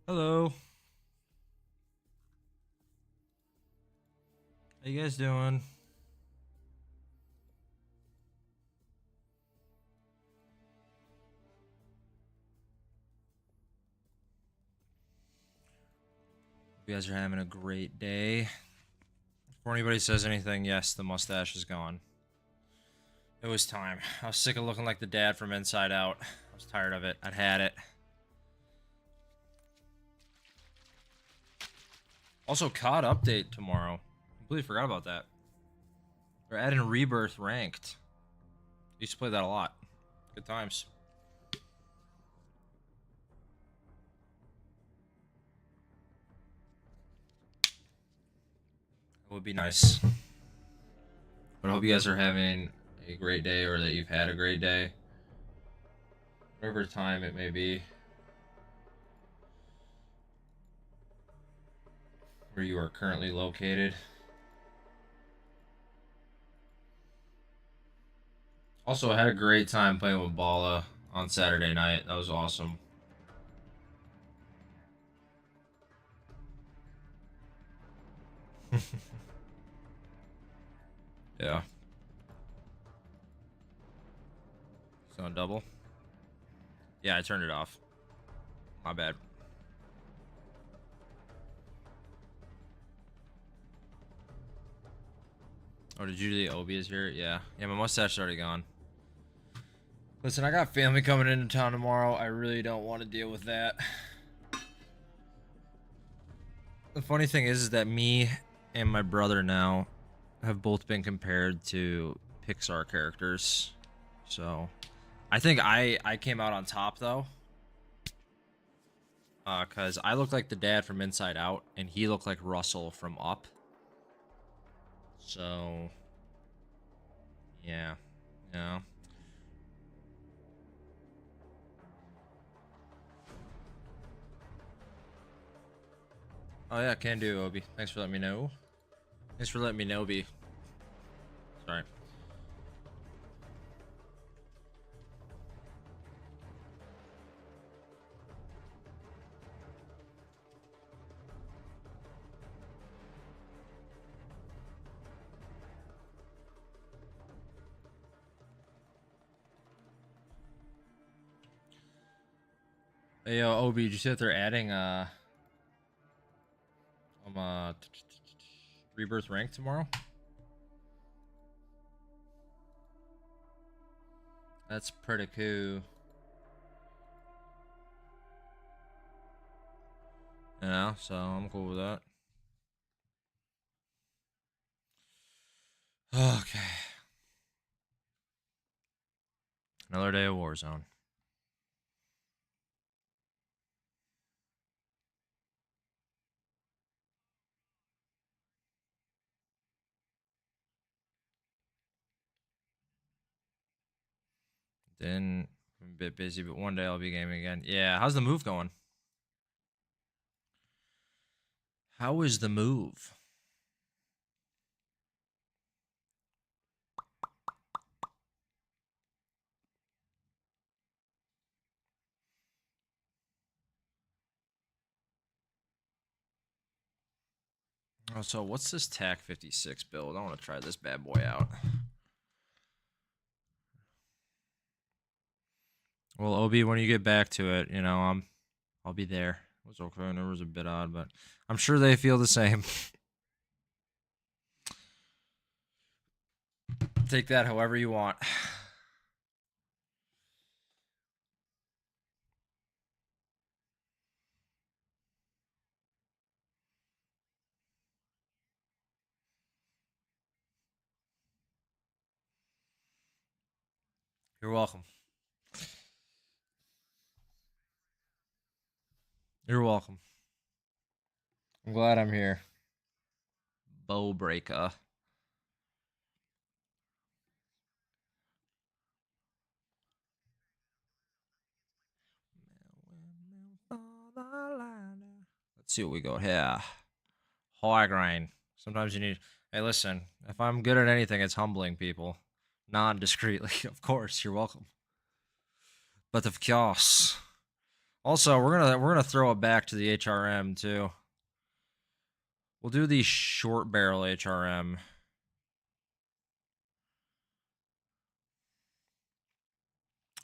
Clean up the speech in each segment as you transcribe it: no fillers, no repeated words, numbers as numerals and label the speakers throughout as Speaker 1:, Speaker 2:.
Speaker 1: Hello. How you guys doing? You guys are having a great day. Before anybody says anything, yes, the mustache is gone. It was time. I was sick of looking like the dad from Inside Out. I was tired of it. I'd had it. Also, COD update tomorrow. Completely forgot about that. They're adding Rebirth ranked. Used to play that a lot. Good times. It would be nice. But I hope you guys are having a great day or that you've had a great day. Whatever time it may be. Where you are currently located. Also, I had a great time playing with Bala on Saturday night. That was awesome. Yeah. So on double? Yeah, I turned it off. My bad. Oh, did you do the Obies here? Yeah. Yeah, my mustache is already gone. Listen, I got family coming into town tomorrow. I really don't want to deal with that. The funny thing is that me and my brother now have both been compared to Pixar characters. So, I think I came out on top though. Cause I look like the dad from Inside Out, and he looked like Russell from Up. So, yeah, yeah. Oh yeah, can do, Obi. Thanks for letting me know. Thanks for letting me know, Obi. Sorry. Hey, yo, Obi, did you see that they're adding um uh Rebirth rank tomorrow? That's pretty cool. Yeah, so I'm cool with that. Okay. Another day of Warzone. Then I'm a bit busy, but one day I'll be gaming again. Yeah, how's the move going? How is the move? Oh, so what's this TAC 56 build? I want to try this bad boy out. Well, Obi, when you get back to it, I'll be there. It was okay. It was a bit odd, but I'm sure they feel the same. Take that however you want. You're welcome. You're welcome. I'm glad I'm here. Bow breaker. Let's see what we got here. High grain. Sometimes you need. Hey, listen. If I'm good at anything, it's humbling people, non discreetly. Of course, you're welcome. But of course, Also, we're gonna throw it back to the HRM too. We'll do the short barrel HRM.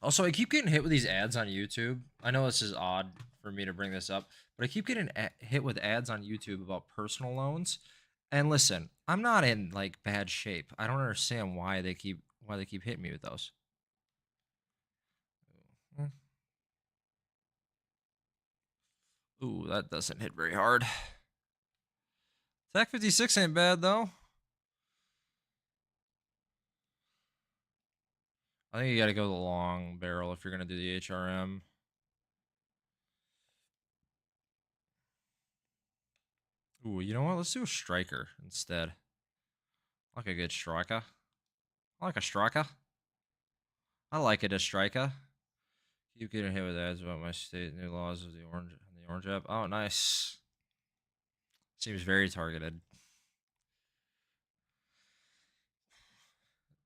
Speaker 1: Also, I keep getting hit with these ads on YouTube. I know this is odd for me to bring this up, but I keep getting hit with ads on YouTube about personal loans. And listen, I'm not in like bad shape. I don't understand why they keep hitting me with those. Ooh, that doesn't hit very hard. TAC 56 ain't bad though. I think you got to go the long barrel if you're going to do the HRM. Ooh, you know what? Let's do a striker instead. I like a good striker. I like a striker. I like it, a striker. Keep getting hit with ads about my state new laws of the orange app. Oh, nice. Seems very targeted.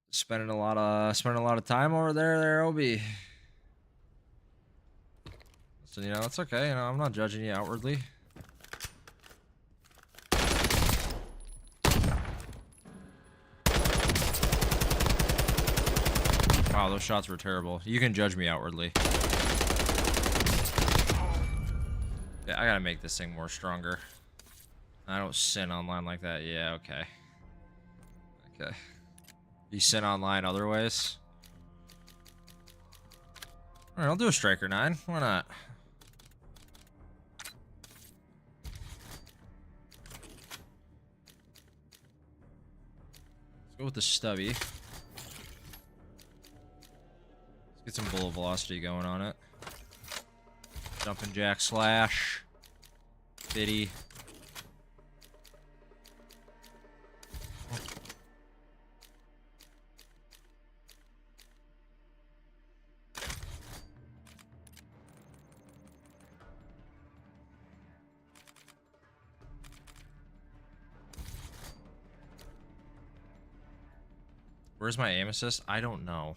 Speaker 1: Spending a lot of time over there, Obi. So you know, it's okay. You know, I'm not judging you outwardly. Wow, those shots were terrible. You can judge me outwardly. Yeah, I gotta make this thing more stronger. I don't sin online like that. Yeah, okay. Okay. You sin online other ways? Alright, I'll do a striker 9. Why not? Let's go with the stubby. Let's get some bullet velocity going on it. Jumping jack slash. Biddy. Where's my aim assist? I don't know.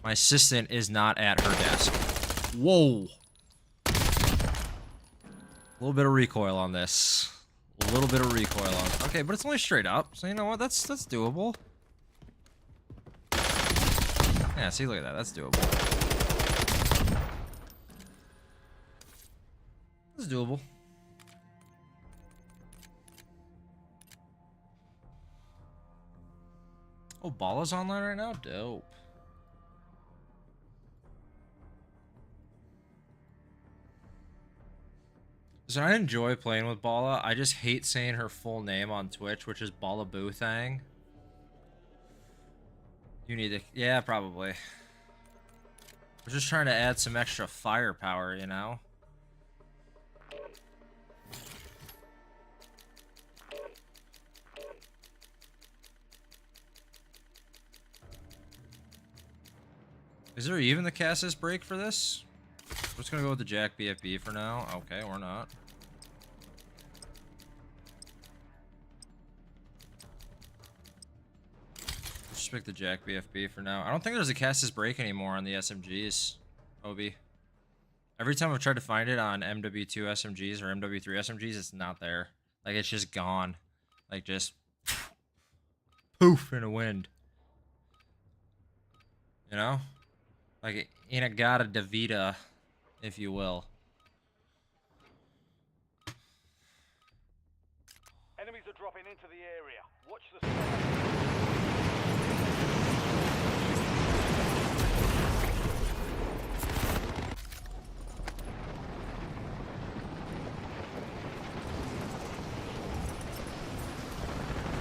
Speaker 1: My assistant is not at her desk. Whoa. A little bit of recoil on this. A little bit of recoil on. Okay, but it's only straight up. So you know what? That's doable. Yeah, see, look at that. That's doable. That's doable. Oh, Bala's online right now? Dope. So I enjoy playing with Bala. I just hate saying her full name on Twitch, which is Bala Boothang. You need to... Yeah, probably. We're just trying to add some extra firepower, you know? Is there even the Cassis break for this? We're just gonna go with the Jack BFB for now. Okay, or not. Just pick the Jack BFB for now. I don't think there's a Cassis break anymore on the SMGs, Obi. Every time I've tried to find it on MW2 SMGs or MW3 SMGs, it's not there. Like, it's just gone. Like, just poof in the wind. You know? Like, Inagata Davida, if you will.
Speaker 2: Enemies are dropping into the area. Watch the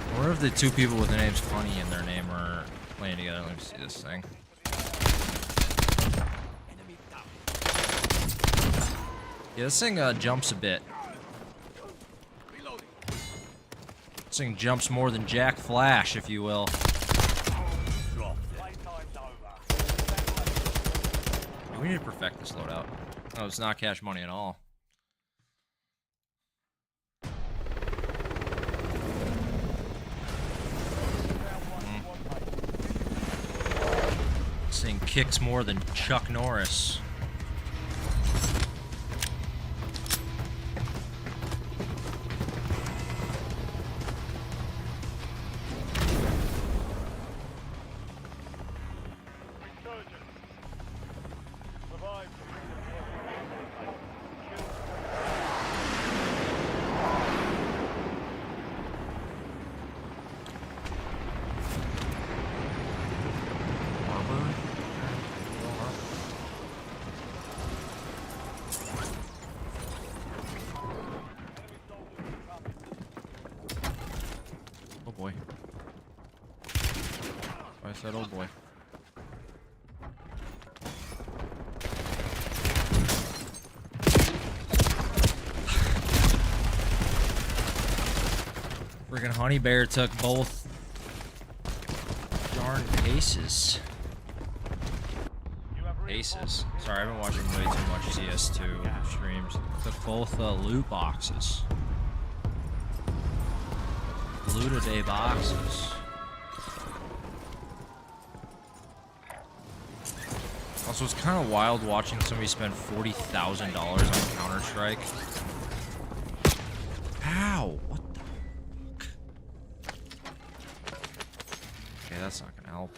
Speaker 1: I wonder if the two people with the names Funny in their name are playing together. Let me see this thing. Yeah, this thing jumps a bit. This thing jumps more than Jack Flash, if you will. We need to perfect this loadout. Oh, it's not cash money at all. Thing kicks more than Chuck Norris. Oh boy. I said, oh boy. Freaking Honey Bear took both darn aces. Aces. Sorry, I've been watching way too much CS2 streams. Took both loot boxes. Loot-a-day boxes. Also, it's kind of wild watching somebody spend $40,000 on Counter-Strike. Ow! What the fuck? Okay, that's not gonna help.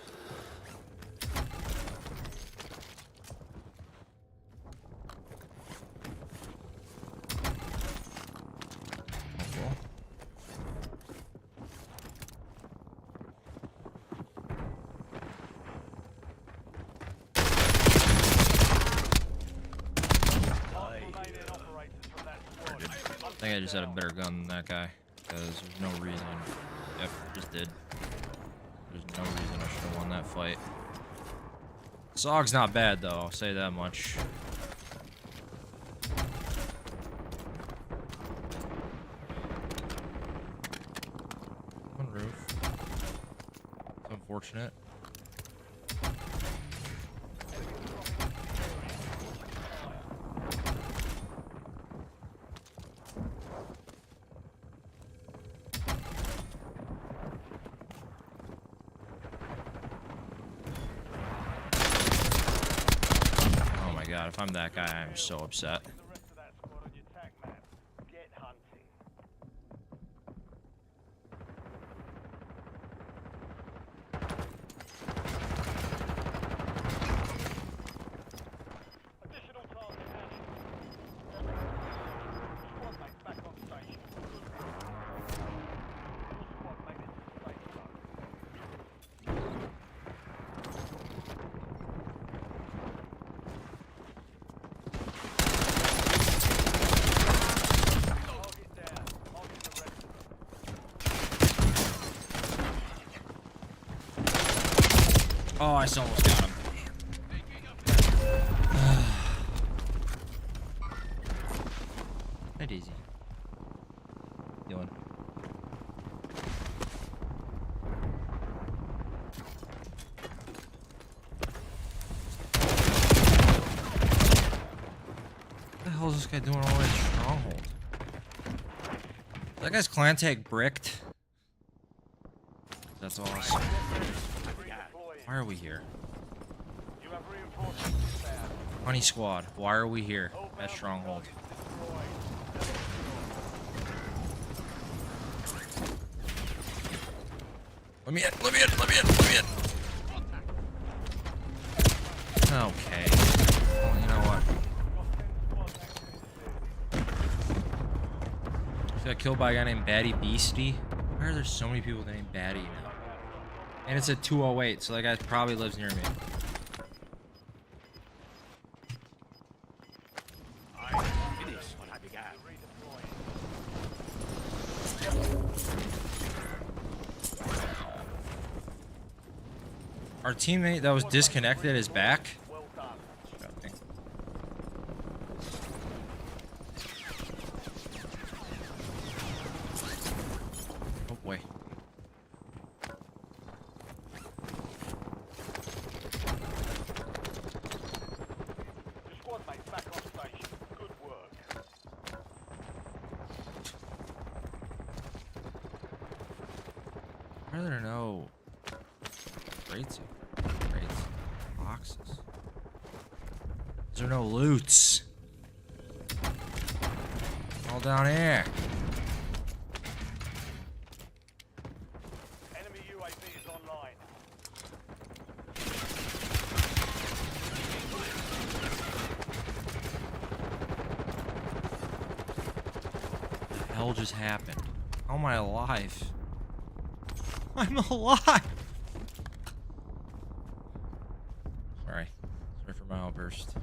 Speaker 1: I think I just had a better gun than that guy, because there's no reason. Yep, just did. There's no reason I should have won that fight. Dawg's not bad though, I'll say that much. On roof. It's unfortunate. God, if I'm that guy, I'm so upset. Oh, I almost got him. Hey, Daisy. Doing? What the hell is this guy doing all the way to Stronghold? That guy's clan tag bricked. That's awesome. Why are we here? Honey Squad, why are we here at Stronghold? Let me in, let me in, let me in, let me in! Okay. Well, you know what? I got killed by a guy named Batty Beastie. Why are there so many people named Batty now? And it's at 208, so that guy probably lives near me. Our teammate that was disconnected is back. Oh boy. Why are there no crates? Boxes. boxes. There are no loots. All down here.
Speaker 2: Enemy UAV is online.
Speaker 1: What the hell just happened? How am I alive? I'm alive! Sorry. Sorry for my outburst.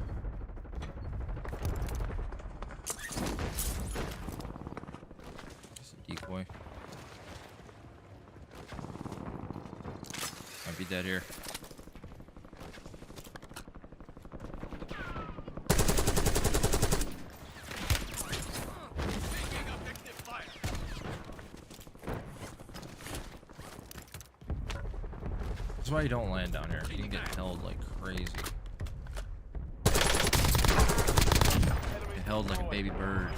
Speaker 1: It's a decoy. Might be dead here. That's why you don't land down here. You can get held like crazy. Get held like a baby bird.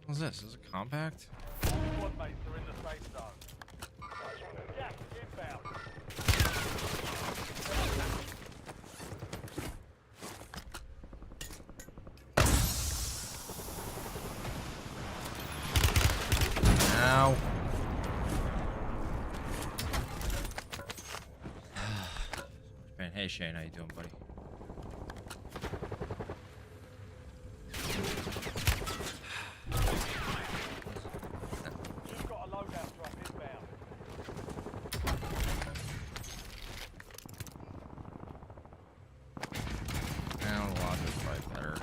Speaker 1: What's this? Is this a compact?
Speaker 2: Squad mates are in the safe zone. Gas is inbound.
Speaker 1: Ow. Man, hey Shane, how you doing, buddy?
Speaker 2: You've got a loadout drop inbound.
Speaker 1: Now the lodger's probably better.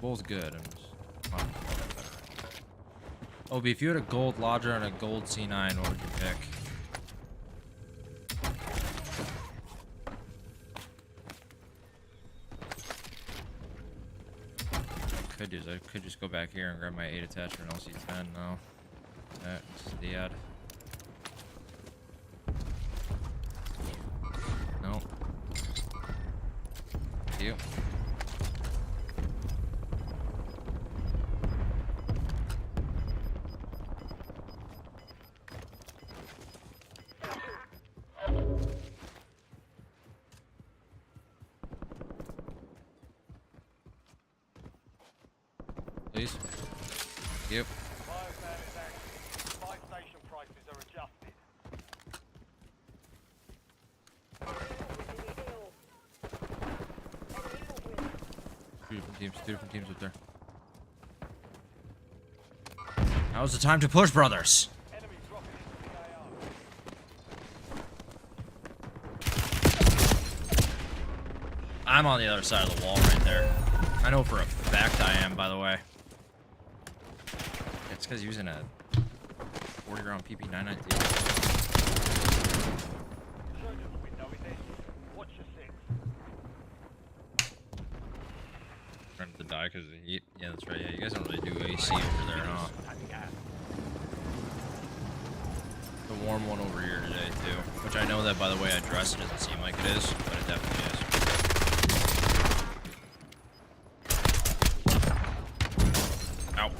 Speaker 1: Both good. I'm just better. Obi, if you had a gold lodger and a gold C9, what would you pick? I could just go back here and grab my 8 attachment LC10 now. That's the ad. No. Thank you. Please. Thank you.
Speaker 2: Biosand is active. Buy station prices are adjusted.
Speaker 1: Two different teams up there. Now's the time to push, brothers.
Speaker 2: Enemy dropping into the AR.
Speaker 1: I'm on the other side of the wall right there. I know for a fact I am, by the way. It's because using a 40 round PP919.
Speaker 2: Surgeon's window is ended. Watch your six.
Speaker 1: Trying to die because of the heat. Yeah, that's right. Yeah, you guys don't really do AC over there, huh? The warm one over here today, too. Which I know that, by the way I dress, it doesn't seem like it is, but it definitely is. Ow.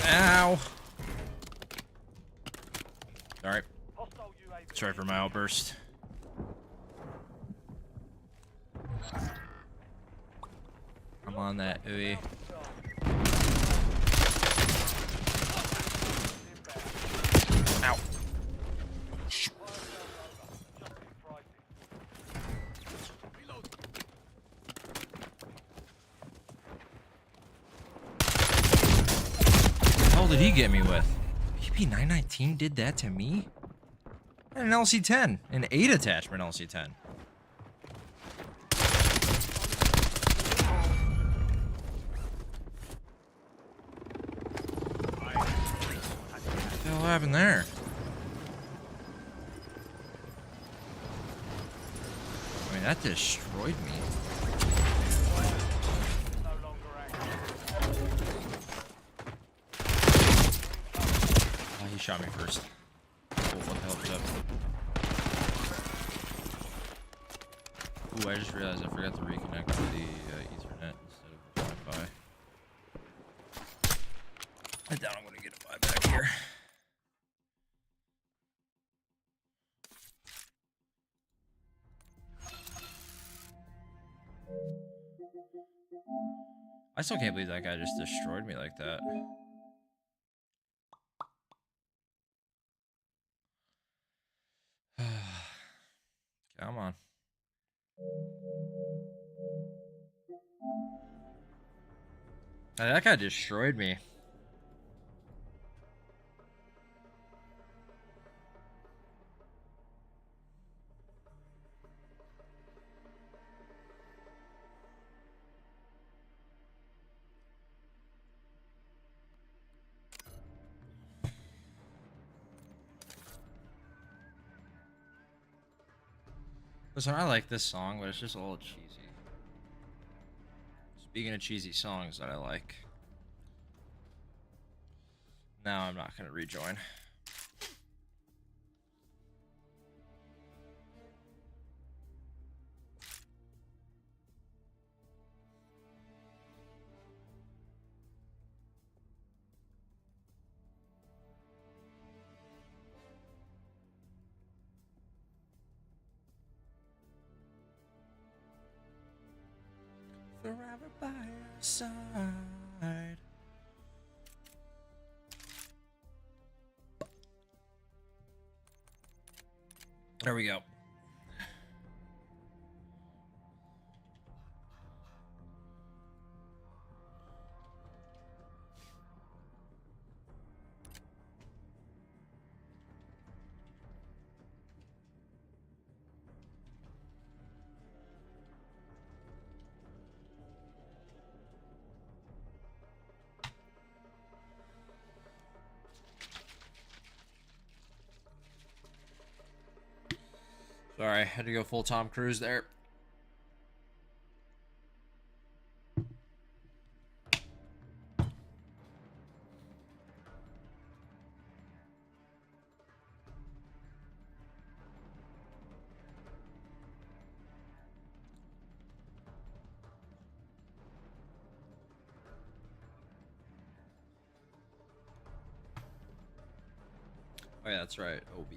Speaker 1: Ow. Sorry.
Speaker 2: Hostile UAV.
Speaker 1: Sorry for my outburst. I'm on that ooey. Ow. What the hell did he get me with? PP919 did that to me? And an LC10. An 8 attachment LC10. What the hell happened there? I mean, that destroyed me.
Speaker 2: No longer active.
Speaker 1: Oh, he shot me first. Oh, what the hell was that? Ooh, I just realized I forgot to reconnect to the Ethernet instead of the Wi-Fi. I doubt I'm gonna get a buyback here. I still can't believe that guy just destroyed me like that. Come on. That guy destroyed me. Listen, I like this song, but it's just a little cheesy. Speaking of cheesy songs that I like. Now I'm not going to rejoin. Forever by your side. There we go. Sorry, had to go full Tom Cruise there. Oh yeah, that's right, OB.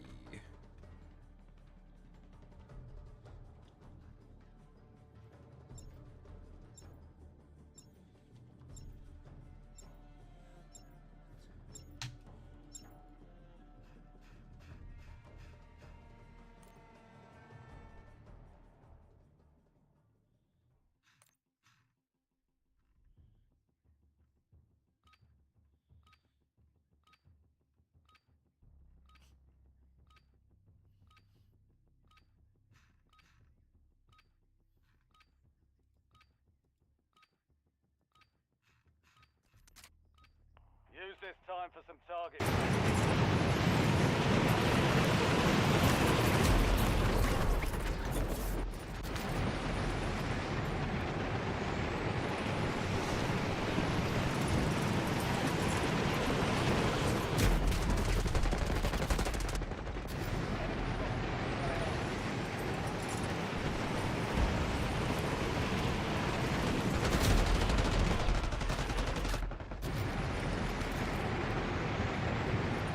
Speaker 2: Use this time for some targets.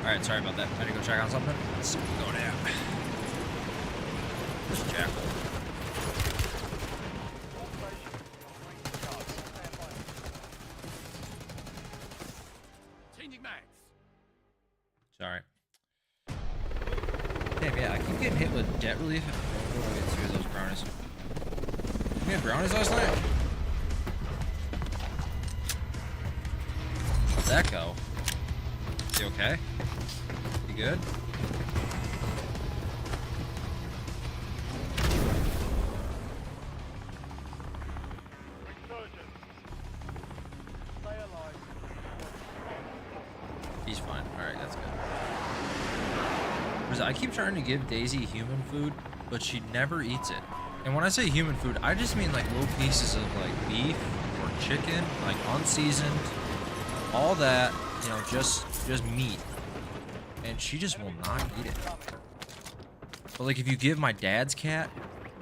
Speaker 1: Alright, sorry about that. I had to go check on something. Let's go down. There's Jackal.
Speaker 2: Changing mags.
Speaker 1: Sorry. Damn, yeah, I keep getting hit with debt relief. I'm gonna get through those brownies. You had brownies last night? How'd that go? You okay? You good?
Speaker 2: Resurgence. Stay alive.
Speaker 1: He's fine. Alright, that's good. I keep trying to give Daisy human food, but she never eats it. And when I say human food, I just mean like little pieces of like beef or chicken, like unseasoned, all that, you know, just meat. And she just will not eat it. But like if you give my dad's cat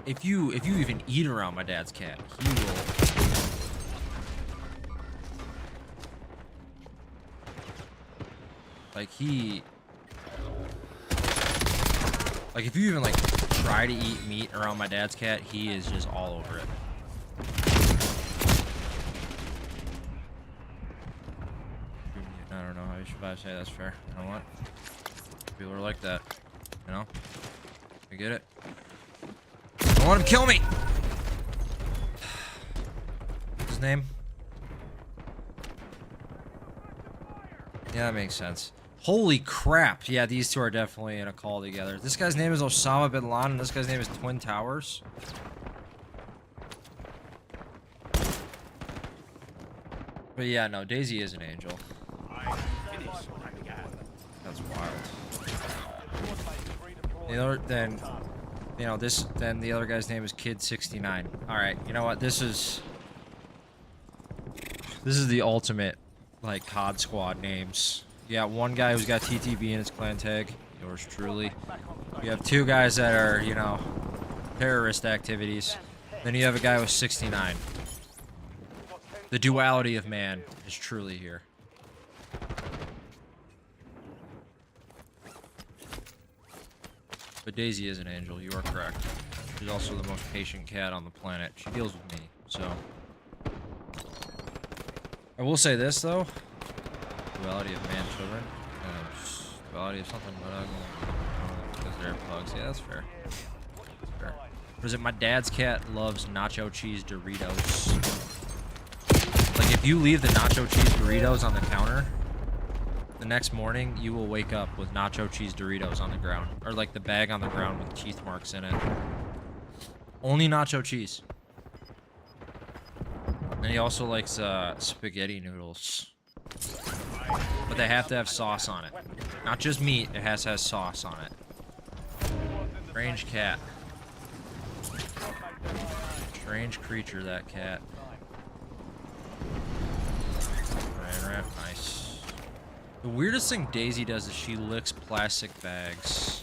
Speaker 1: if you even eat around my dad's cat, he will. Like if you even like try to eat meat around my dad's cat, he is just all over it. I don't know how you should say that's fair. You know what? People are like that. You know? I get it. Don't let him kill me! What's his name? Yeah, that makes sense. Holy crap. Yeah, these two are definitely in a call together. This guy's name is Osama bin Laden, and this guy's name is Twin Towers. But yeah, no, Daisy is an angel. That's wild. The other, then, you know, then the other guy's name is Kid69. Alright, you know what? This is the ultimate, like, COD squad names. You got one guy who's got TTV in his clan tag, yours truly. You have two guys that are, you know, terrorist activities. Then you have a guy with 69. The duality of man is truly here. But Daisy is an angel, you are correct. She's also the most patient cat on the planet. She deals with me, so. I will say this, though. Duality of man children. Duality of something, but because they're pugs. Yeah, that's fair. That's fair. Or is it my dad's cat loves nacho cheese Doritos? Like, if you leave the nacho cheese Doritos on the counter, the next morning you will wake up with nacho cheese Doritos on the ground. Or, like, the bag on the ground with teeth marks in it. Only nacho cheese. And he also likes spaghetti noodles. But they have to have sauce on it. Not just meat, it has to have sauce on it. Strange cat. Strange creature, that cat. Rat, nice. The weirdest thing Daisy does is she licks plastic bags.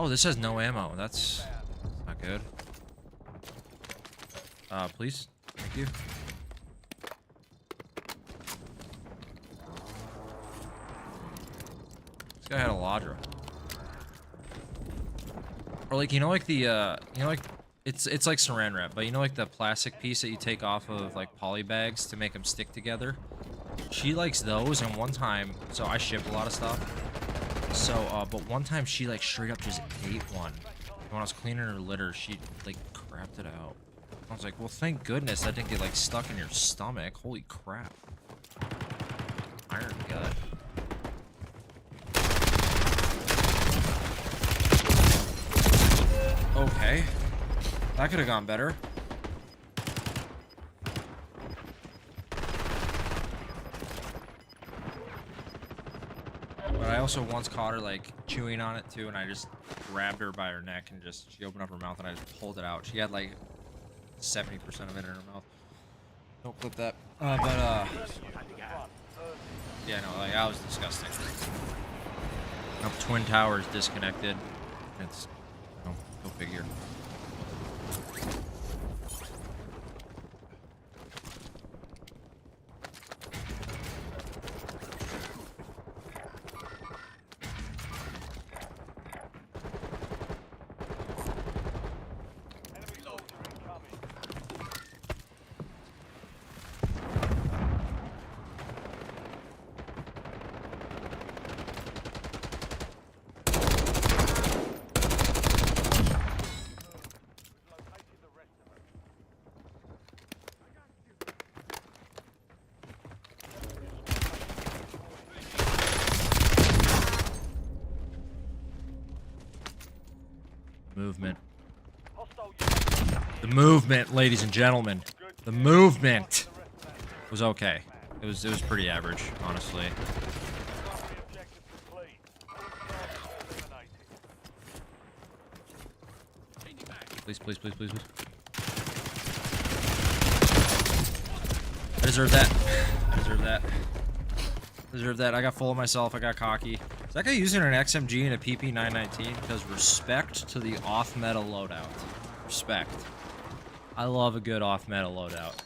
Speaker 1: Oh, this has no ammo. That's not good. Please. Thank you. This guy had a Ladra. Or like, you know, like the, you know, like, it's like saran wrap, but you know, like the plastic piece that you take off of like poly bags to make them stick together? She likes those, and one time, so I ship a lot of stuff. So, but one time she, like, straight up just ate one. And when I was cleaning her litter, she, like, crapped it out. I was like, well, thank goodness that didn't get, like, stuck in your stomach. Holy crap. Iron gut. Okay. That could have gone better. But I also once caught her, like, chewing on it, too, and I just grabbed her by her neck and just, she opened up her mouth and I just pulled it out. She had, like, 70% of it in her mouth. Don't clip that. Yeah, no, like, that was disgusting. Nope, Twin Towers disconnected. It's, oh, go figure. Movement. The movement, ladies and gentlemen. The movement was okay. It was pretty average, honestly. Please, please, please, please, please. I deserve that. I deserve that. I deserve that. I got full of myself. I got cocky. Is that guy using an XMG and a PP919? Because respect to the off-meta loadout. Respect. I love a good off-meta loadout.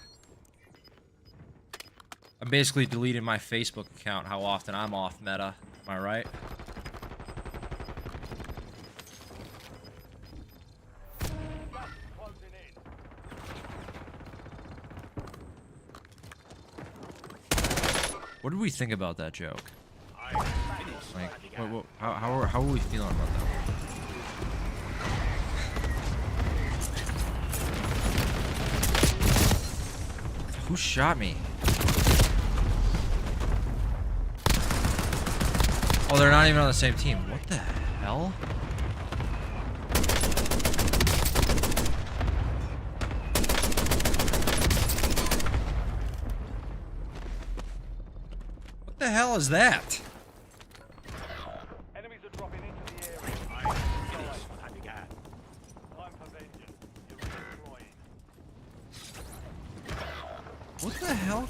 Speaker 1: I'm basically deleting my Facebook account how often I'm off-meta. Am I right? What did we think about that joke? Like, how are we feeling about that one? Who shot me? Oh, they're not even on the same team. What the hell? What the hell is that?
Speaker 2: Enemies are dropping into the area. Time for vengeance. You're redeploying.
Speaker 1: What the hell?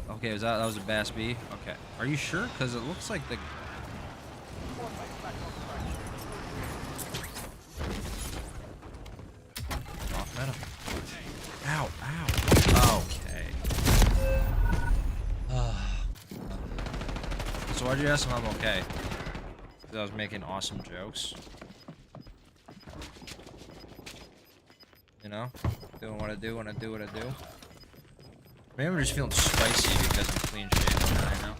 Speaker 1: Okay, that was a Bass B? Okay. Are you sure? Because it looks like the... Off meta. Ow, ow. Okay. So why'd you ask if I'm okay? Because I was making awesome jokes. You know? Doing what I do when I do what I do. Maybe I'm just feeling spicy because I'm clean shaven right now.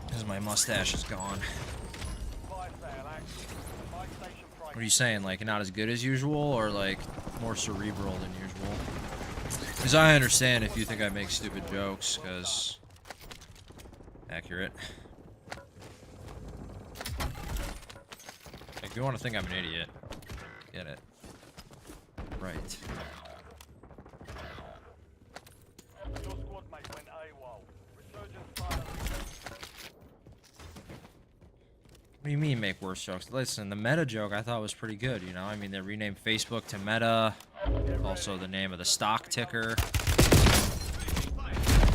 Speaker 1: Because my mustache is gone. What are you saying? Like, not as good as usual, or like more cerebral than usual? Because I understand if you think I make stupid jokes, because... Accurate. If you want to think I'm an idiot, get it. Right.
Speaker 2: Your squad mate went AWOL. Resurgence pilot.
Speaker 1: What do you mean make worse jokes? Listen, the meta joke I thought was pretty good, you know? I mean, they renamed Facebook to Meta. Also the name of the stock ticker.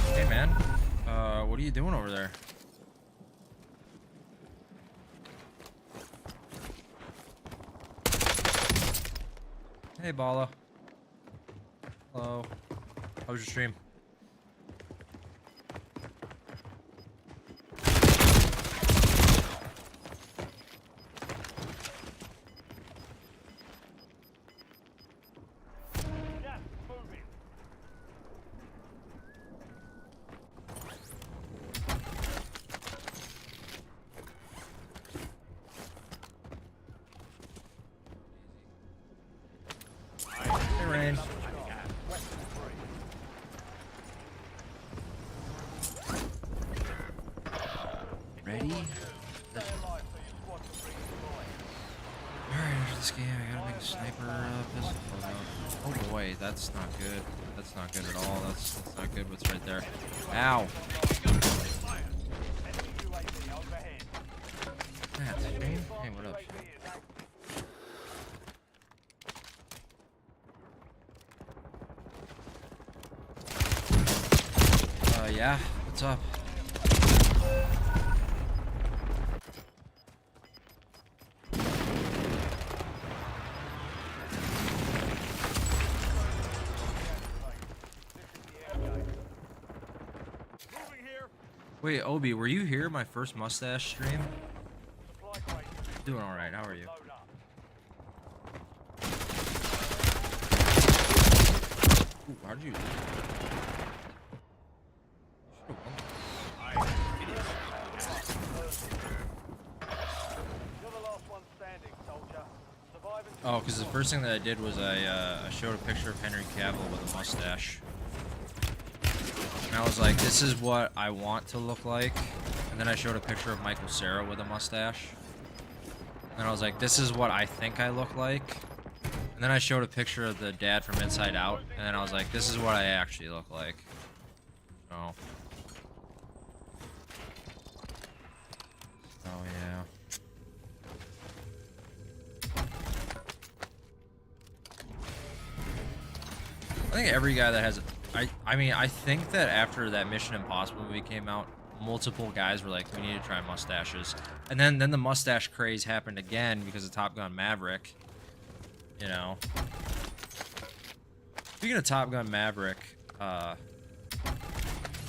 Speaker 1: Hey, man. What are you doing over there? Hey, Bala. Hello. How was your stream?
Speaker 2: Gas moving.
Speaker 1: Hey, Rain. Ready? Alright, after this game, I gotta make a sniper pistol photo. Oh boy, that's not good. That's not good at all. That's not good what's right there. Ow! That's Shane? Hey, what up, Shane? Yeah, what's up? Wait, Obi, were you here my first mustache stream? Doing alright, how are you? Ooh, how'd you... Oh, because the first thing that I did was I showed a picture of Henry Cavill with a mustache. And I was like, this is what I want to look like. And then I showed a picture of Michael Cera with a mustache. And I was like, this is what I think I look like. And then I showed a picture of the dad from Inside Out. And then I was like, this is what I actually look like. So. Oh, yeah. I think every guy that has, I mean, I think that after that Mission Impossible movie came out, multiple guys were like, we need to try mustaches. And then the mustache craze happened again because of Top Gun Maverick. You know. Speaking of Top Gun Maverick,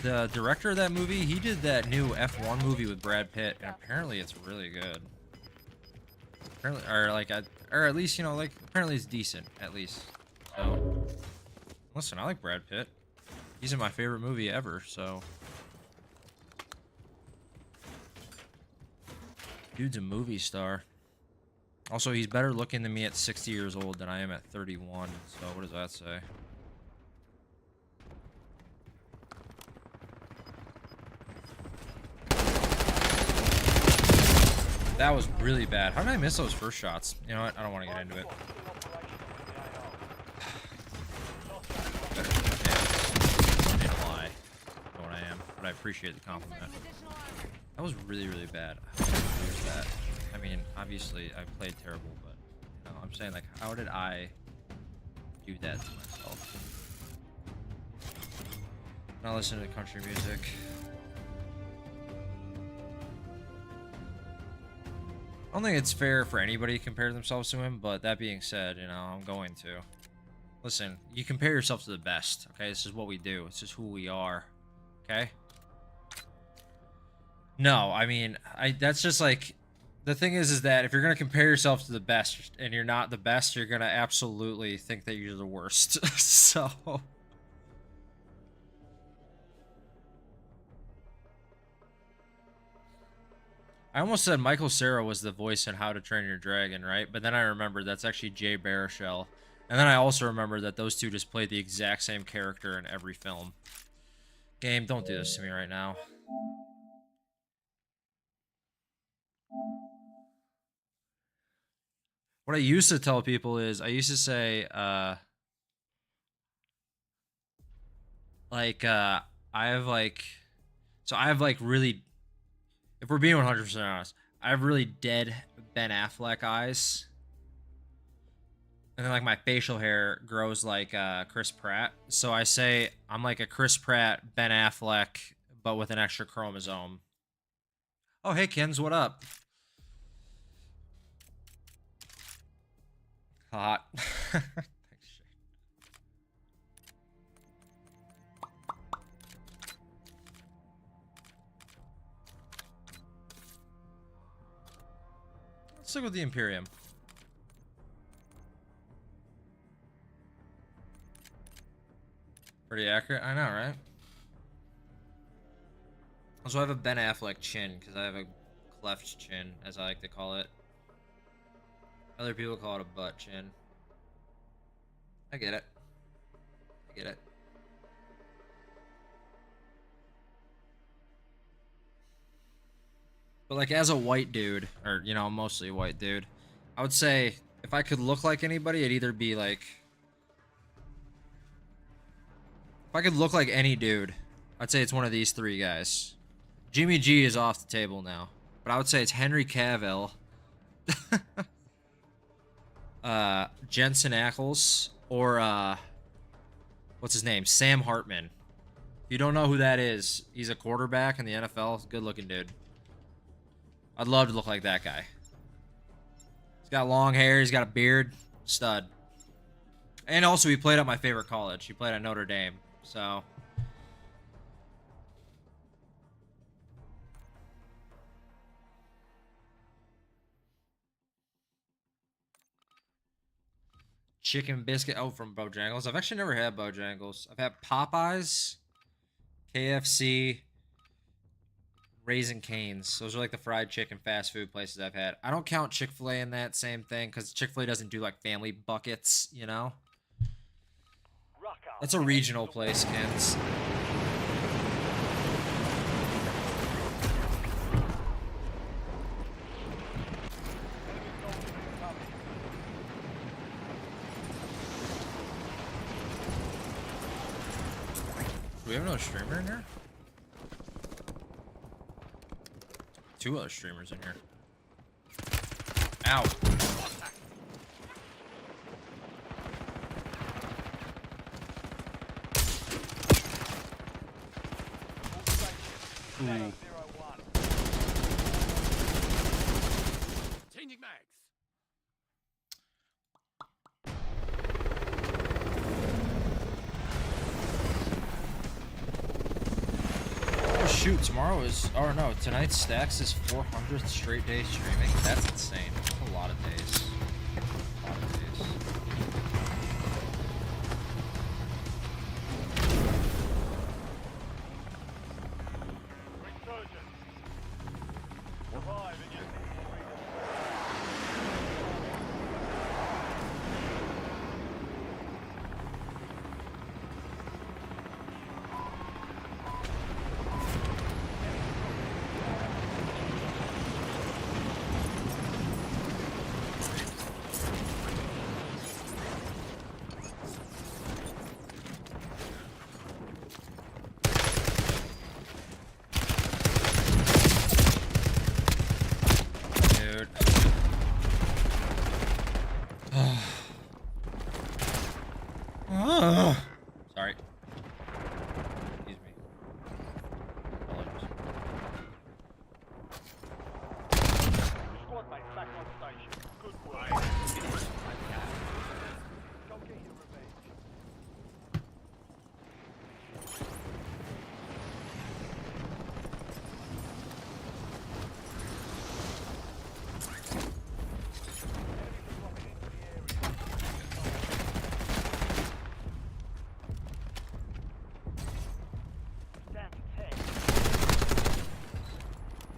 Speaker 1: the director of that movie, he did that new F1 movie with Brad Pitt, and apparently it's really good. Apparently, or at least, you know, like, apparently it's decent, at least. So, listen, I like Brad Pitt. He's in my favorite movie ever, so. Dude's a movie star. Also, he's better looking than me at 60 years old than I am at 31, so what does that say? That was really bad. How did I miss those first shots? You know what? I don't want to get into it. I need to lie. I know what I am, but I appreciate the compliment. That was really, really bad. How did I lose that? I mean, obviously, I played terrible, but you know, I'm saying, like, how did I do that to myself? Not listen to country music. I don't think it's fair for anybody to compare themselves to him, but that being said, you know, I'm going to. Listen, you compare yourself to the best, okay? This is what we do. This is who we are, okay? No, I mean, that's just like, the thing is that if you're going to compare yourself to the best and you're not the best, you're going to absolutely think that you're the worst. So... I almost said Michael Cera was the voice in How to Train Your Dragon, right? But then I remembered that's actually Jay Baruchel. And then I also remembered that those two just played the exact same character in every film. Game, don't do this to me right now. What I used to tell people is, I used to say, I have really, if we're being 100% honest, I have really dead Ben Affleck eyes. And then, like, my facial hair grows like Chris Pratt. So I say I'm like a Chris Pratt, Ben Affleck, but with an extra chromosome. Oh, hey, Kens, what up? Hot. Let's stick with the Imperium. Pretty accurate, I know, right? Also, I have a Ben Affleck chin because I have a cleft chin, as I like to call it. Other people call it a butt chin. I get it. I get it. But, like, as a white dude, or, you know, mostly a white dude, I would say if I could look like anybody, it'd either be like... If I could look like any dude, I'd say it's one of these three guys. Jimmy G is off the table now, but I would say it's Henry Cavill, Jensen Ackles, or what's his name? Sam Hartman. If you don't know who that is, he's a quarterback in the NFL. Good looking dude. I'd love to look like that guy. He's got long hair, he's got a beard, stud. And also he played at my favorite college. He played at Notre Dame, so... Chicken biscuit. Oh, from Bojangles. I've actually never had Bojangles. I've had Popeyes, KFC, Raising Cane's. Those are like the fried chicken fast food places I've had. I don't count Chick-fil-A in that same thing because Chick-fil-A doesn't do like family buckets, you know? That's a regional place, Kens. Do we have another streamer in here? Two other streamers in here. Ow.
Speaker 2: Echo 01.
Speaker 3: Changing mags.
Speaker 1: Oh shoot, tomorrow is, or no, tonight's Stacks is 400th straight day streaming. That's insane. That's a lot of days. A lot of days.
Speaker 2: Resurgence. Survive and you think you'll be
Speaker 1: Dude. Sorry. Excuse me. Apologies.
Speaker 2: Squad mates back on station. Good work. Go get your revenge. Enemies are dropping into the area. Down to 10.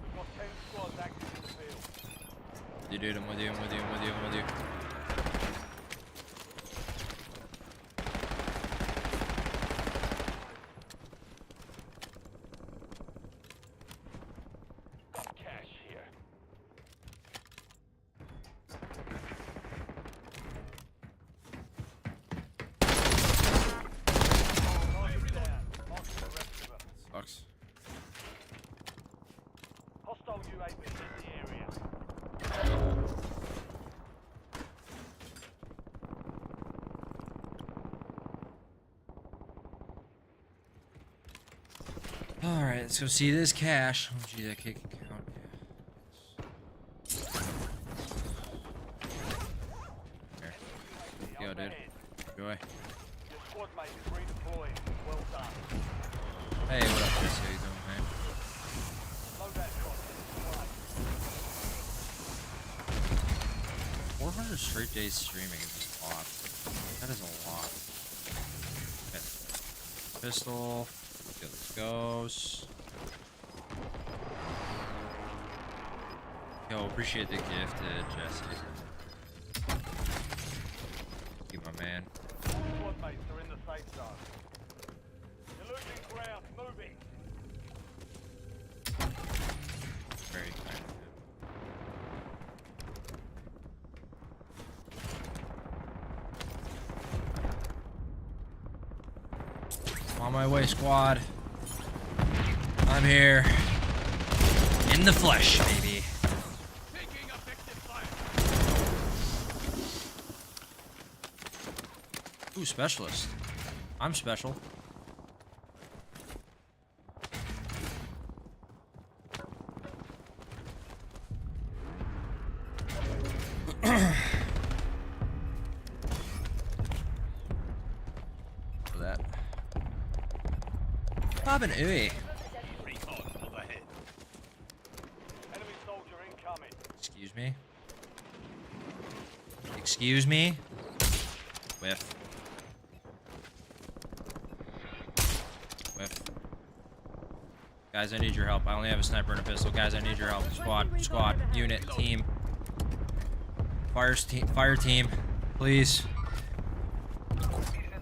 Speaker 2: We've got 10 squads active in the field.
Speaker 1: Dude, I'm with you, I'm with you, I'm with you, I'm with you.
Speaker 2: Got cash here. Target down. Marking the rest of them.
Speaker 1: Sucks.
Speaker 2: Hostile UAV in the area.
Speaker 1: Alright, let's go see this cash. Oh gee, that kid can count. Here. Yo, dude. Enjoy.
Speaker 2: Your squad mate is redeploying. Well done.
Speaker 1: Hey, what up, Chris? How you doing, man?
Speaker 2: Load that shot. Right.
Speaker 1: 400 straight days streaming is a lot. That is a lot. Okay. Pistol. Okay, let's go. Yo, appreciate the gift, Jesse. Keep my man.
Speaker 2: Squad mates are in the safe zone. You're losing ground. Moving.
Speaker 1: Very kind of him. On my way, squad. I'm here. In the flesh, baby.
Speaker 3: Taking effective fire.
Speaker 1: Ooh, specialist. I'm special. For that. Bobbin ooey.
Speaker 3: Recon overhead.
Speaker 2: Enemy soldier incoming.
Speaker 1: Excuse me. Excuse me. Whiff. Whiff. Guys, I need your help. I only have a sniper and a pistol. Guys, I need your help. Squad, unit, team. Fire team, please.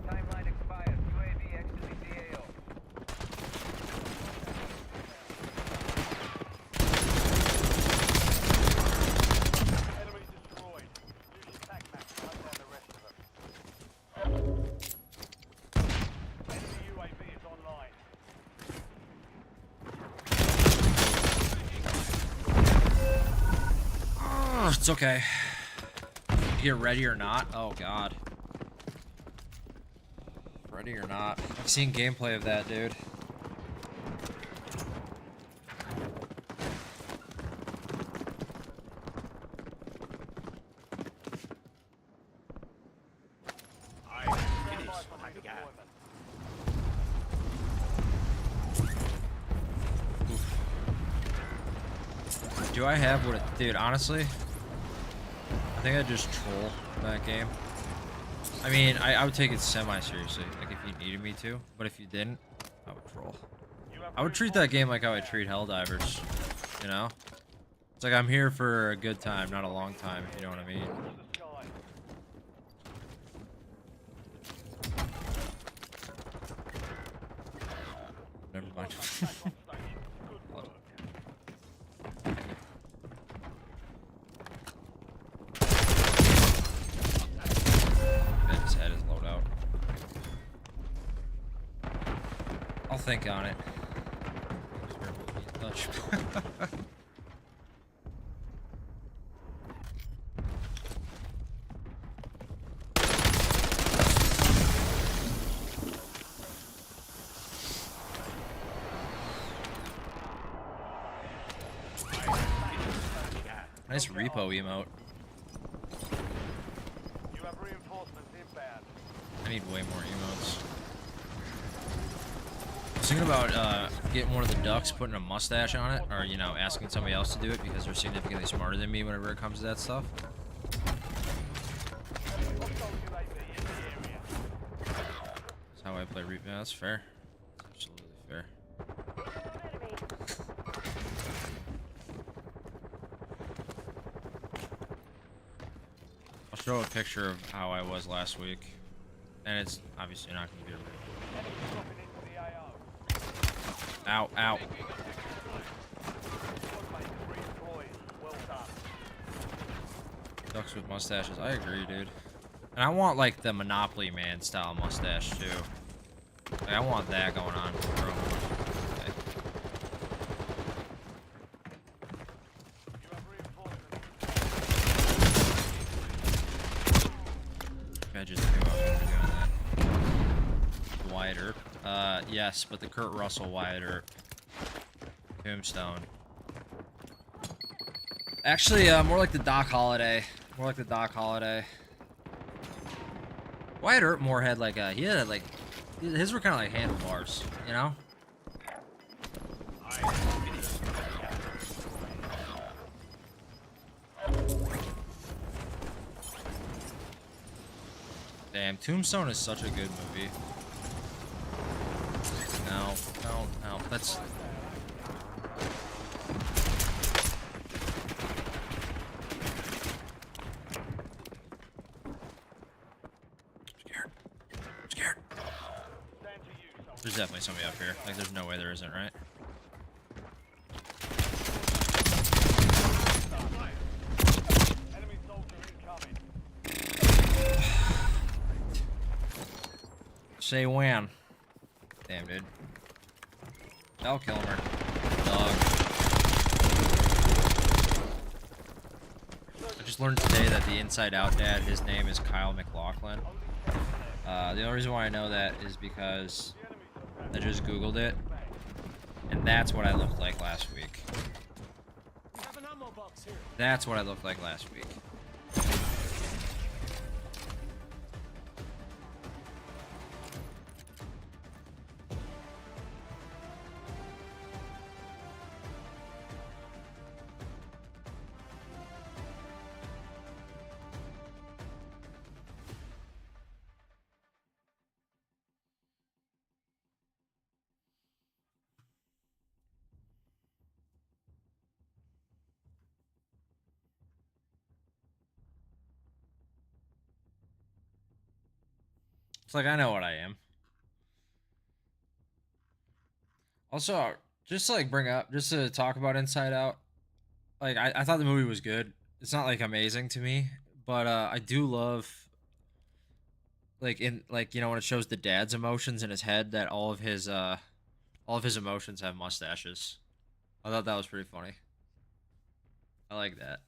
Speaker 2: Timeline expires. UAV exiting the AO. Enemy destroyed. Use your tac map to hunt down the rest of them. Enemy UAV is online.
Speaker 1: It's okay. You ready or not? Oh god. Ready or not? I've seen gameplay of that, dude. Do I have what it... Dude, honestly, I think I'd just troll that game. I mean, I would take it semi-seriously, like if you needed me to, but if you didn't, I would troll. I would treat that game like how I treat Helldivers, you know? It's like I'm here for a good time, not a long time, if you know what I mean. Never mind. I just had his loadout. I'll think on it. Touch. Nice repo emote.
Speaker 2: You have reinforcements inbound.
Speaker 1: I need way more emotes. I was thinking about getting one of the ducks, putting a mustache on it, or, you know, asking somebody else to do it because they're significantly smarter than me whenever it comes to that stuff. That's how I play repo. Yeah, that's fair. That's absolutely fair. I'll show a picture of how I was last week, and it's obviously not going to be a Ow, ow. Ducks with mustaches. I agree, dude. And I want, like, the Monopoly Man style mustache, too. Like, I want that going on. Bro. Okay. I just knew I was going to be doing that. Wyatt Earp. Yes, but the Kurt Russell Wyatt Earp. Tombstone. Actually, more like the Doc Holliday. More like the Doc Holliday. Wyatt Earp more had like a... He had like... His were kind of like handlebars, you know? Damn, Tombstone is such a good movie. No, no, no. That's... I'm scared. There's definitely somebody up here. Like, there's no way there isn't, right?
Speaker 2: Enemy soldier incoming.
Speaker 1: Say when. Damn, dude. I'll kill him. Dog. I just learned today that the Inside Out dad, his name is Kyle McLaughlin. The only reason why I know that is because I just Googled it, and that's what I looked like last week. That's what I looked like last week. It's like, I know what I am. Also, just to like bring up, just to talk about Inside Out, like I thought the movie was good. It's not like amazing to me, but I do love like in like, you know, when it shows the dad's emotions in his head, that all of his emotions have mustaches. I thought that was pretty funny. I like that.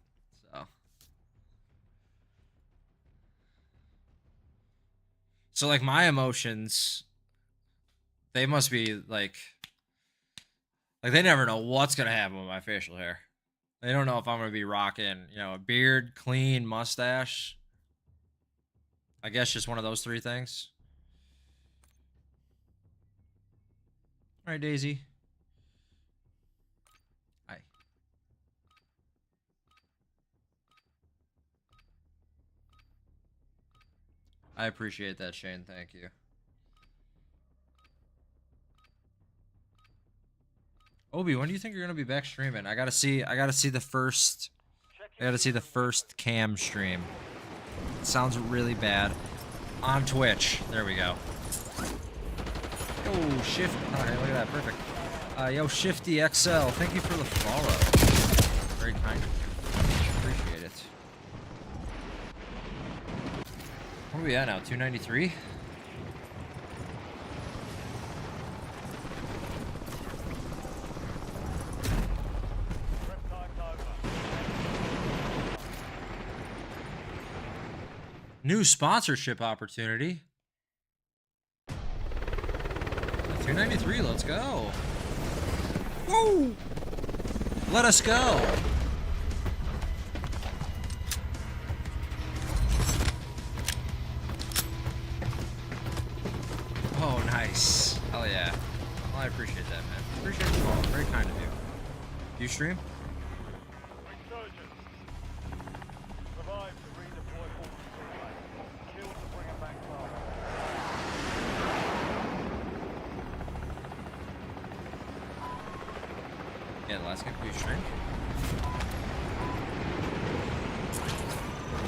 Speaker 1: So like my emotions, they must be like they never know what's gonna happen with my facial hair. They don't know if I'm gonna be rocking, you know, a beard, clean mustache. I guess just one of those three things. All right, Daisy. Hi. I appreciate that, Shane. Thank you. Obi, when do you think you're gonna be back streaming? I gotta see the first. I gotta see the first cam stream. It sounds really bad. On Twitch. There we go. Yo, Shift. Alright, look at that. Perfect. Yo, Shifty XL. Thank you for the follow. Very kind of you. Appreciate it. What are we at now? 293? New sponsorship opportunity. 293, let's go. Woo! Let us go. Oh, nice. Hell yeah. Well, I appreciate that, man. Appreciate you all. Very kind of you. Do you stream? Yeah, the last game you stream.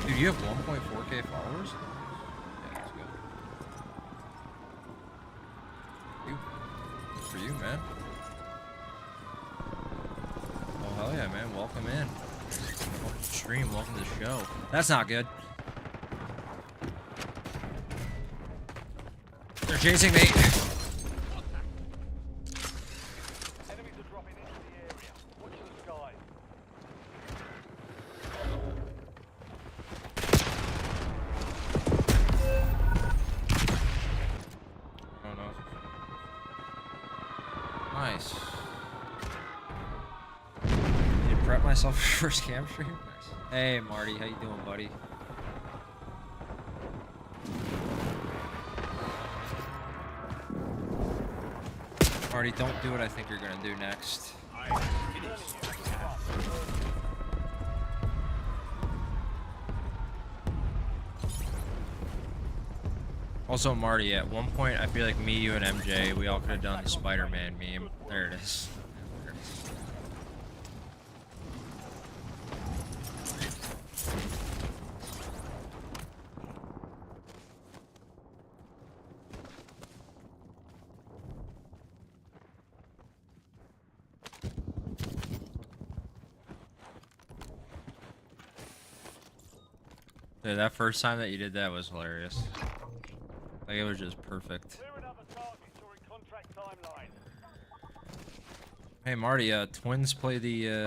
Speaker 1: Dude, you have 1.4k followers? Yeah, that's good. Good for you, man. Oh, hell yeah, man. Welcome in. Welcome to the stream. Welcome to the show. That's not good. They're chasing me. Nice. Need to prep myself for first cam stream? Nice. Hey Marty, how you doing, buddy? Marty, don't do what I think you're gonna do next. Also, Marty, at one point, I feel like me, you, and MJ, we all could have done the Spider-Man meme. There it is. There it is. Dude, that first time that you did that was hilarious. Like, it was just perfect. Hey Marty, Twins play the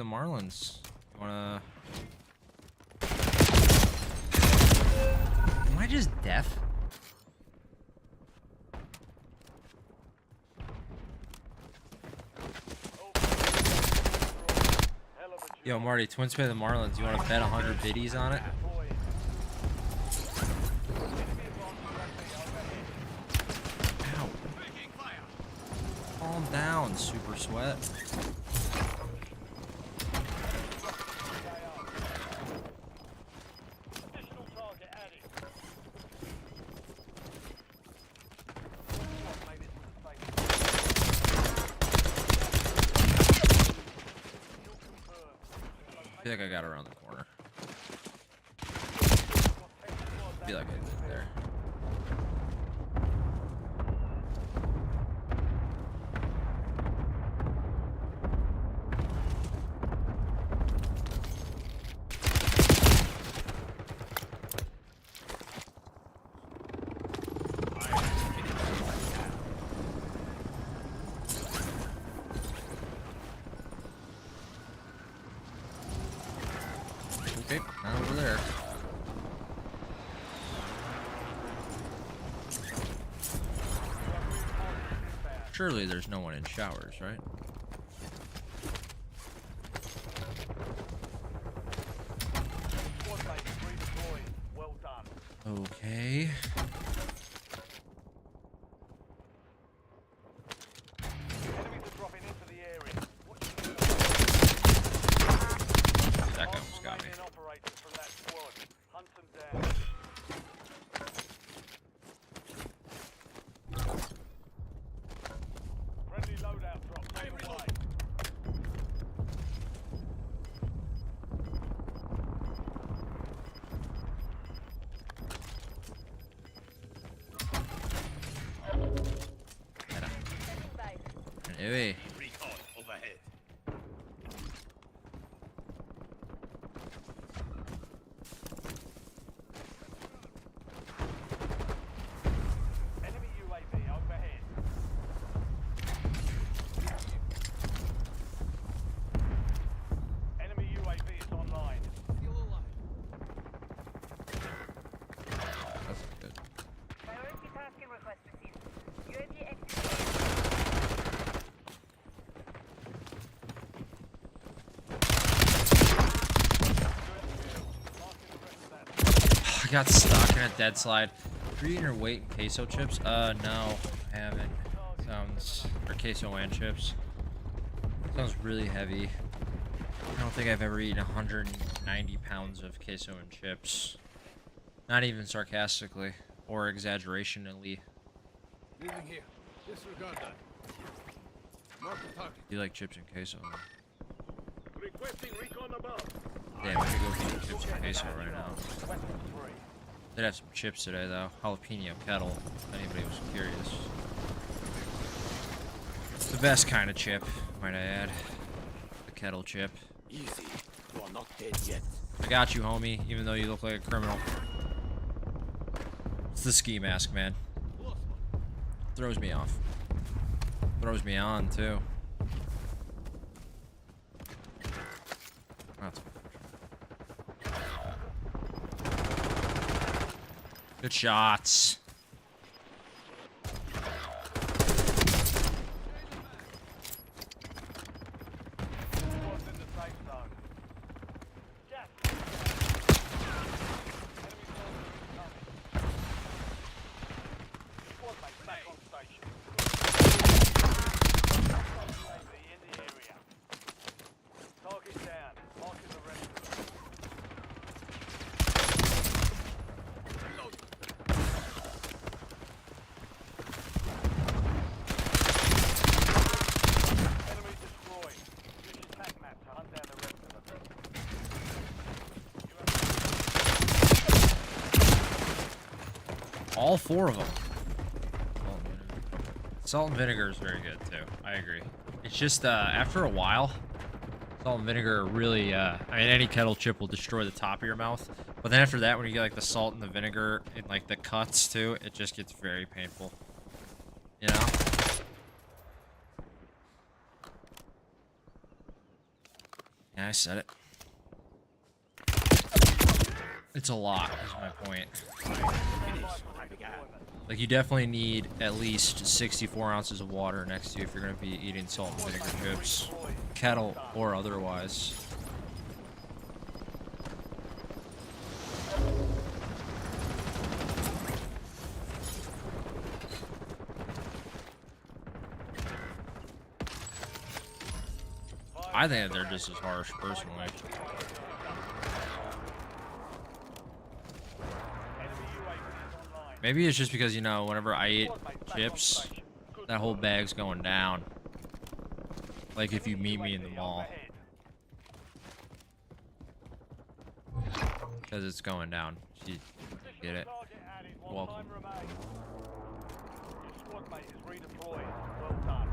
Speaker 1: Marlins. You wanna? Am I just deaf? Yo Marty, Twins play the Marlins. You wanna bet 100 biddies on it? Calm down, Super Sweat. I feel like I got around the corner. I feel like I did there. Okay, not over there. Surely there's no one in showers, right? Okay. That guy almost got me. Maybe.
Speaker 3: Recon overhead.
Speaker 2: Enemy UAV overhead. Enemy UAV is online.
Speaker 1: That's good.
Speaker 4: Priority tasking request received. UAV executed.
Speaker 1: I got stuck in a dead slide. Are you eating your weight in queso chips? No, I haven't. Sounds or queso and chips. Sounds really heavy. I don't think I've ever eaten 190 pounds of queso and chips. Not even sarcastically or exaggerationally.
Speaker 3: Moving here. Disregard that. Mark the target.
Speaker 1: Do you like chips and queso?
Speaker 3: Requesting recon above.
Speaker 1: Damn, I could go eat chips and queso right now.
Speaker 2: Weapon 3.
Speaker 1: Did have some chips today though. Jalapeno kettle, if anybody was curious. It's the best kind of chip, might I add. The kettle chip.
Speaker 3: Easy. You are not dead yet.
Speaker 1: I got you, homie, even though you look like a criminal. It's the ski mask, man. Throws me off. Throws me on, too. That's good shots.
Speaker 2: Squad's in the safe zone. Gas. Enemy soldier incoming. Squad mate back on station. UAV in the area. Target down. Marking the rest of them. Enemy destroyed. Use your tac map to hunt down the rest of them.
Speaker 1: All four of them. Salt and vinegar is very good too. I agree. It's just after a while, salt and vinegar really. I mean, any kettle chip will destroy the top of your mouth, but then after that, when you get like the salt and the vinegar and like the cuts too, it just gets very painful. You know. Yeah, I said it. It's a lot, is my point. Like, you definitely need at least 64 ounces of water next to you if you're going to be eating salt and vinegar chips. Kettle or otherwise. I think they're just as harsh, personally. Maybe it's just because, you know, whenever I eat chips, that whole bag's going down. Like if you meet me in the mall. Because it's going down. You get it? Welcome.
Speaker 2: Your squad mate is redeployed. Well done.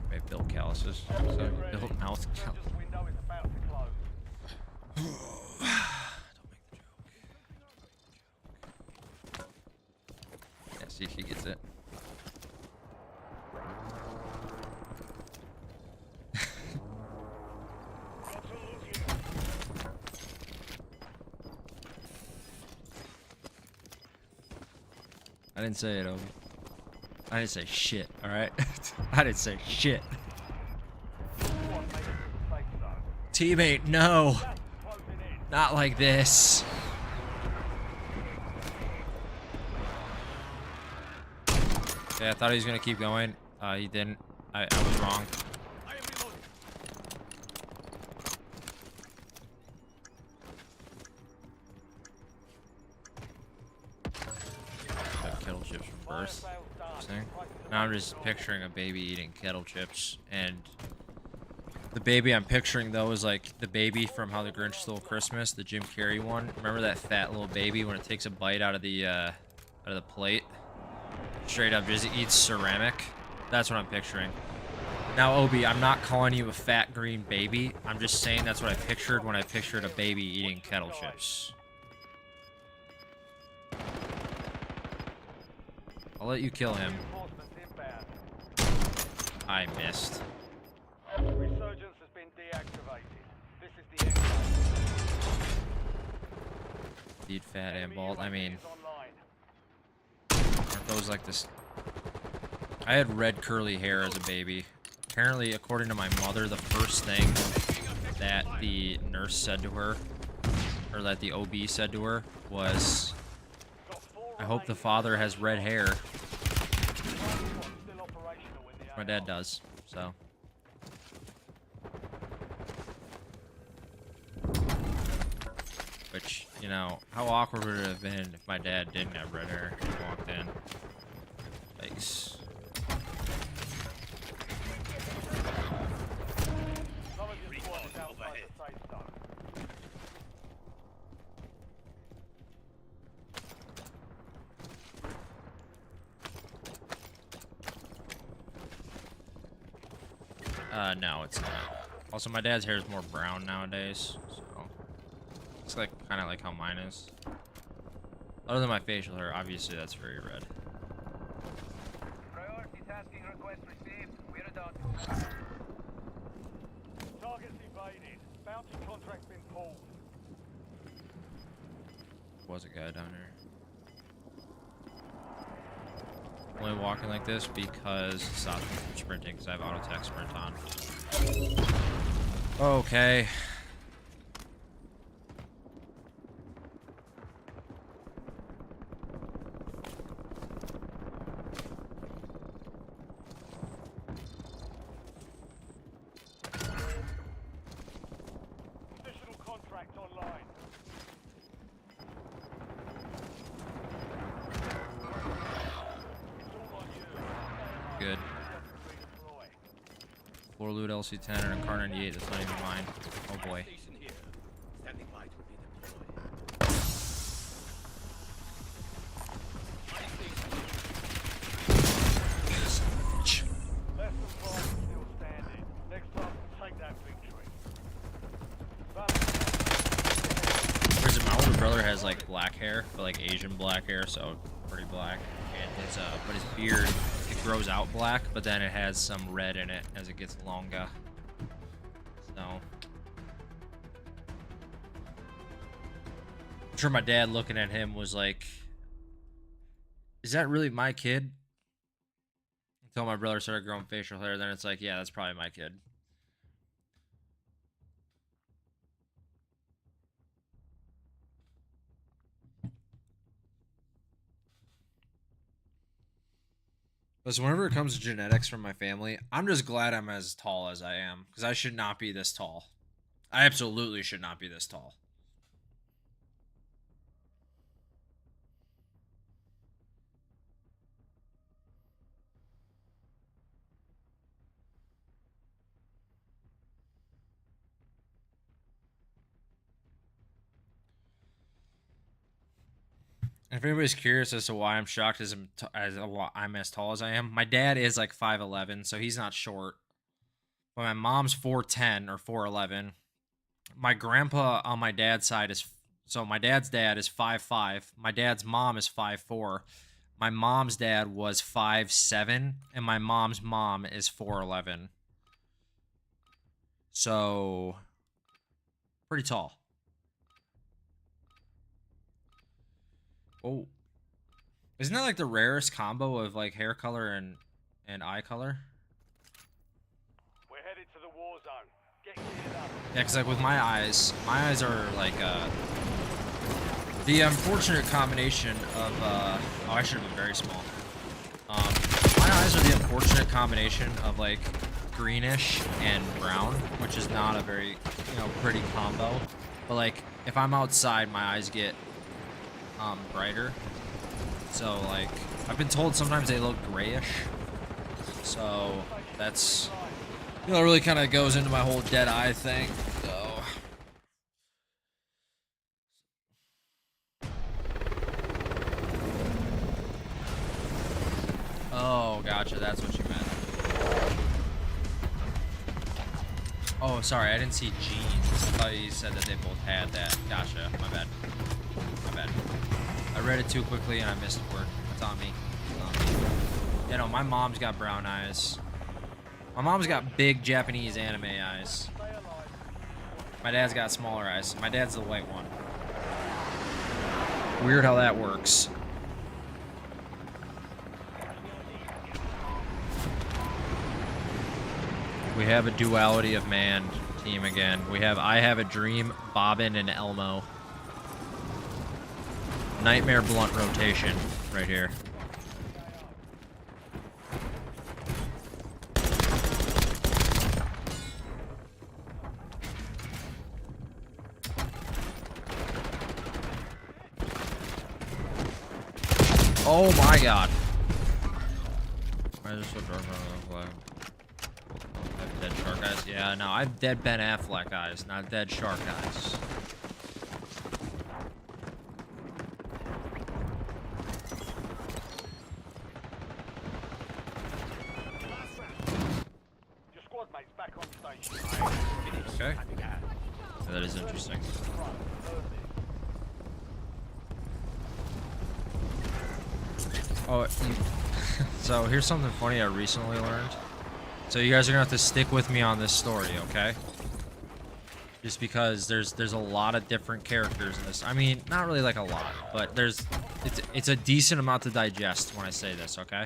Speaker 1: Maybe Bill calluses. So, Bill mouth calluses.
Speaker 2: Surgeon's window is about to close.
Speaker 1: Don't make the joke. Yeah, see if she gets it. I didn't say it, Obi. I didn't say shit, alright? I didn't say shit.
Speaker 2: Squad mate is in the safe zone.
Speaker 1: Teammate, no!
Speaker 2: Gas is closing in.
Speaker 1: Not like this. Yeah, I thought he was gonna keep going. He didn't. I was wrong.
Speaker 3: I am reloading.
Speaker 1: Got kettle chips from
Speaker 2: Fire
Speaker 1: birth.
Speaker 2: sales done.
Speaker 1: Thing.
Speaker 2: Prices
Speaker 1: Now I'm
Speaker 2: are
Speaker 1: just picturing a baby eating kettle chips and The baby I'm picturing, though, is like the baby from How the Grinch Stole Christmas, the Jim Carrey one. Remember that fat little baby when it takes a bite out of the plate? Straight up just eats ceramic. That's what I'm picturing. Now, Obi, I'm not calling you a fat green baby. I'm just saying that's what I pictured when I pictured a baby eating kettle chips. I'll let you kill him. I missed.
Speaker 2: Resurgence has been deactivated. This is the end.
Speaker 1: Feed fat and bald. I mean,
Speaker 2: Online.
Speaker 1: aren't those like this? I had red curly hair as a baby. Apparently, according to my mother, the first thing that the nurse said to her, or that the OB said to her, was, I hope the father has red hair. My dad does, so. Which, you know, how awkward would it have been if my dad didn't have red hair and he walked in? Yikes. No, it's not. Also, my dad's hair is more brown nowadays, so it's like kind of like how mine is. Other than my facial hair, obviously that's very red.
Speaker 4: Priority tasking request received. We're done.
Speaker 2: Targets evaded. Bounty contract been pulled.
Speaker 1: Was a guy down here. Only walking like this because stop sprinting because I have auto attack sprint on. Okay.
Speaker 2: Additional contract online.
Speaker 1: Good. Floor loot LC10 and a car 98. That's not even mine. Oh boy.
Speaker 2: Less than 5 still standing. Next time, take that victory.
Speaker 1: Whereas my older brother has like black hair, but like Asian black hair, so pretty black. And his but his beard, it grows out black, but then it has some red in it as it gets longer. So I'm sure my dad looking at him was like, "Is that really my kid?" Until my brother started growing facial hair, then it's like, yeah, that's probably my kid. Listen, whenever it comes to genetics from my family, I'm just glad I'm as tall as I am, because I should not be this tall. I absolutely should not be this tall. If anybody's curious as to why I'm shocked I'm as tall as I am, my dad is like 5'11", so he's not short. But my mom's 4'10" or 4'11". My grandpa on my dad's side is, so my dad's dad is 5'5". My dad's mom is 5'4". My mom's dad was 5'7", and my mom's mom is 4'11". So, pretty tall. Oh, isn't that like the rarest combo of like hair color and eye color?
Speaker 2: We're headed to the war zone. Get geared up.
Speaker 1: Yeah, because like with my eyes are like the unfortunate combination of oh, I should have been very small. My eyes are the unfortunate combination of like greenish and brown, which is not a very, you know, pretty combo. But like if I'm outside, my eyes get brighter. So like I've been told sometimes they look grayish. So that's You know, it really kind of goes into my whole dead eye thing. So. Oh, gotcha. That's what you meant. Oh, sorry. I didn't see jeans. I thought you said that they both had that. Gotcha. My bad. My bad. I read it too quickly and I missed a word. It's on me. It's on me. You know, my mom's got brown eyes. My mom's got big Japanese anime eyes. My dad's got smaller eyes. My dad's the white one. Weird how that works. We have a duality of man team again. We have I Have a Dream, Bobbin, and Elmo. Nightmare blunt rotation right here. Oh my god. Why is there so dark on the I have dead shark eyes? Yeah, no, I have dead Ben Affleck eyes, not dead shark eyes.
Speaker 2: Your squad mate's back on station.
Speaker 1: Okay. That is interesting. Oh, so here's something funny I recently learned. So you guys are gonna have to stick with me on this story, okay? Just because there's a lot of different characters in this. I mean, not really like a lot, but it's a decent amount to digest when I say this, okay?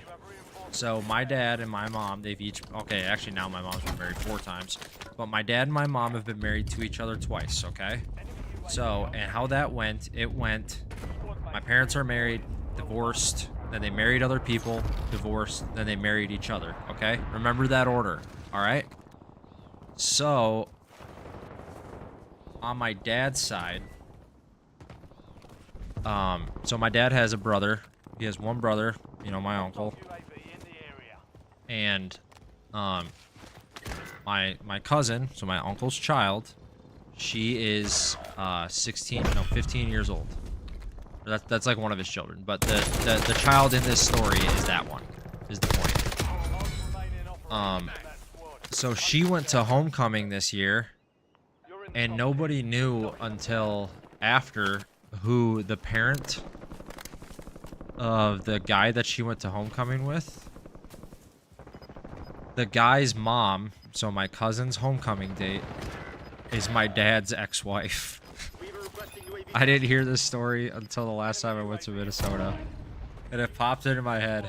Speaker 1: So my dad and my mom, they've each, okay, actually now my mom's been married 4 times, but my dad and my mom have been married to each other twice, okay? So, and how that went, it went, my parents are married, divorced, then they married other people, divorced, then they married each other, okay? Remember that order, all right? So, on my dad's side, so my dad has a brother. He has one brother, you know, my uncle. And, my cousin, so my uncle's child, she is, 15 years old. That's like one of his children, but the child in this story is that one, is the point. So she went to homecoming this year, and nobody knew until after who the parent of the guy that she went to homecoming with. The guy's mom, so my cousin's homecoming date, is my dad's ex-wife. I didn't hear this story until the last time I went to Minnesota, and it popped into my head.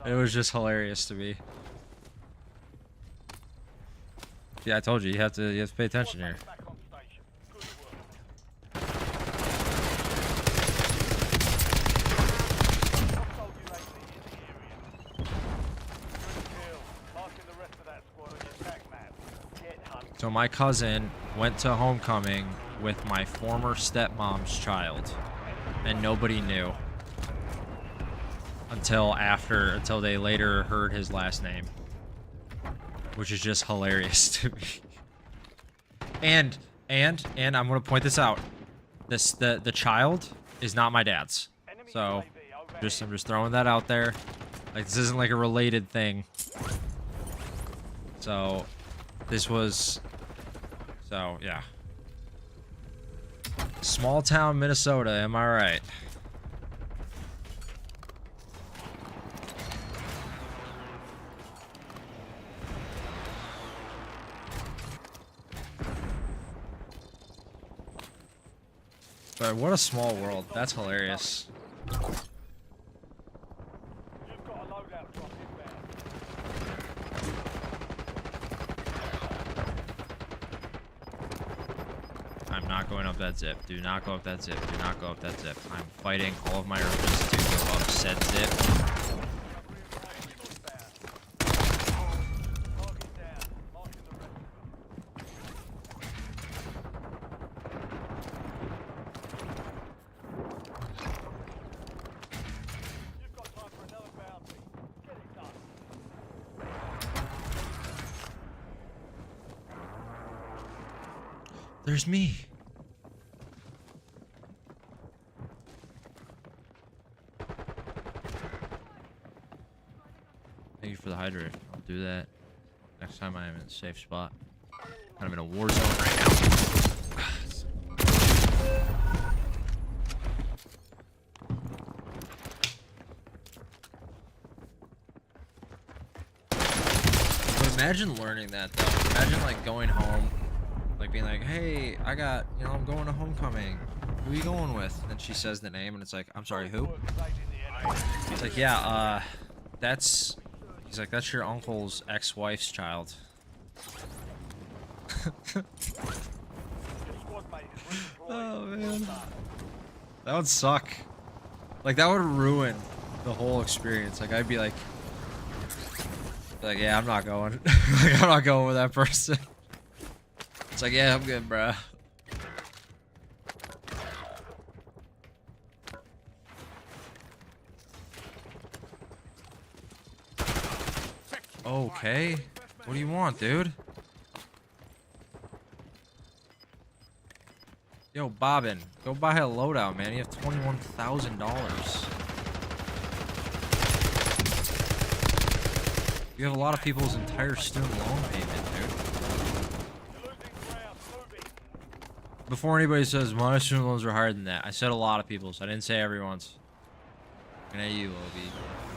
Speaker 1: It was just hilarious to me. Yeah, I told you, you have to pay attention here. So my cousin went to homecoming with my former stepmom's child, and nobody knew until they later heard his last name, which is just hilarious to me. And I'm gonna point this out: the child is not my dad's. So I'm just throwing that out there. Like, this isn't like a related thing. So this was, so yeah. Small town Minnesota, am I right? But what a small world. That's hilarious. I'm not going up that zip. Do not go up that zip. Do not go up that zip. I'm fighting all of my urges to go up said zip. There's me. Thank you for the hydrate. I'll do that next time I am in a safe spot. I'm in a war zone right now. But imagine learning that though. Imagine like going home, like being like, "Hey, I got, I'm going to homecoming. Who are you going with?" And then she says the name, and it's like, "I'm sorry, who?" It's like, "Yeah, that's." He's like, "That's your uncle's ex-wife's child." Oh man, that would suck. Like that would ruin the whole experience. Like I'd be like, yeah, I'm not going. Like I'm not going with that person. It's like, yeah, I'm good, bruh. Okay, what do you want, dude? Yo, Bobbin, go buy a loadout, man. You have $21,000. You have a lot of people's entire student loan payment, dude. Before anybody says my student loans are higher than that, I said a lot of people's. I didn't say everyone's. Looking at you, Obi.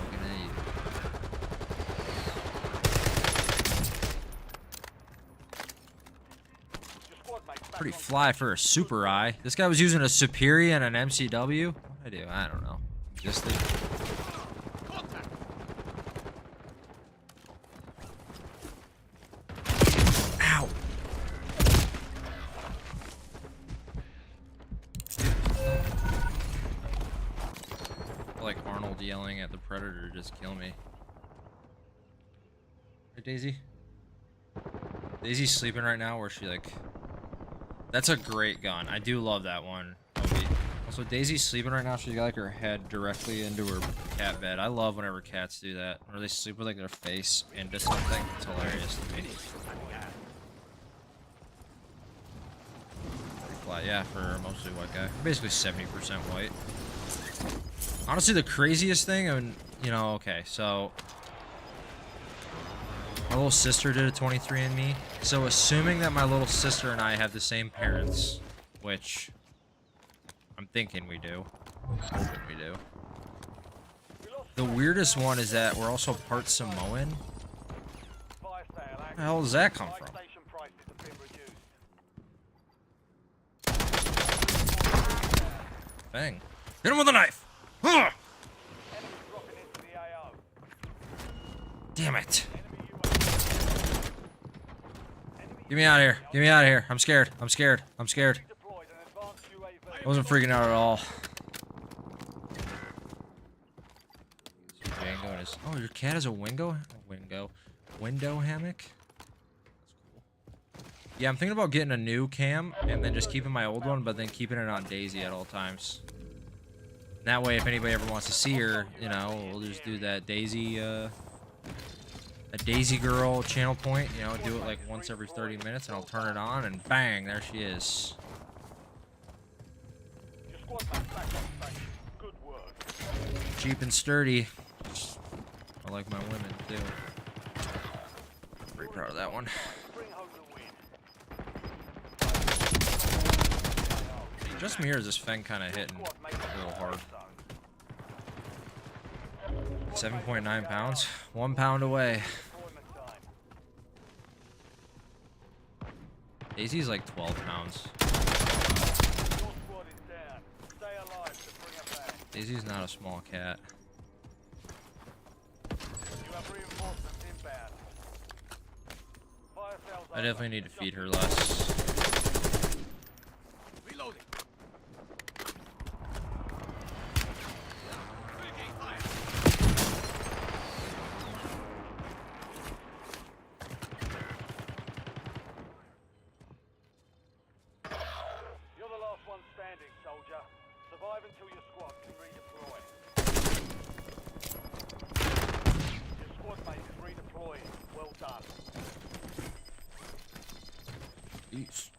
Speaker 1: Looking at you. Pretty fly for a super eye. This guy was using a Superior and an MCW. What did I do? I don't know. Just the... Ow! Like Arnold yelling at the Predator, just kill me. Hey, Daisy? Daisy's sleeping right now, where she like... That's a great gun. I do love that one. Also, Daisy's sleeping right now. She's got like her head directly into her cat bed. I love whenever cats do that. Or they sleep with like their face into something. It's hilarious to me. Pretty flat, yeah, for a mostly white guy. Basically 70% white. Honestly, the craziest thing, and okay, so my little sister did a 23andMe. So assuming that my little sister and I have the same parents, which I'm thinking we do. I'm hoping we do. The weirdest one is that we're also part Samoan. Where the hell does that come from? Bang. Hit him with a knife! Huh! Damn it. Get me out of here. Get me out of here. I'm scared. I'm scared. I'm scared. I wasn't freaking out at all. Oh, your cat has a window hammock? That's cool. Yeah, I'm thinking about getting a new cam and then just keeping my old one, but then keeping it on Daisy at all times. That way, if anybody ever wants to see her, we'll just do that Daisy, a Daisy girl channel point, do it like once every 30 minutes and I'll turn it on and bang, there she is. Cheap and sturdy. I like my women too. Pretty proud of that one. Just me, or is this Feng kind of hitting a little hard? 7.9 pounds, 1 pound away. Daisy's like 12 pounds. Daisy's not a small cat. I definitely need to feed her less.
Speaker 3: Reloading.
Speaker 2: You're the last one standing, soldier. Survive until your squad can redeploy. Your squad mate is redeployed. Well done.
Speaker 1: Jeez.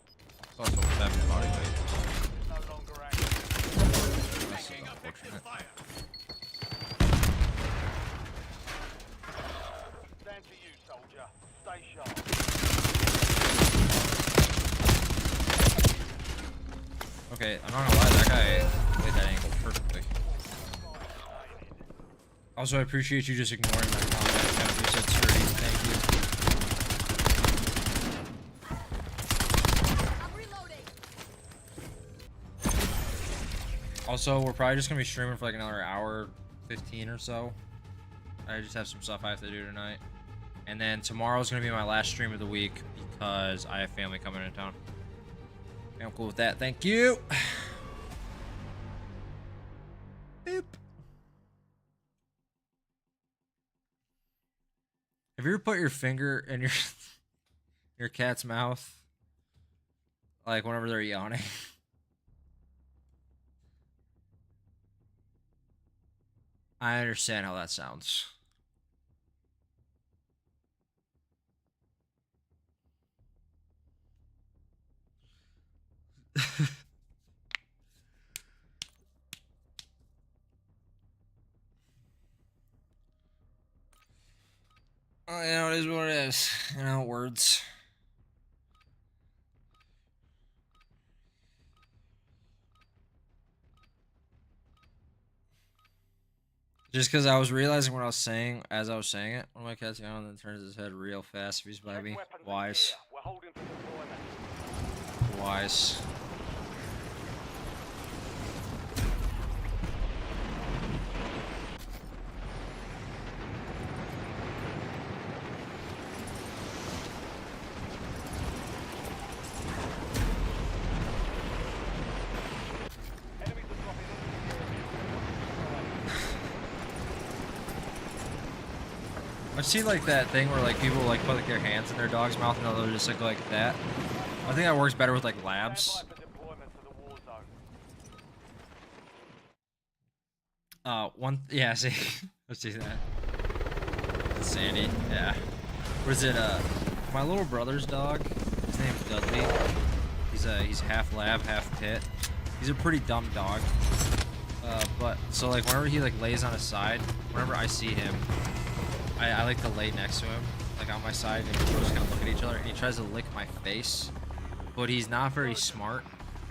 Speaker 1: Also
Speaker 2: Roger. Stay sharp.
Speaker 1: Okay, I'm not gonna lie, that guy played that angle perfectly. Also, I appreciate you just ignoring my comment. Jennifer said sturdy. Thank you. Also, we're probably just gonna be streaming for like another hour 15 or so. I just have some stuff I have to do tonight. And then tomorrow's gonna be my last stream of the week because I have family coming into town. Okay, I'm cool with that. Thank you. Boop. Have you ever put your finger in your cat's mouth? Like whenever they're yawning? I understand how that sounds. Oh, you know, it is what it is. You know, words. Just because I was realizing what I was saying as I was saying it, one of my cats yawned and then turns his head real fast if he's by me. Wise.
Speaker 2: We're holding for deployment.
Speaker 1: Wise.
Speaker 2: Enemies are dropping into
Speaker 1: I've seen like that thing where like people like put like their hands in their dog's mouth and they'll just like that. I think that works better with like labs.
Speaker 2: Stand by for deployment to the war zone.
Speaker 1: Yeah, see, let's see that. It's Sandy, yeah. What is it? My little brother's dog. His name's Dudley. He's half lab, half pit. He's a pretty dumb dog. But so like whenever he like lays on his side, whenever I see him, I like to lay next to him, like on my side, and we just kind of look at each other. And he tries to lick my face, but he's not very smart,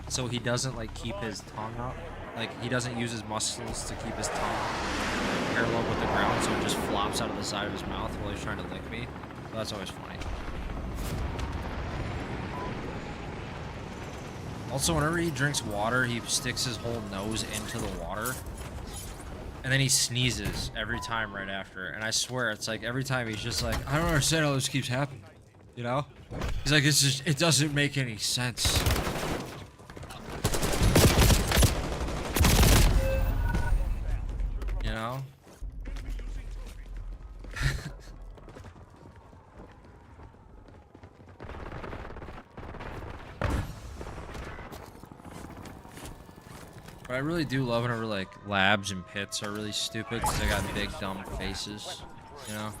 Speaker 1: so he doesn't like keep his tongue up. Like he doesn't use his muscles to keep his tongue parallel with the ground, so it just flops out of the side of his mouth while he's trying to lick me. So that's always funny. Also, whenever he drinks water, he sticks his whole nose into the water. And then he sneezes every time right after. And I swear, it's like every time he's just like, I don't understand how this keeps happening. You know? He's like, it's just, it doesn't make any sense. You know? But I really do love whenever like labs and pits are really stupid because they got big dumb faces, you know?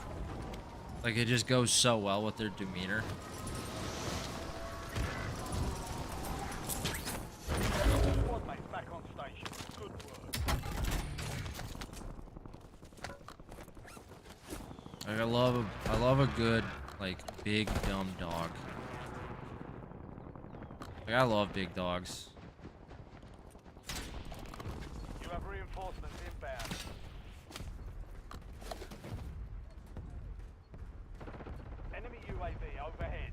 Speaker 1: Like it just goes so well with their demeanor.
Speaker 2: Squad mates back on station. Good work.
Speaker 1: Like I love a good like big dumb dog. Like I love big dogs.
Speaker 2: You have reinforcements inbound. Enemy UAV overhead.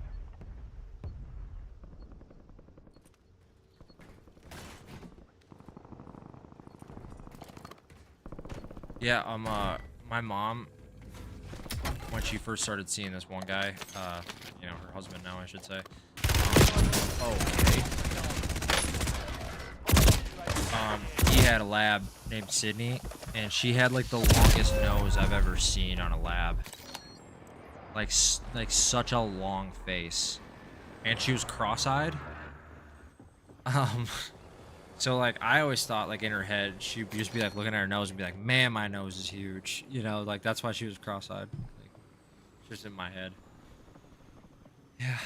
Speaker 1: Yeah, my mom, when she first started seeing this one guy, you know, her husband now, I should say. He had a lab named Sydney, and she had like the longest nose I've ever seen on a lab. Like such a long face, and she was cross-eyed. So like I always thought like in her head she'd just be like looking at her nose and be like, man, my nose is huge, you know, like that's why she was cross-eyed. Like, just in my head. Yeah.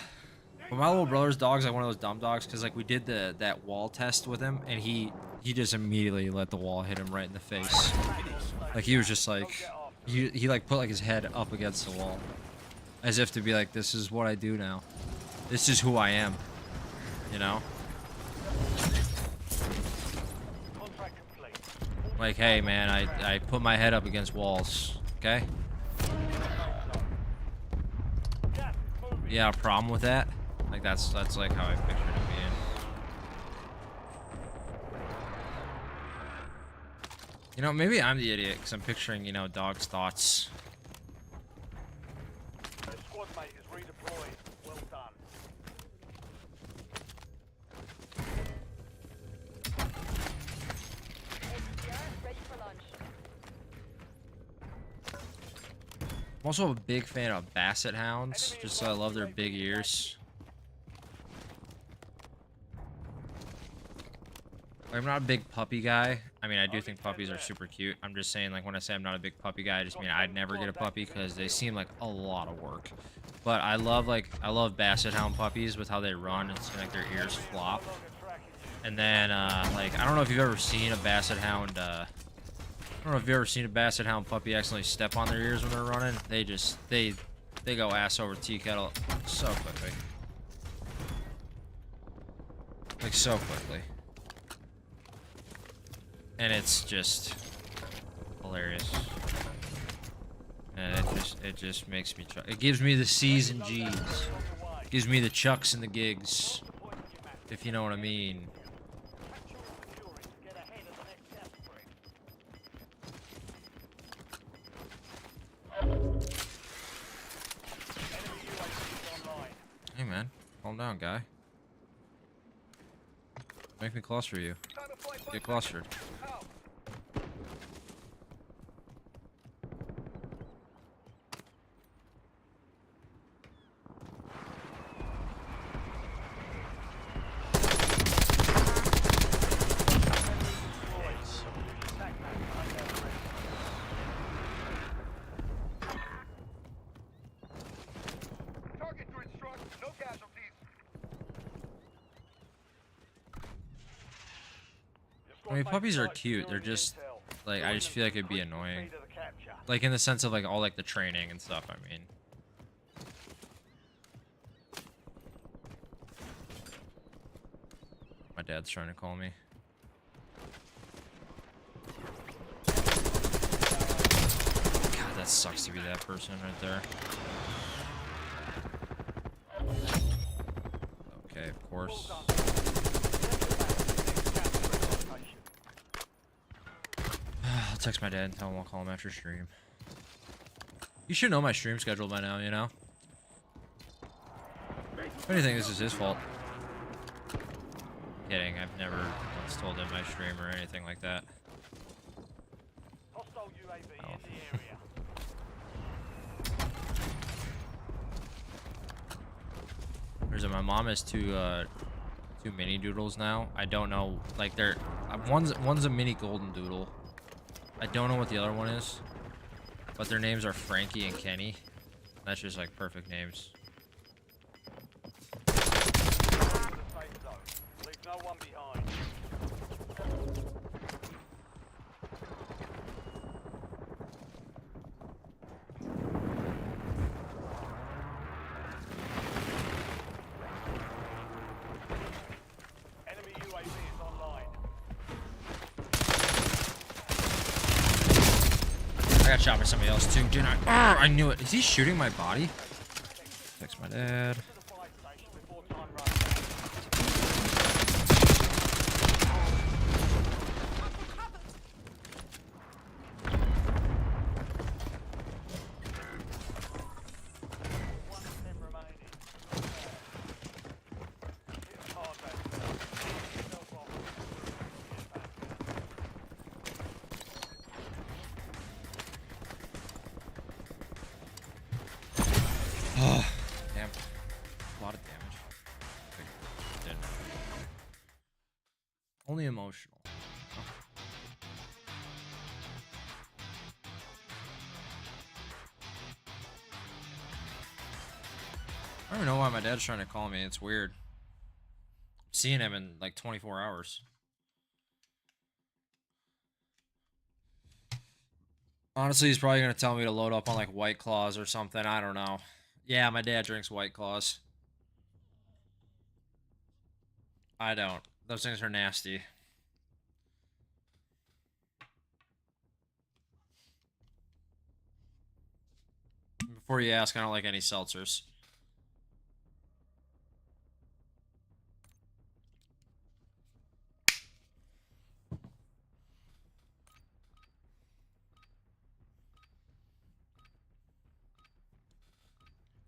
Speaker 1: But my little brother's dog's like one of those dumb dogs because like we did that wall test with him and he just immediately let the wall hit him right in the face. Like he was just like he like put like his head up against the wall. As if to be like, this is what I do now. This is who I am. You know?
Speaker 2: Contract complete.
Speaker 1: Like, hey man, I put my head up against walls. Okay?
Speaker 2: Gas is moving.
Speaker 1: Yeah, a problem with that? Like that's like how I pictured it being. You know, maybe I'm the idiot because I'm picturing, you know, Dawg's thoughts.
Speaker 2: The squad mate is redeployed. Well done.
Speaker 5: Ready for lunch.
Speaker 1: I'm also a big fan of basset hounds, just so I love their big ears. Like, I'm not a big puppy guy. I mean, I do think puppies are super cute. I'm just saying, like, when I say I'm not a big puppy guy, I just mean I'd never get a puppy because they seem like a lot of work. But I love basset hound puppies with how they run and seem like their ears flop. And then, like, I don't know if you've ever seen a basset hound, I don't know if you've ever seen a basset hound puppy accidentally step on their ears when they're running. They just, they go ass over tea kettle so quickly. Like, so quickly. And it's just hilarious. And it just makes me it gives me the C's and G's. Gives me the chucks and the gigs. If you know what I mean. Hey man, calm down, guy. Make me cluster you. Get clustered.
Speaker 2: Target grid struck. No casualties.
Speaker 1: I mean, puppies are cute. They're just, like, I just feel like it'd be annoying. Like, in the sense of, like, all, like, the training and stuff, I mean. My dad's trying to call me. God, that sucks to be that person right there. Okay, of course. I'll text my dad and tell him I'll call him after stream. You should know my stream schedule by now, you know? If anything, this is his fault. Kidding, I've never once told him my stream or anything like that.
Speaker 2: Hostile UAV in the area.
Speaker 1: There's my mom has two mini doodles now. I don't know, like they're one's a mini golden doodle. I don't know what the other one is, but their names are Frankie and Kenny. That's just like perfect names.
Speaker 2: The safe zone. Leave no one behind. Enemy UAV is online.
Speaker 1: I got shot by somebody else too, didn't I? I knew it. Is he shooting my body? Text my dad.
Speaker 2: To the fire station before time runs out. One of them remaining. Hit hard back. Yourself off.
Speaker 1: Oh, damn. A lot of damage. Didn't. Only emotional. Oh. I don't even know why my dad's trying to call me. It's weird. I'm seeing him in like 24 hours. Honestly, he's probably going to tell me to load up on like White Claws or something. I don't know. Yeah, my dad drinks White Claws. I don't. Those things are nasty. Before you ask, I don't like any seltzers.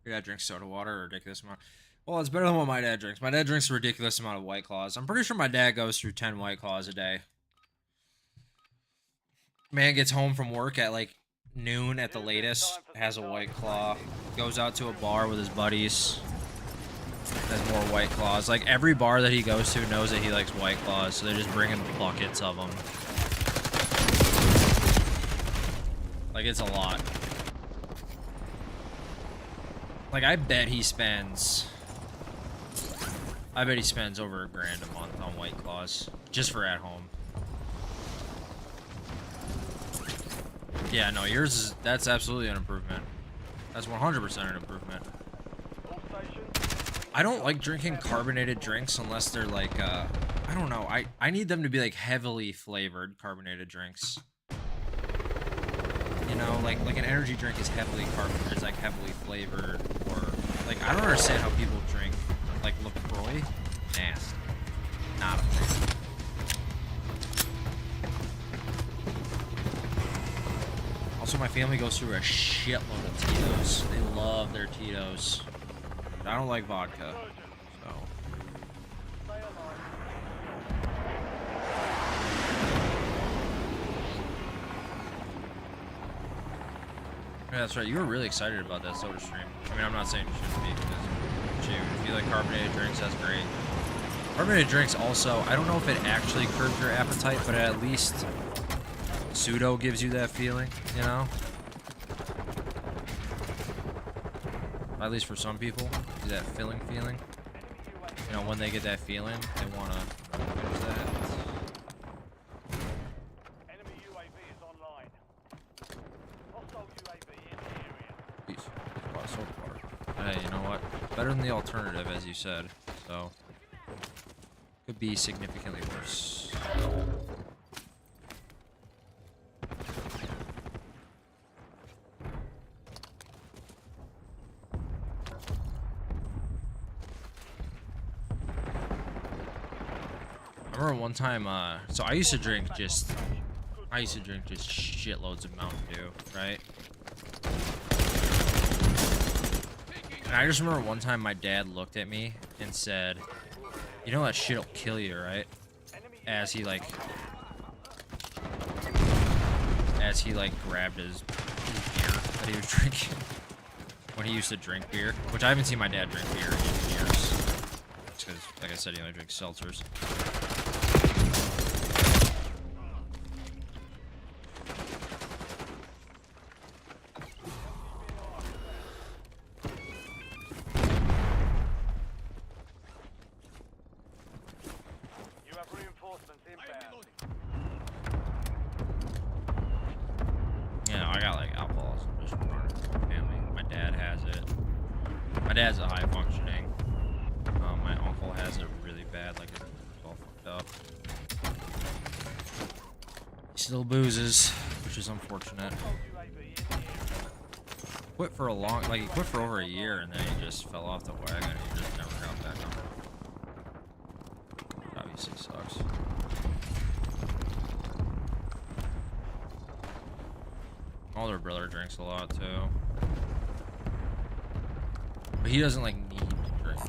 Speaker 1: Your dad drinks soda water, a ridiculous amount. Well, it's better than what my dad drinks. My dad drinks a ridiculous amount of White Claws. I'm pretty sure my dad goes through 10 White Claws a day. Man gets home from work at like noon at the latest, has a White Claw, goes out to a bar with his buddies, has more White Claws. Like every bar that he goes to knows that he likes White Claws, so they just bring him buckets of them. Like it's a lot. Like I bet he spends over $1,000 a month on White Claws just for at home. Yeah, no, yours is, that's absolutely an improvement. That's 100% an improvement. I don't like drinking carbonated drinks unless they're like, I don't know. I need them to be like heavily flavored carbonated drinks. You know, like an energy drink is heavily carbonated, it's like heavily flavored, or like I don't understand how people drink like LaCroix. Nasty. Not a fan. Also, my family goes through a shitload of Tito's. They love their Tito's. But I don't like vodka, so. Yeah, that's right. You were really excited about that soda stream. I mean, I'm not saying you shouldn't be, because if you like carbonated drinks, that's great. Carbonated drinks also, I don't know if it actually curbs your appetite, but at least pseudo gives you that feeling, you know? At least for some people, that filling feeling. You know, when they get that feeling, they want to finish that.
Speaker 2: Enemy UAV is online. Hostile UAV in the area.
Speaker 1: Peace. Soda water. Hey, you know what? Better than the alternative, as you said. So, could be significantly worse. I remember one time, so I used to drink just shitloads of Mountain Dew, right? And I just remember one time my dad looked at me and said, "You know that shit'll kill you, right?" As he like grabbed his beer that he was drinking when he used to drink beer, which I haven't seen my dad drink beer in years. Because, like I said, he only drinks seltzers.
Speaker 2: You have reinforcements inbound.
Speaker 1: Yeah, I got like alcoholism just running in my family. My dad has it. My dad's a high functioning. My uncle has it really bad, like it's all fucked up. He still boozes, which is unfortunate. Quit for a long, like he quit for over a year, and then he just fell off the wagon. He just never got back on it. Obviously sucks. My older brother drinks a lot too, but he doesn't like need to drink.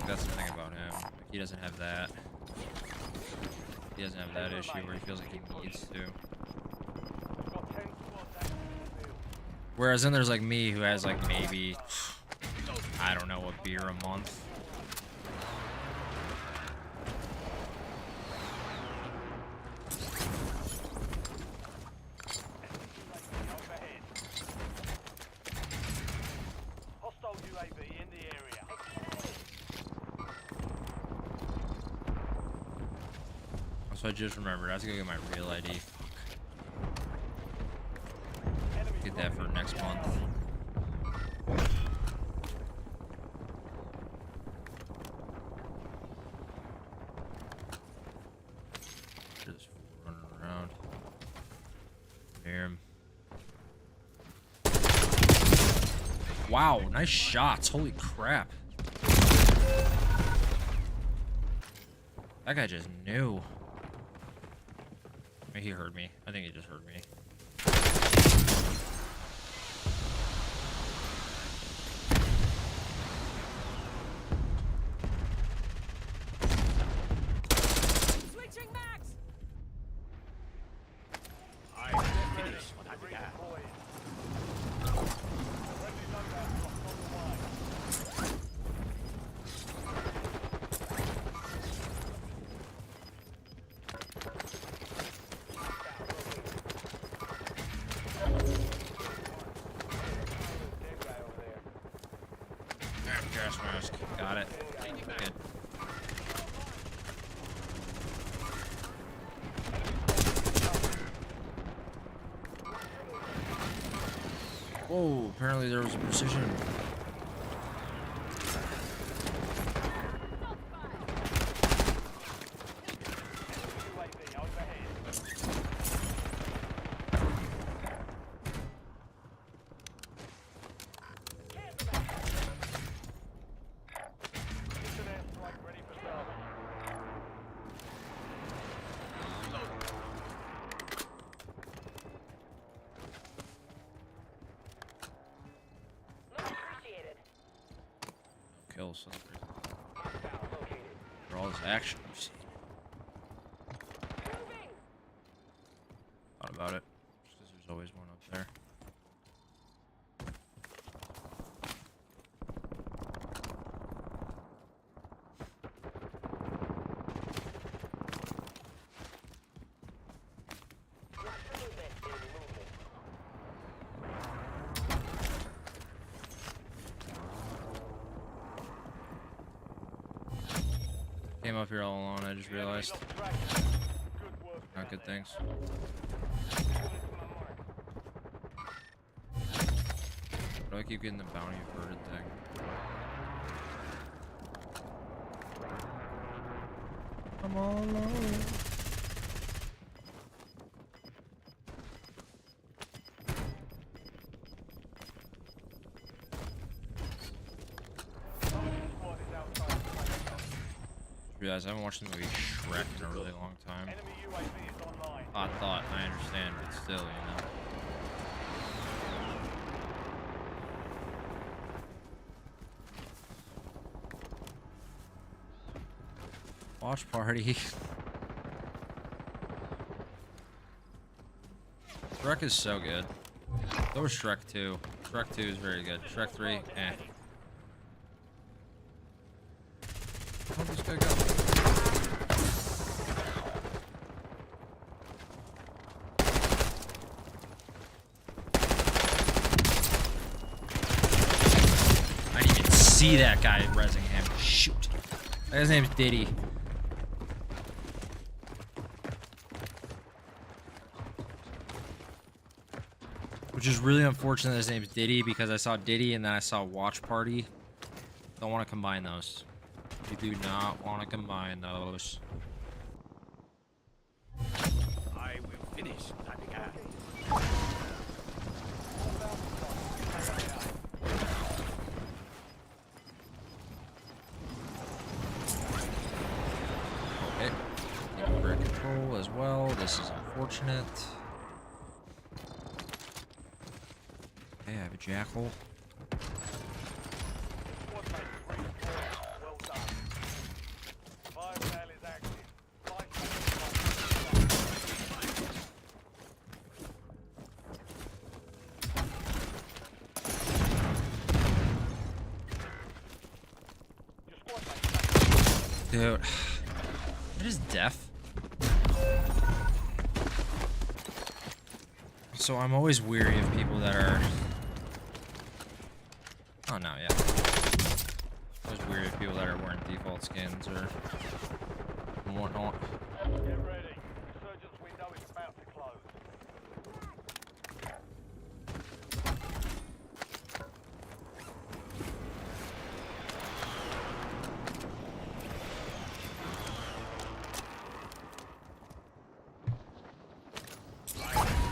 Speaker 1: That's the thing about him. Like, he doesn't have that. He doesn't have that issue where he feels like he needs to.
Speaker 2: Got 10 squads active in the field.
Speaker 1: Whereas then there's like me, who has like maybe, I don't know, a beer a month.
Speaker 2: Overhead. Hostile UAV in the area.
Speaker 1: So I just remembered, I have to go get my real ID.
Speaker 2: Enemy
Speaker 1: Get that for next month. Wow, nice shots. Holy crap. That guy just knew. I mean, he heard me. I think he just heard me.
Speaker 5: Switching max.
Speaker 3: I finished what I began.
Speaker 1: Gas mask. Got it. Good. Whoa, apparently there was a precision.
Speaker 2: UAV overhead. Mission airstrike ready for service.
Speaker 5: Much appreciated.
Speaker 1: Kills. For all this action we've seen.
Speaker 5: Moving.
Speaker 1: Thought about it. Just because there's always one up there.
Speaker 5: Watch for movement.
Speaker 1: Came up here all alone, I just realized.
Speaker 2: Good work.
Speaker 1: Not good things. Why do I keep getting the bounty averted thing? I'm all alone.
Speaker 2: Squad is outside the plane.
Speaker 1: Realize I haven't watched the movie Shrek in a really long time.
Speaker 2: Enemy UAV is online.
Speaker 1: Odd thought, I understand, but still, you know. Watch party. Shrek is so good. So was Shrek 2. Shrek 2 is very good. Shrek 3, eh. How'd this guy go? I didn't even see that guy rezzing him. Shoot. That guy's name's Diddy. Which is really unfortunate that his name's Diddy because I saw Diddy and then I saw Watch Party. Don't want to combine those. You do not want to combine those.
Speaker 3: I will finish what I began.
Speaker 1: Okay. Under control as well. This is unfortunate. Okay, I have a jackal.
Speaker 2: Squad mate, redeployed. Well done. Fire sale is active. Your squad mate.
Speaker 1: Dude. It is deaf. So I'm always weary of people that are... Oh no, yeah. I was weary of people that are wearing default skins or whatnot.
Speaker 2: Get ready. Resurgence window is about to close.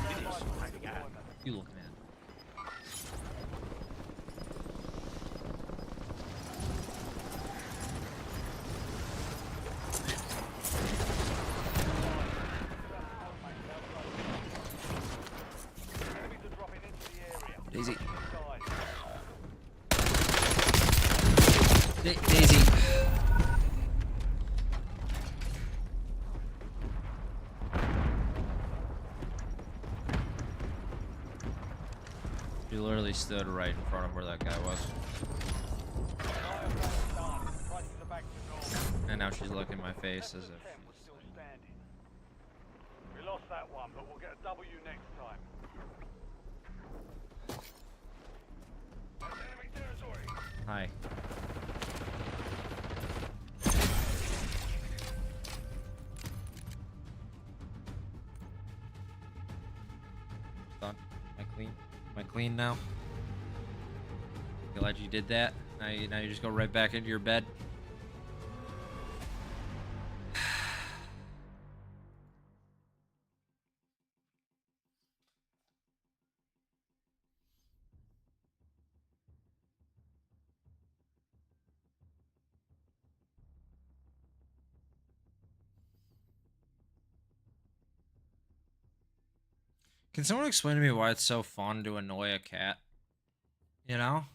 Speaker 3: Finish what I began.
Speaker 1: You look mad. Daisy. She literally stood right in front of where that guy was. And now she's looking in my face as if
Speaker 2: We're still standing. We lost that one, but we'll get a W next time. That's enemy territory.
Speaker 1: hi. Done. Am I clean? Am I clean now? Glad you did that. Now you just go right back into your bed. Can someone explain to me why it's so fun to annoy a cat? You know?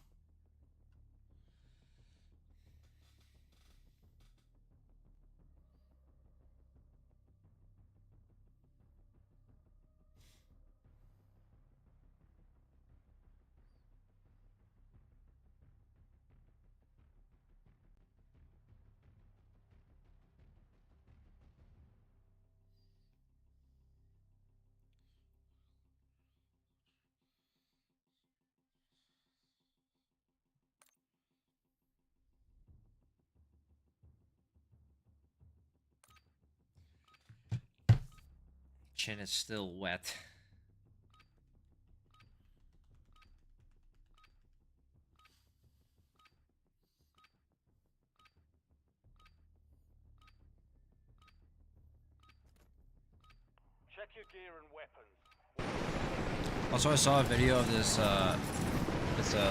Speaker 1: Chin is still wet.
Speaker 2: Check your gear and weapons.
Speaker 1: Also, I saw a video of this,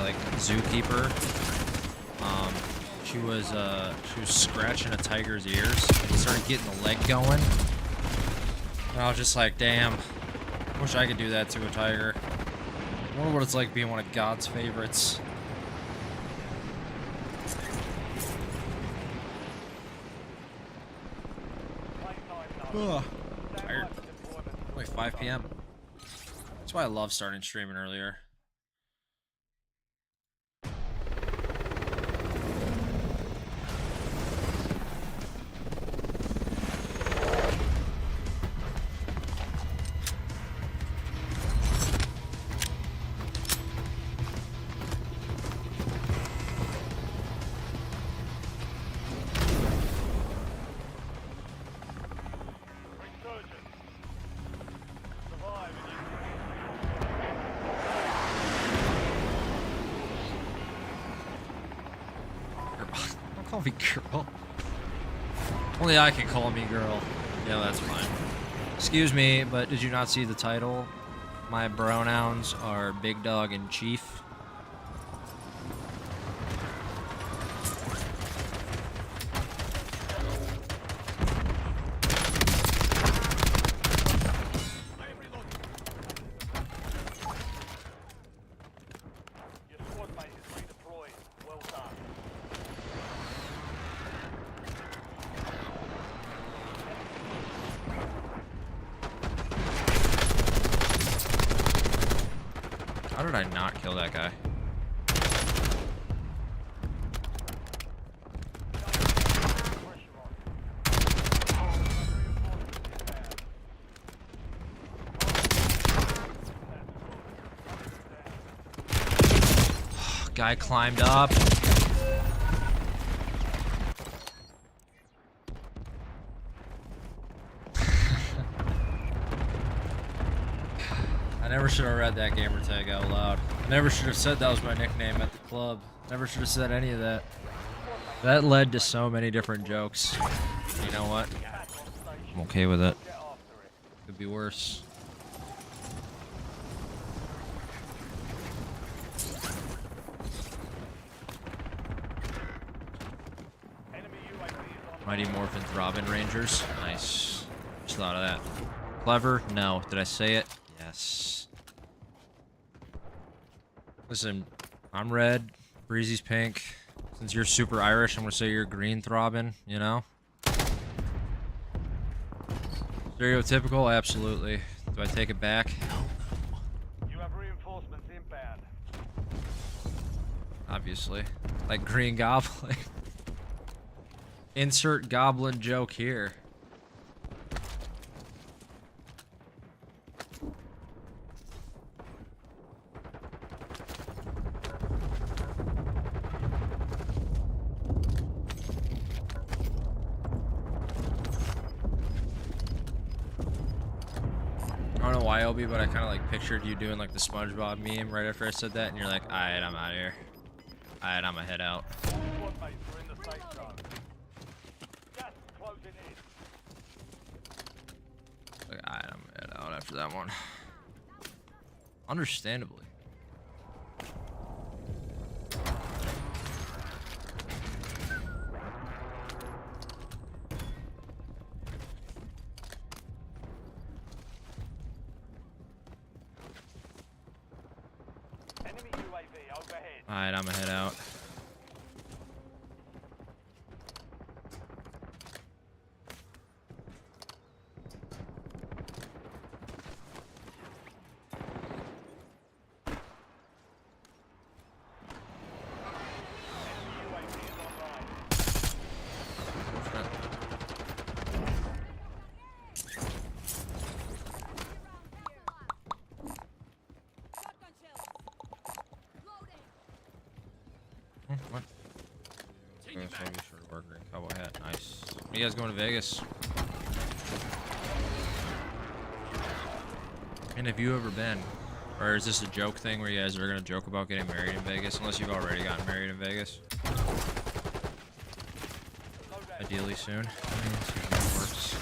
Speaker 1: like zookeeper. She was scratching a tiger's ears and started getting the leg going. And I was just like, damn, I wish I could do that to a tiger. I wonder what it's like being one of God's favorites. Ugh, tired. Only 5 p.m. That's why I love starting streaming earlier. Don't call me girl. Only I can call me girl. Yeah, that's fine. Excuse me, but did you not see the title? My pronouns are Big Dog and Chief.
Speaker 2: Your squad mate is redeployed. Well done.
Speaker 1: How did I not kill that guy? Guy climbed up. I never should have read that gamer tag out loud. I never should have said that was my nickname at the club. Never should have said any of that. That led to so many different jokes. You know what? I'm okay with it. Could be worse. Mighty Morphin Throbbing Rangers. Nice. Just thought of that. Clever? No. Did I say it? Yes. Listen, I'm red. Breezy's pink. Since you're super Irish, I'm gonna say you're green throbbing, you know? Stereotypical? Absolutely. Do I take it back?
Speaker 2: You have reinforcements inbound.
Speaker 1: Obviously. Like Green Goblin. Insert goblin joke here. I don't know why, Obi, but I kind of like pictured you doing like the SpongeBob meme right after I said that, and you're like, alright, I'm out of here. Alright, I'm gonna head out.
Speaker 2: Squad mates are in the safe zone. Gas is closing in.
Speaker 1: Like, alright, I'm gonna head out after that one. Understandably.
Speaker 2: Enemy UAV overhead.
Speaker 1: Alright, I'm gonna head out.
Speaker 2: UAV is online.
Speaker 5: Shotgun shells. Loading.
Speaker 1: What? Short worker, cowboy hat, nice. When you guys going to Vegas? And have you ever been? Or is this a joke thing where you guys are gonna joke about getting married in Vegas? Unless you've already gotten married in Vegas. Ideally soon. I mean, see how it works.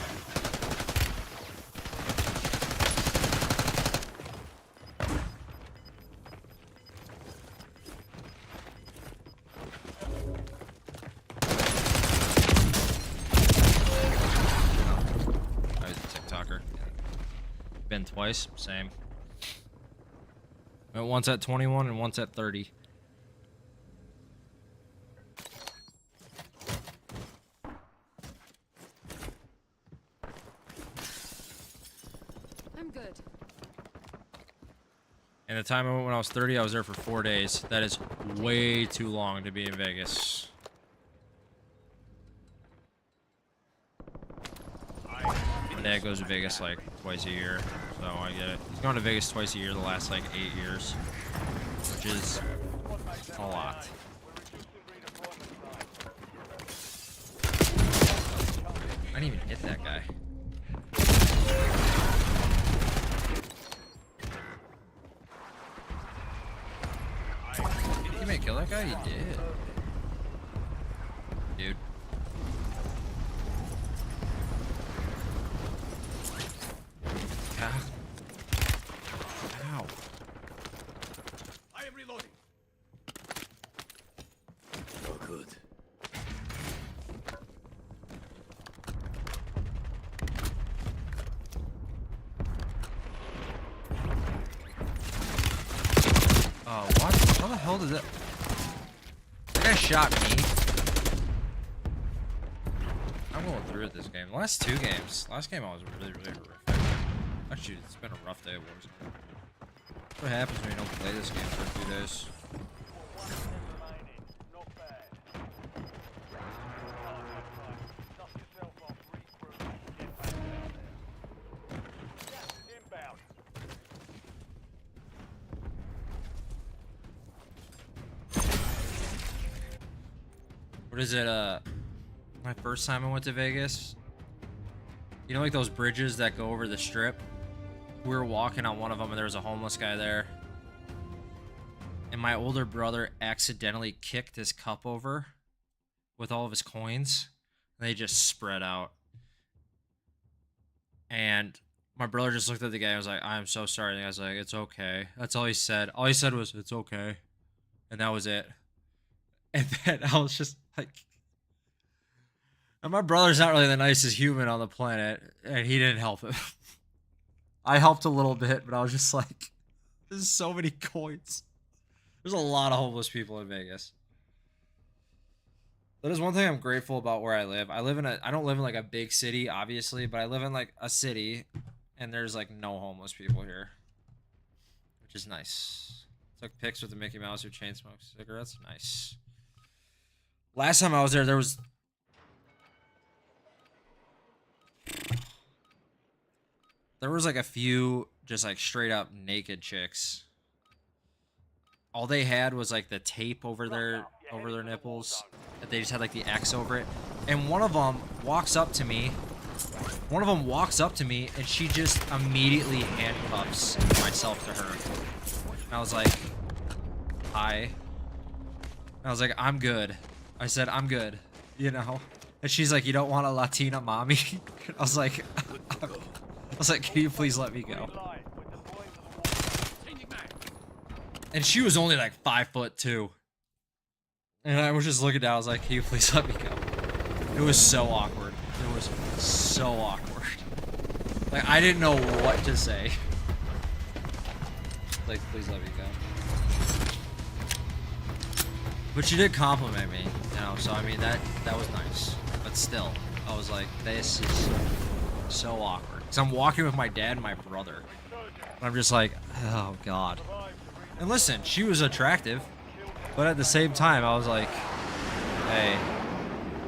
Speaker 1: I was a TikToker. Been twice, same. Went once at 21 and once at 30.
Speaker 5: I'm good.
Speaker 1: And the time I went when I was 30, I was there for 4 days. That is way too long to be in Vegas. My dad goes to Vegas like twice a year, so I get it. He's gone to Vegas twice a year the last like 8 years, which is a lot. I didn't even hit that guy. Did you make kill that guy? He did. Dude. Ah. Ow.
Speaker 3: I am reloading. Oh, good.
Speaker 1: What? How the hell did that? That guy shot me. I'm going through it this game. The last 2 games. Last game I was really horrific. Actually, it's been a rough day at Warzone. What happens when you don't play this game for a few days?
Speaker 2: Not bad. Dust yourself off, regroup, get back down there. Gas is inbound.
Speaker 1: What is it, my first time I went to Vegas? You know, like those bridges that go over the strip? We were walking on one of them and there was a homeless guy there. And my older brother accidentally kicked his cup over with all of his coins. And they just spread out. And my brother just looked at the guy and was like, I'm so sorry. And the guy's like, it's okay. That's all he said. All he said was, it's okay. And that was it. And then I was just like... And my brother's not really the nicest human on the planet. And he didn't help him. I helped a little bit, but I was just like... There's so many coins. There's a lot of homeless people in Vegas. That is one thing I'm grateful about where I live. I don't live in like a big city, obviously, but I live in like a city, and there's like no homeless people here, which is nice. Took pics with the Mickey Mouse who chain smokes cigarettes. Nice. Last time I was there, there was like a few just like straight up naked chicks. All they had was like the tape over their nipples. That they just had like the X over it. And one of them walks up to me. And she just immediately handcuffs myself to her. And I was like, hi. And I was like, I'm good. I said, I'm good. You know? And she's like, you don't want a Latina mommy? I was like, can you please let me go? And she was only like 5'2". And I was just looking down, I was like, can you please let me go? It was so awkward. It was so awkward. Like, I didn't know what to say. Like, please let me go. But she did compliment me, you know, so I mean, that was nice. But still, I was like, this is so awkward. Because I'm walking with my dad and my brother. And I'm just like, oh, God. And listen, she was attractive. But at the same time, I was like, hey,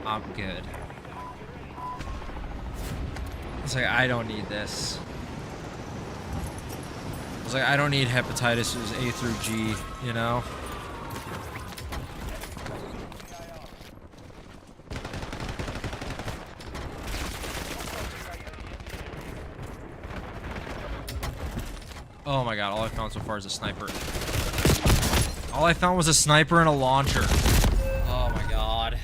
Speaker 1: I'm good. It's like, I don't need this. I was like, I don't need hepatitis A through G, you know? Oh my god, all I found so far is a sniper. All I found was a sniper and a launcher. Oh my god.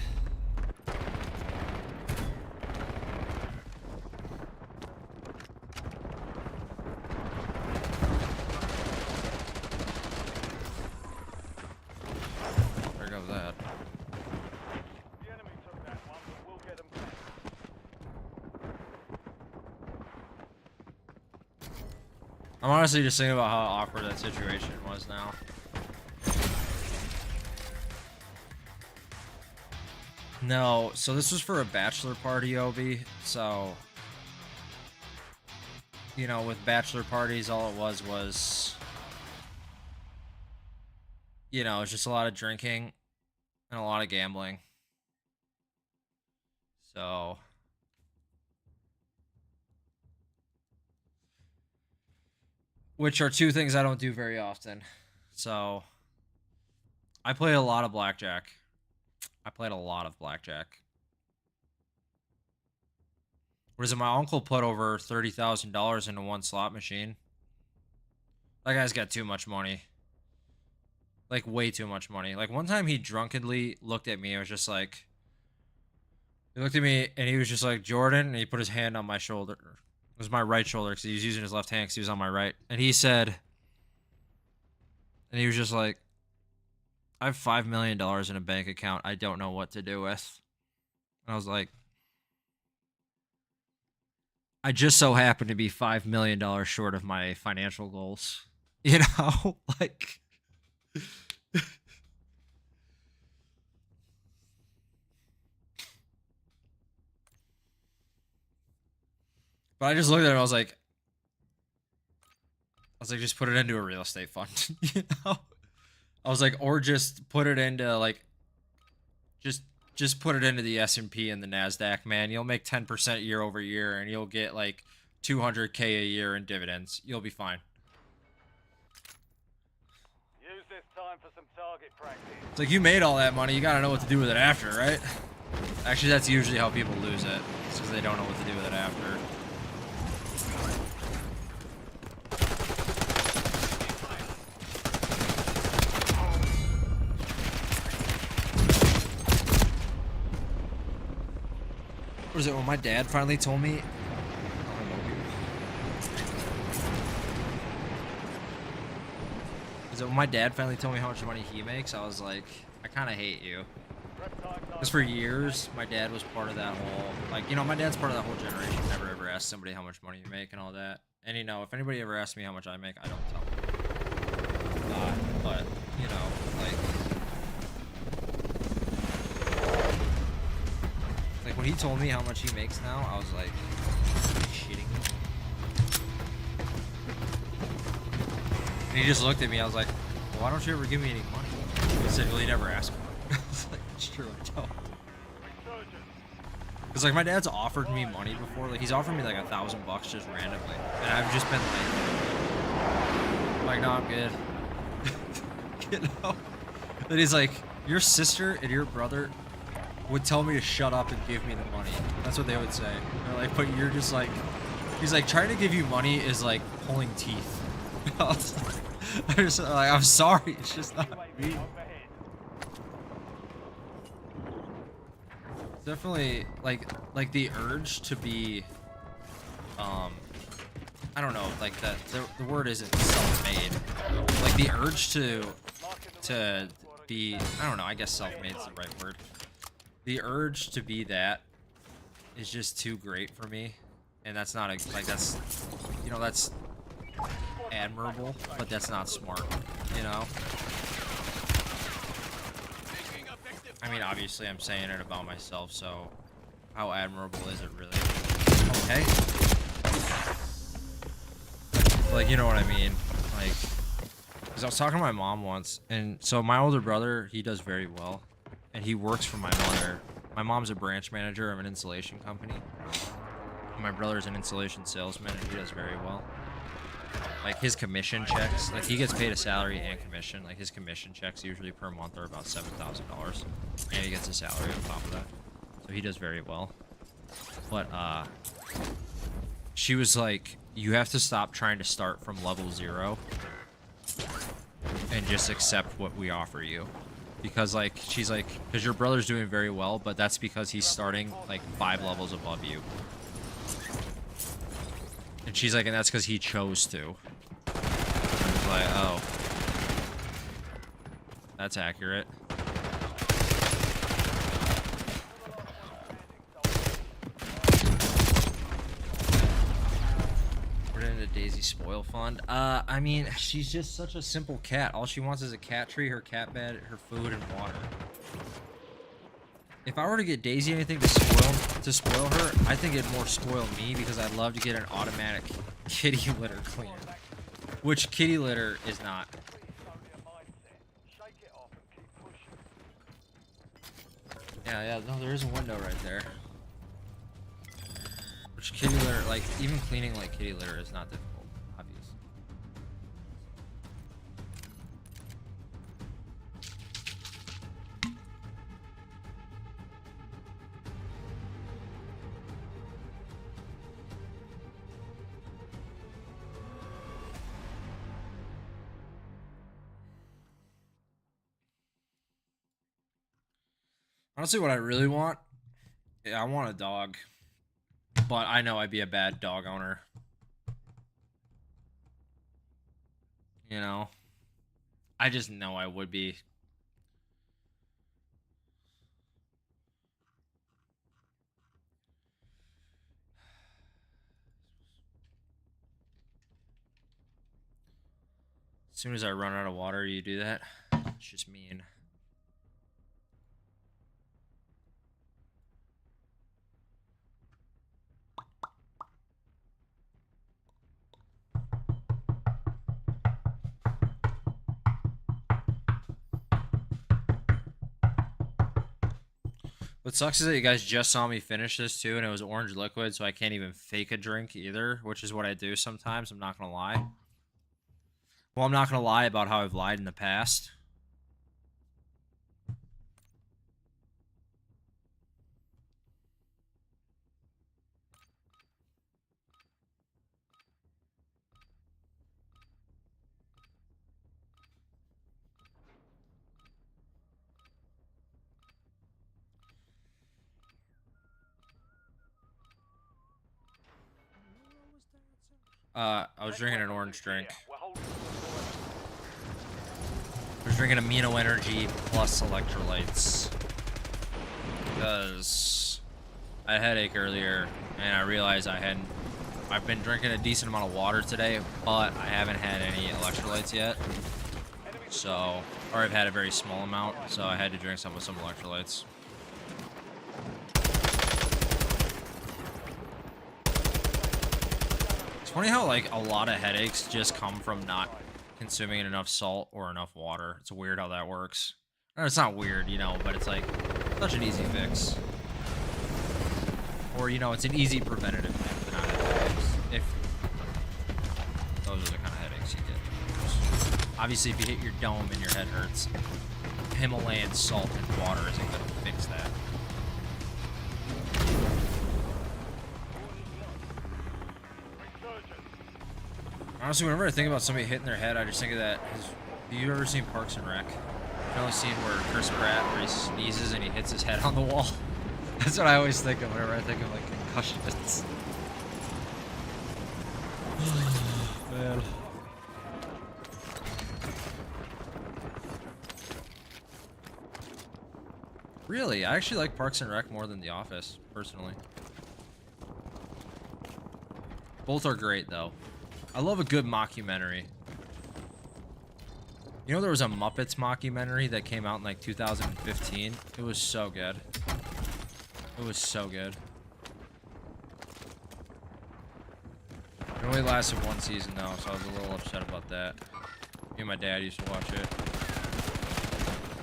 Speaker 1: There goes that.
Speaker 2: The enemy took that one, but we'll get them back.
Speaker 1: I'm honestly just thinking about how awkward that situation was now. No, so this was for a bachelor party, Obi. So, you know, with bachelor parties, all it was, you know, it's just a lot of drinking and a lot of gambling. So, which are two things I don't do very often. So, I play a lot of blackjack. I played a lot of blackjack. What is it? My uncle put over $30,000 into one slot machine. That guy's got too much money. Like, way too much money. Like, one time he drunkenly looked at me and was just like... He looked at me and he was just like, Jordan, and he put his hand on my shoulder. It was my right shoulder because he was using his left hand because he was on my right. And he said... And he was just like... I have $5 million in a bank account I don't know what to do with. And I was like, I just so happen to be $5 million short of my financial goals. You know? Like... But I just looked at it and I was like, just put it into a real estate fund. You know? I was like, or just put it into like, just put it into the S&P and the NASDAQ, man. You'll make 10% year over year and you'll get like $200K a year in dividends. You'll be fine.
Speaker 2: Use this time for some target practice.
Speaker 1: It's like, you made all that money. You got to know what to do with it after, right? Actually, that's usually how people lose it. It's because they don't know what to do with it after. What is it, when my dad finally told me... Is it when my dad finally told me how much money he makes, I was like, I kind of hate you. Because for years, my dad was part of that whole... Like, you know, my dad's part of that whole generation. Never ever asked somebody how much money you make and all that. And, you know, if anybody ever asks me how much I make, I don't tell them. But, you know, like... when he told me how much he makes now, I was like, are you shitting me? And he just looked at me. I was like, well, why don't you ever give me any money? He said, well, you never ask for it. I was like, it's true, I don't. Because, like, my dad's offered me money before. Like, he's offered me, like, $1,000 just randomly. And I've just been like, no, I'm good. You know? And he's like, your sister and your brother would tell me to shut up and give me the money. That's what they would say. They're like, but you're just like, he's like, trying to give you money is like pulling teeth. I was like, I'm sorry, it's just not me. Definitely like the urge to be I don't know, like that the word isn't self-made. Like the urge to be, I don't know, I guess self-made is the right word. The urge to be that is just too great for me, and that's not like that's, you know, that's admirable, but that's not smart, you know. I mean, obviously I'm saying it about myself, so how admirable is it really? Okay. Like, you know what I mean? Like, because I was talking to my mom once, and so my older brother, he does very well, and he works for my mother. My mom's a branch manager of an insulation company. My brother's an insulation salesman, and he does very well. Like, his commission checks, like, he gets paid a salary and commission. Like, his commission checks usually per month are about $7,000, and he gets a salary on top of that. So he does very well. But, she was like, you have to stop trying to start from level 0 and just accept what we offer you. Because, like, she's like, because your brother's doing very well, but that's because he's starting, like, 5 levels above you. And she's like, and that's because he chose to. I was like, oh. That's accurate. Put it into Daisy Spoil Fund. I mean, she's just such a simple cat. All she wants is a cat tree, her cat bed, her food, and water. If I were to get Daisy anything to spoil her, I think it'd more spoil me, because I'd love to get an automatic kitty litter cleaner, which kitty litter is not. Yeah, no, there is a window right there. Which kitty litter, like, even cleaning like kitty litter is not difficult, obviously. Honestly, what I really want, yeah, I want a dog, but I know I'd be a bad dog owner. You know, I just know I would be. As soon as I run out of water, you do that. It's just mean. What sucks is that you guys just saw me finish this too, and it was orange liquid, so I can't even fake a drink either, which is what I do sometimes. I'm not gonna lie. Well, I'm not gonna lie about how I've lied in the past. I was drinking an orange drink. I was drinking amino energy plus electrolytes. Because I had a headache earlier, and I realized I've been drinking a decent amount of water today, but I haven't had any electrolytes yet. So, or I've had a very small amount, so I had to drink some with some electrolytes. It's funny how like a lot of headaches just come from not consuming enough salt or enough water. It's weird how that works. Or it's not weird, you know, but it's like such an easy fix. Or, you know, it's an easy preventative thing to not have headaches. If those are the kind of headaches you get. Obviously, if you hit your dome and your head hurts, Himalayan salt and water isn't going to fix that. Honestly, whenever I think about somebody hitting their head, I just think of that. Have you ever seen Parks and Rec? You know the scene where Chris Pratt, where he sneezes and he hits his head on the wall? That's what I always think of whenever I think of like concussions. Man. Really, I actually like Parks and Rec more than The Office, personally. Both are great, though. I love a good mockumentary. You know there was a Muppets mockumentary that came out in like 2015? It was so good. It was so good. It only lasted one season though, so I was a little upset about that. Me and my dad used to watch it.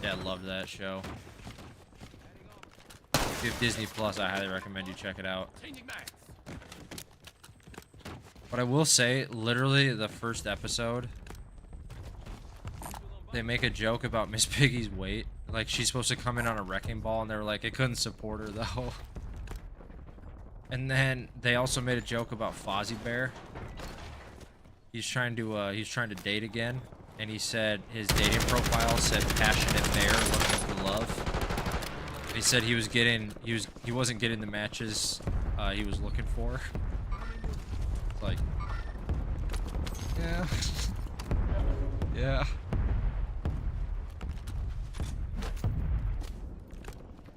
Speaker 1: Dad loved that show. If you have Disney Plus, I highly recommend you check it out. But I will say, literally the first episode, they make a joke about Miss Piggy's weight. Like, she's supposed to come in on a wrecking ball, and they were like, it couldn't support her, though. And then they also made a joke about Fozzie Bear. He's trying to date again, and he said his dating profile said passionate bear looking for love. He said he wasn't getting the matches he was looking for. Like, yeah. Yeah.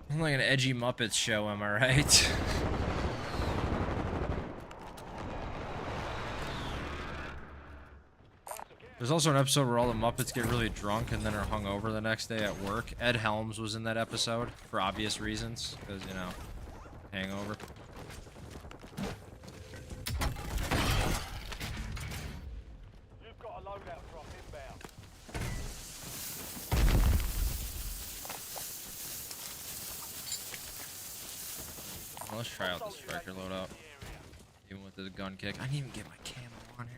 Speaker 1: I'm like an edgy Muppets show, am I right? There's also an episode where all the Muppets get really drunk and then are hungover the next day at work. Ed Helms was in that episode for obvious reasons, because, you know, hangover.
Speaker 2: You've got a loadout drop inbound.
Speaker 1: Well, let's try out the striker loadout. Even with the gun kick. I didn't even get my camo on here.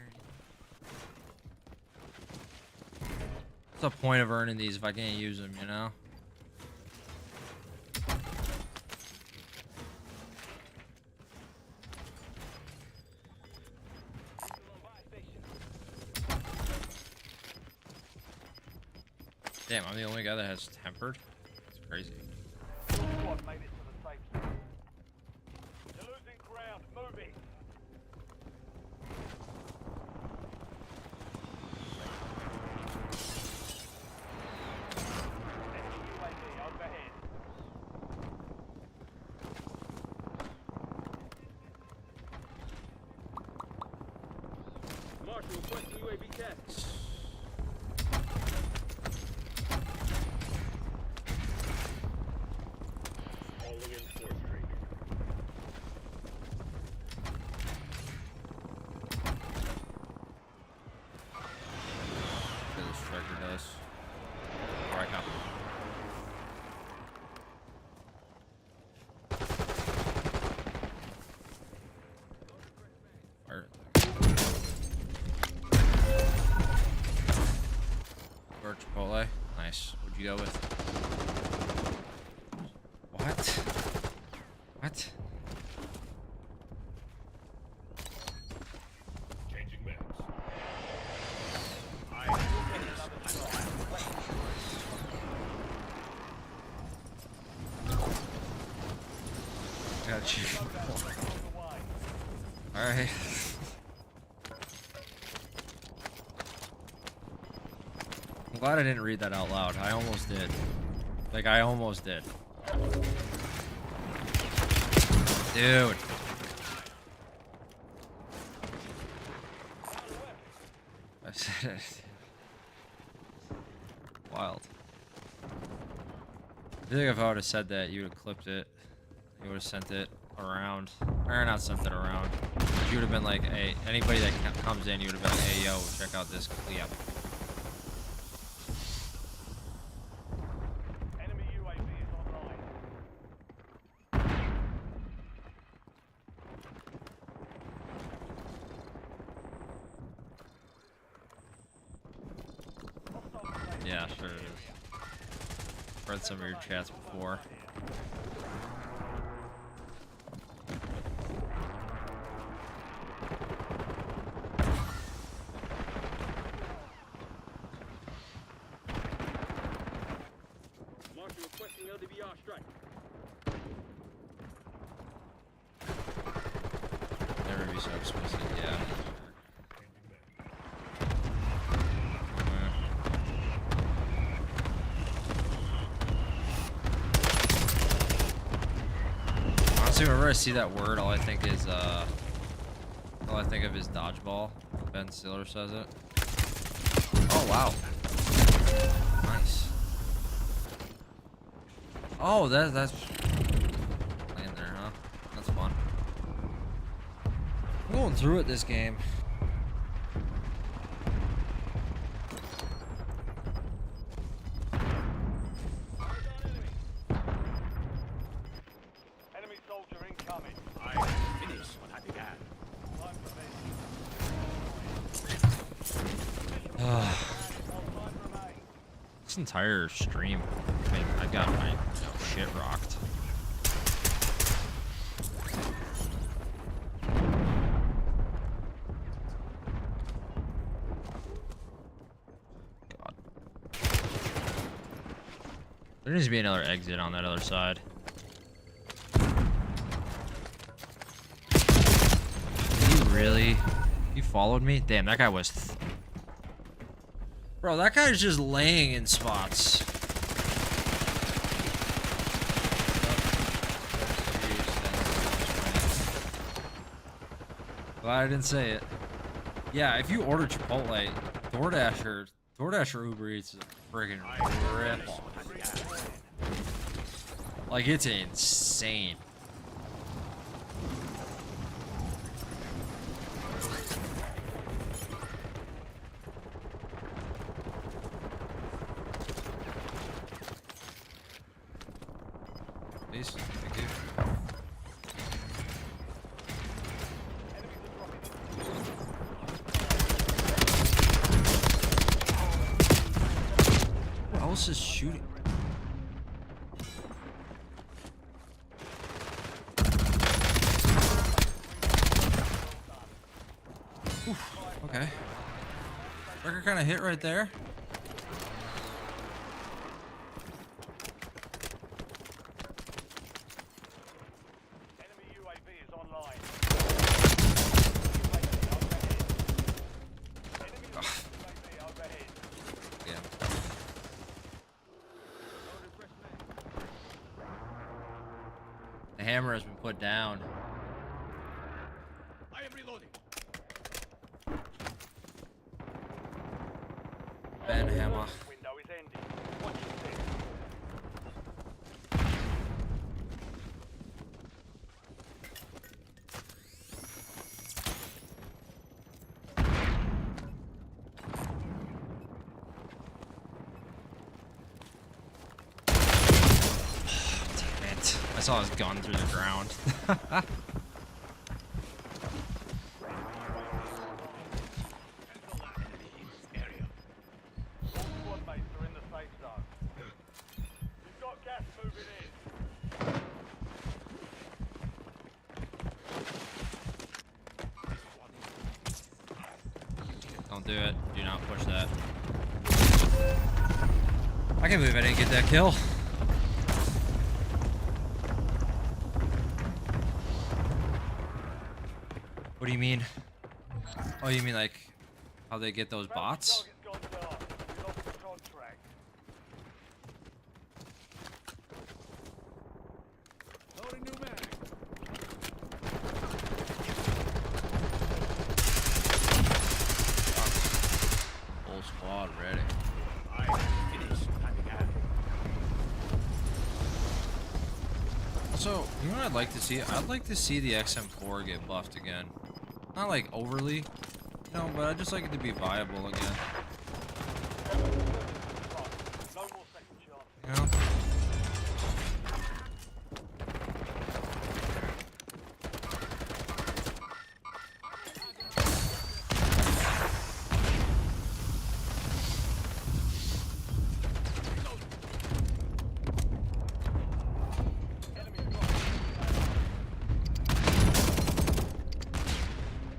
Speaker 1: What's the point of earning these if I can't use them, you know? Damn, I'm the only guy that has tempered? It's crazy.
Speaker 2: Your squad made it to the safe zone. You're losing ground. Move it. Enemy UAV overhead.
Speaker 3: Marshal requesting UAV test. Calling in force training.
Speaker 1: What the striker does. Alright, now. Fire. Or Chipotle. Nice. What'd you go with? What? What?
Speaker 3: Changing maps.
Speaker 1: Got you.
Speaker 2: On the way.
Speaker 1: Alright. I'm glad I didn't read that out loud. I almost did. Like, I almost did. Dude. I said it. Wild. I feel like if I would have said that, you would have clipped it. You would have sent it. around. Or not something around. You would have been like, hey, anybody that comes in, you would have been like, hey, yo, check out this. Yeah.
Speaker 2: Enemy UAV is online.
Speaker 1: Yeah, sure it is. Read some of your chats before.
Speaker 2: Marshal requesting LDVR strike.
Speaker 1: Never be so explicit, yeah. Honestly, whenever I see that word, all I think of is dodgeball. Ben Stiller says it. Oh wow. Nice. Oh, that's laying there, huh? That's fun. I'm going through it this game.
Speaker 2: Enemy soldier incoming.
Speaker 3: I finish what I began.
Speaker 2: Time for this.
Speaker 1: Ugh.
Speaker 2: All time remains.
Speaker 1: This entire stream, I got my shit rocked. God. There needs to be another exit on that other side. Did you really? You followed me? Damn, that guy was... Bro, that guy's just laying in spots. Glad I didn't say it. Yeah, if you order Chipotle, DoorDash or Uber Eats is a friggin' rip off. Like, it's insane. Please, thank you. Who else is shooting? Oof, okay. Record kind of hit right there.
Speaker 2: Enemy UAV is online. Enemy UAV overhead.
Speaker 1: Yeah. The hammer has been put down.
Speaker 3: I am reloading.
Speaker 1: Ben Hammer.
Speaker 2: Window is ending. Watch your step.
Speaker 1: Damn it. I saw his gun through the ground.
Speaker 3: Area.
Speaker 2: All squad mates are in the safe zone. You've got gas moving in.
Speaker 1: Don't do it. Do not push that. I can't believe I didn't get that kill. What do you mean? Oh, you mean like how they get those bots?
Speaker 2: Target's gone dark. We lost the contract.
Speaker 3: Loading new mag.
Speaker 1: Full squad ready.
Speaker 3: I finish what I began.
Speaker 1: Also, you know what I'd like to see? I'd like to see the XM4 get buffed again. Not like overly, you know, but I'd just like it to be viable again.
Speaker 2: No more second chance.
Speaker 1: You know?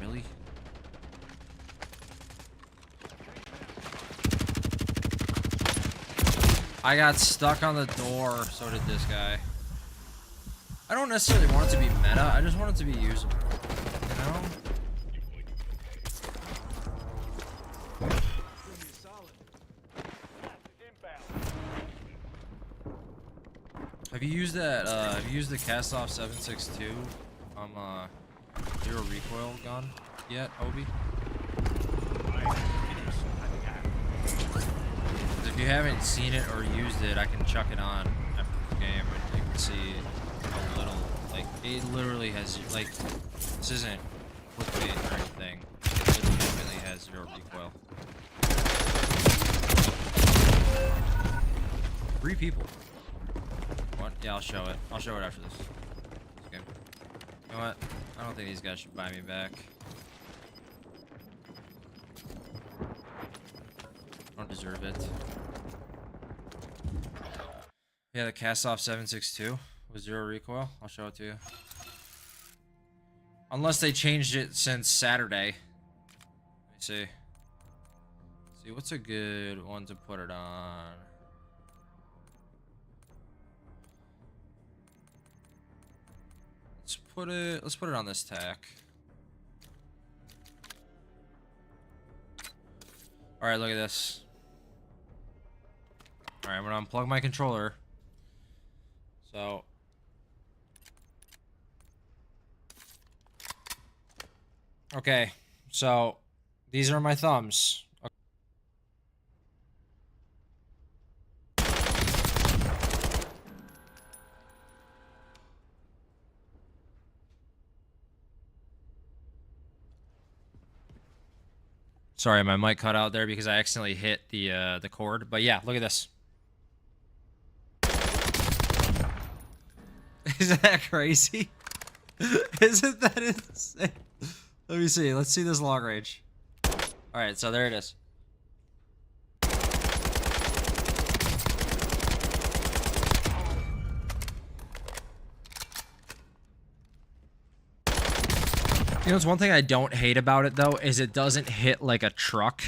Speaker 1: Really? I got stuck on the door, so did this guy. I don't necessarily want it to be meta, I just want it to be usable. You know? Have you used that, have you used the cast-off 7.62 zero recoil gun yet, Obi? If you haven't seen it or used it, I can chuck it on after the game and you can see how little, like, it literally has, like, this isn't clickbait or anything. It legitimately has zero recoil. 3 people. What? Yeah, I'll show it. I'll show it after this game. You know what? I don't think these guys should buy me back. I don't deserve it. Yeah, the cast-off 7.62 with zero recoil. I'll show it to you. Unless they changed it since Saturday. Let me see. See, what's a good one to put it on? Let's put it on this tack. Alright, look at this. Alright, I'm gonna unplug my controller. So okay, so these are my thumbs. Sorry, my mic cut out there because I accidentally hit the cord. But yeah, look at this. Isn't that crazy? Isn't that insane? Let me see. Let's see this long range. All right, so there it is. You know, it's one thing I don't hate about it though is it doesn't hit like a truck.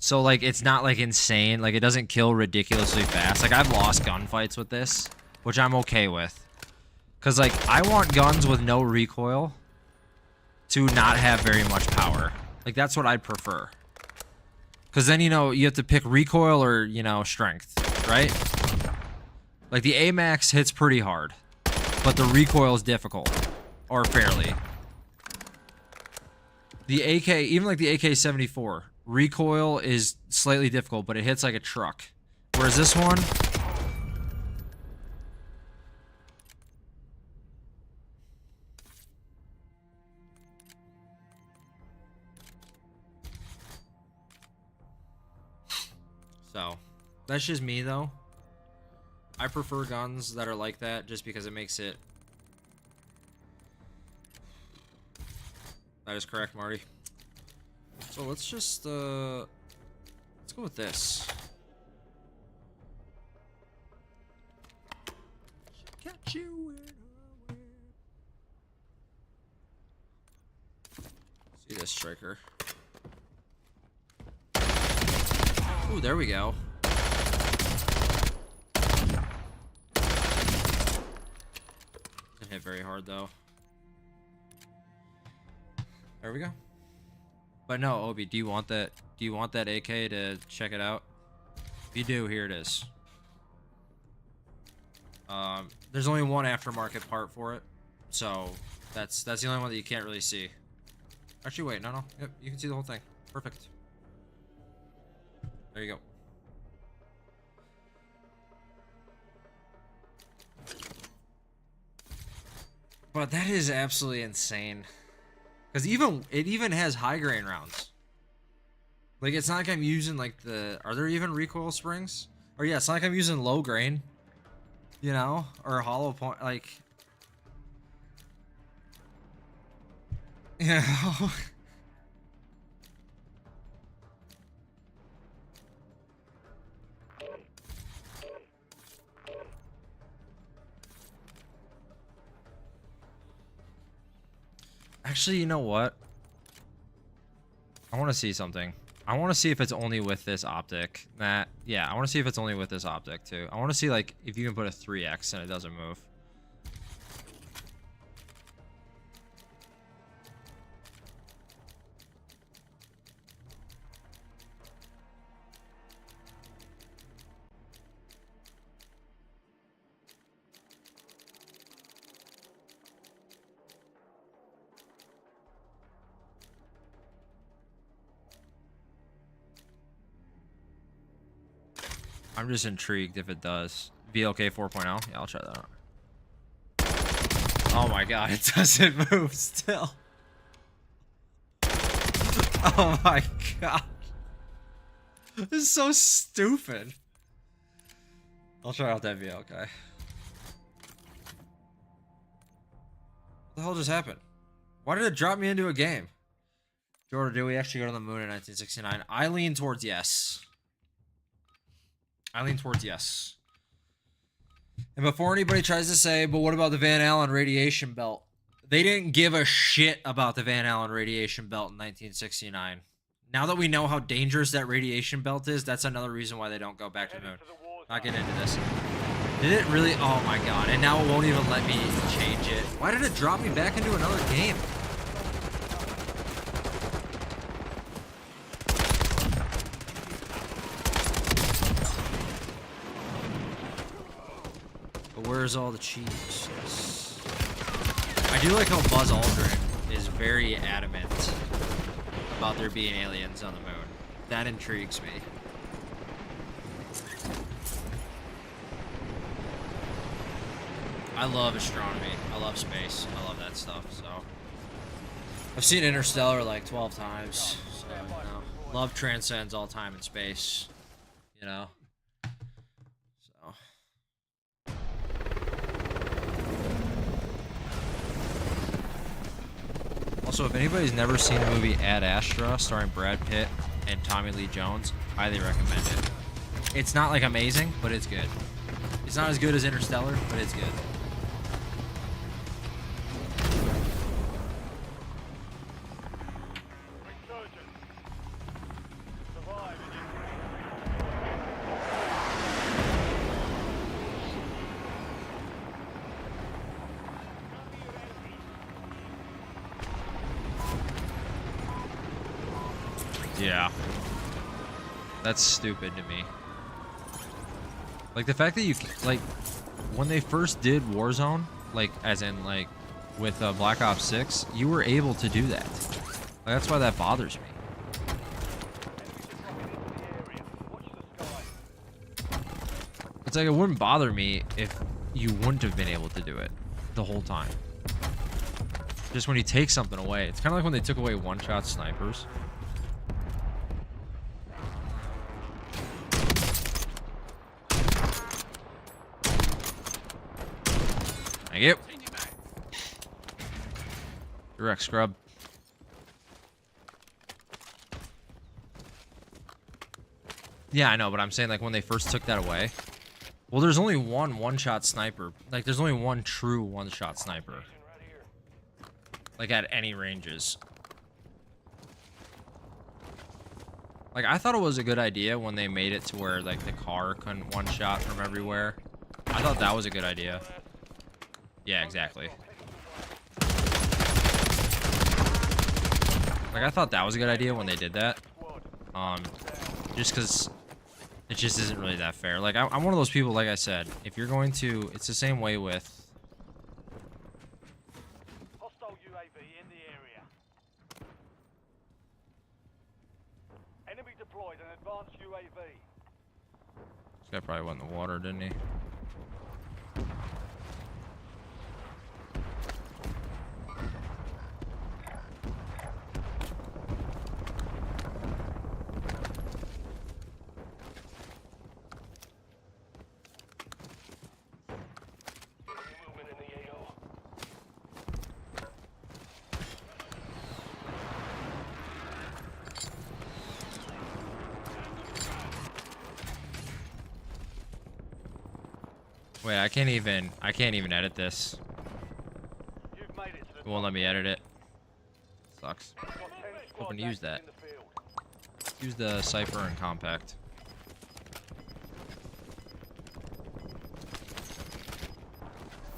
Speaker 1: So like it's not like insane. Like it doesn't kill ridiculously fast. Like I've lost gunfights with this, which I'm okay with. Cause like I want guns with no recoil to not have very much power. Like that's what I'd prefer. Cause then you know you have to pick recoil or you know strength, right? Like the AMAX hits pretty hard, but the recoil is difficult, or fairly. The AK, even like the AK-74, recoil is slightly difficult, but it hits like a truck. Whereas this one, so that's just me though. I prefer guns that are like that just because it makes it. That is correct, Marty. So let's just let's go with this. Got you in a web. See this striker. Ooh, there we go. Doesn't hit very hard though. There we go. But no, Obi, do you want that? Do you want that AK to check it out? If you do, here it is. There's only one aftermarket part for it, so that's the only one that you can't really see. Actually, wait, no, yep, you can see the whole thing. Perfect. There you go. But that is absolutely insane. Because it even has high grain rounds. Like, it's not like I'm using, like, are there even recoil springs? Or, yeah, it's not like I'm using low grain. You know? Or hollow point, like... You know? Actually, you know what? I want to see something. I want to see if it's only with this optic. Yeah, I want to see if it's only with this optic too. I want to see like if you can put a 3x and it doesn't move. I'm just intrigued if it does. VLK 4.0? Yeah, I'll try that out. Oh my god, it doesn't move still. Oh my god. This is so stupid. I'll try out that VLK. What the hell just happened? Why did it drop me into a game? Jordan, did we actually go to the moon in 1969? I lean towards yes. I lean towards yes. And before anybody tries to say, but what about the Van Allen radiation belt? They didn't give a shit about the Van Allen radiation belt in 1969. Now that we know how dangerous that radiation belt is, that's another reason why they don't go back to the moon. Not getting into this. Did it really? Oh my god. And now it won't even let me change it. Why did it drop me back into another game? Where's all the cheese? I do like how Buzz Aldrin is very adamant about there being aliens on the moon. That intrigues me. I love astronomy. I love space. I love that stuff. So I've seen Interstellar like 12 times. So, you know, love transcends all time and space. You know. Also, if anybody's never seen the movie Ad Astra starring Brad Pitt and Tommy Lee Jones, highly recommend it. It's not like amazing, but it's good. It's not as good as Interstellar, but it's good. Yeah. That's stupid to me. Like, the fact that you, like, when they first did Warzone, like, as in, like, with Black Ops 6, you were able to do that. Like, that's why that bothers me. It's like, it wouldn't bother me if you wouldn't have been able to do it the whole time. Just when you take something away. It's kind of like when they took away one-shot snipers. Thank you. Direct scrub. Yeah, I know, but I'm saying, like, when they first took that away. Well, there's only one-shot sniper. Like, there's only one true one-shot sniper. Like, at any ranges. Like, I thought it was a good idea when they made it to where, like, the car couldn't one-shot from everywhere. I thought that was a good idea. Yeah, exactly. Like, I thought that was a good idea when they did that. Just because it just isn't really that fair. Like, I'm one of those people, like I said, if you're going to... It's the same way with...
Speaker 2: Hostile UAV in the area. Enemy deployed an advanced UAV.
Speaker 1: This guy probably went in the water, didn't he? Wait, I can't even edit this.
Speaker 2: You've made it to the
Speaker 1: It won't let me edit it. Sucks.
Speaker 2: top. Got 10 squads
Speaker 1: Hoping to use
Speaker 2: active
Speaker 1: that.
Speaker 2: in the field.
Speaker 1: Use the Cypher and Compact.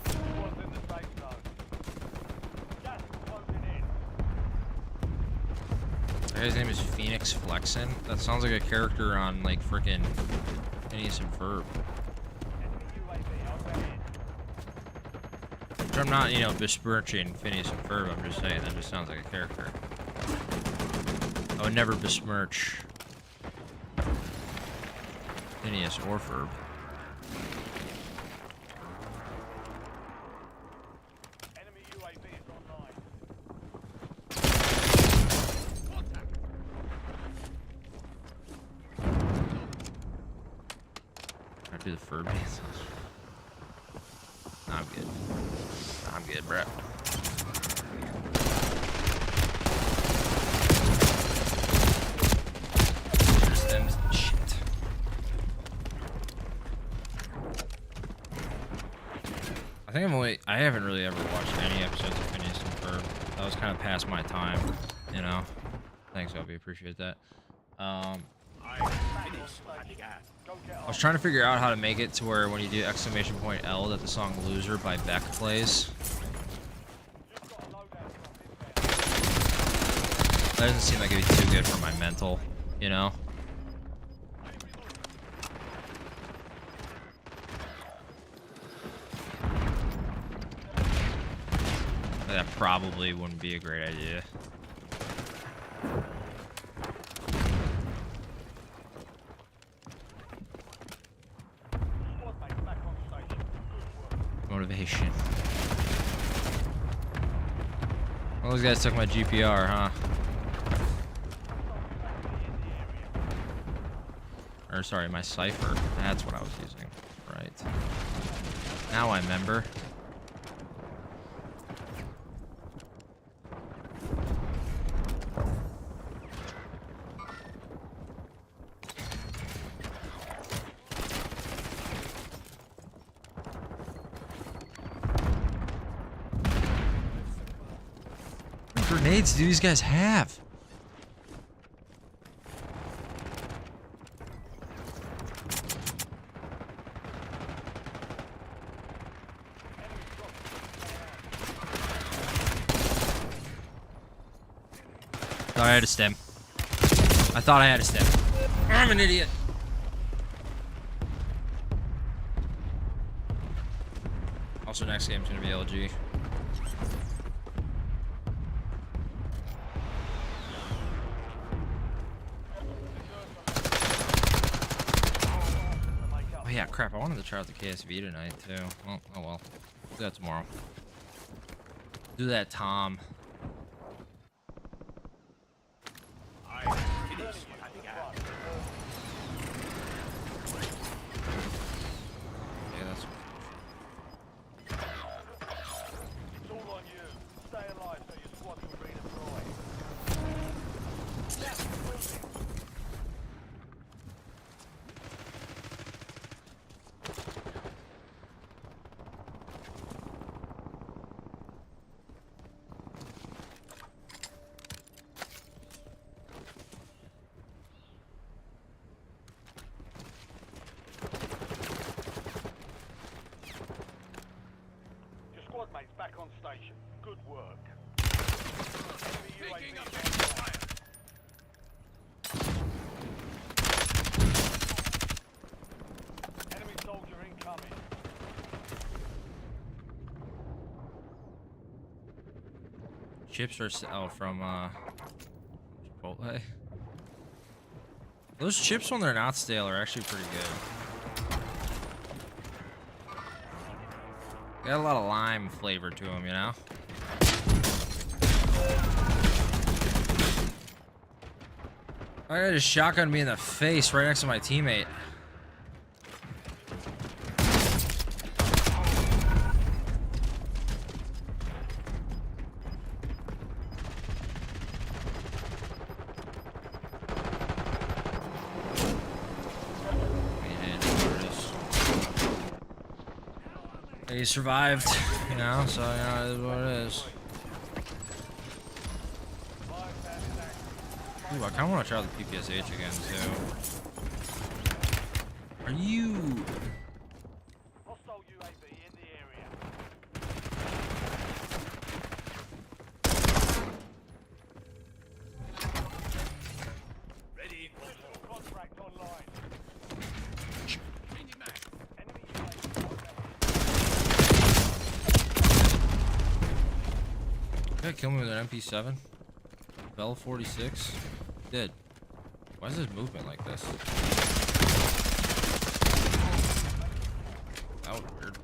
Speaker 2: Squads in the safe zone. Gas is closing in.
Speaker 1: That guy's name is Phoenix Flexin. That sounds like a character on like frickin' Phineas and Ferb.
Speaker 2: Enemy UAV overhead.
Speaker 1: Which I'm not, you know, besmirching Phineas and Ferb. I'm just saying that just sounds like a character. I would never besmirch Phineas or Ferb.
Speaker 2: Enemy UAV is online.
Speaker 1: I do the Ferb dance. I'm good. I'm good, bro. Shit. I haven't really ever watched any episodes of Phineas and Ferb. That was kind of past my time, you know. Thanks, Obi. Appreciate that. I was trying to figure out how to make it to where when you do exclamation point L that the song Loser by Beck plays. That doesn't seem like it'd be too good for my mental, you know? That probably wouldn't be a great idea.
Speaker 2: Squad mates back on station. Good work.
Speaker 1: Motivation. Well, those guys took my GPR, huh? Or sorry, my Cypher. That's what I was using. Right. Now I remember. What grenades do these guys have? Thought I had a stem. I thought I had a stem. I'm an idiot. Also, next game's gonna be LG. Oh yeah, crap. I wanted to try out the KSV tonight too. Well, oh well. Do that tomorrow. Do that, Tom. Yeah, that's.
Speaker 2: It's all on you. Stay alive so your squad can redeploy. Your squad mates back on station. Good work. Enemy UAV is online. Enemy soldier incoming.
Speaker 1: Chips are from Chipotle. Those chips when they're not stale are actually pretty good. Got a lot of lime flavor to them, you know? I got just shotgun me in the face right next to my teammate. He survived, you know, so you know, it is what it is. Ooh, I kinda wanna try the PPSH again too. Are you
Speaker 2: Hostile UAV in the area.
Speaker 3: Ready.
Speaker 2: Digital contract online.
Speaker 3: Changing mag.
Speaker 2: Enemy UAV contact.
Speaker 1: Yeah, kill me with an MP7? Bell 46? Did. Why is this movement like this? That was weird.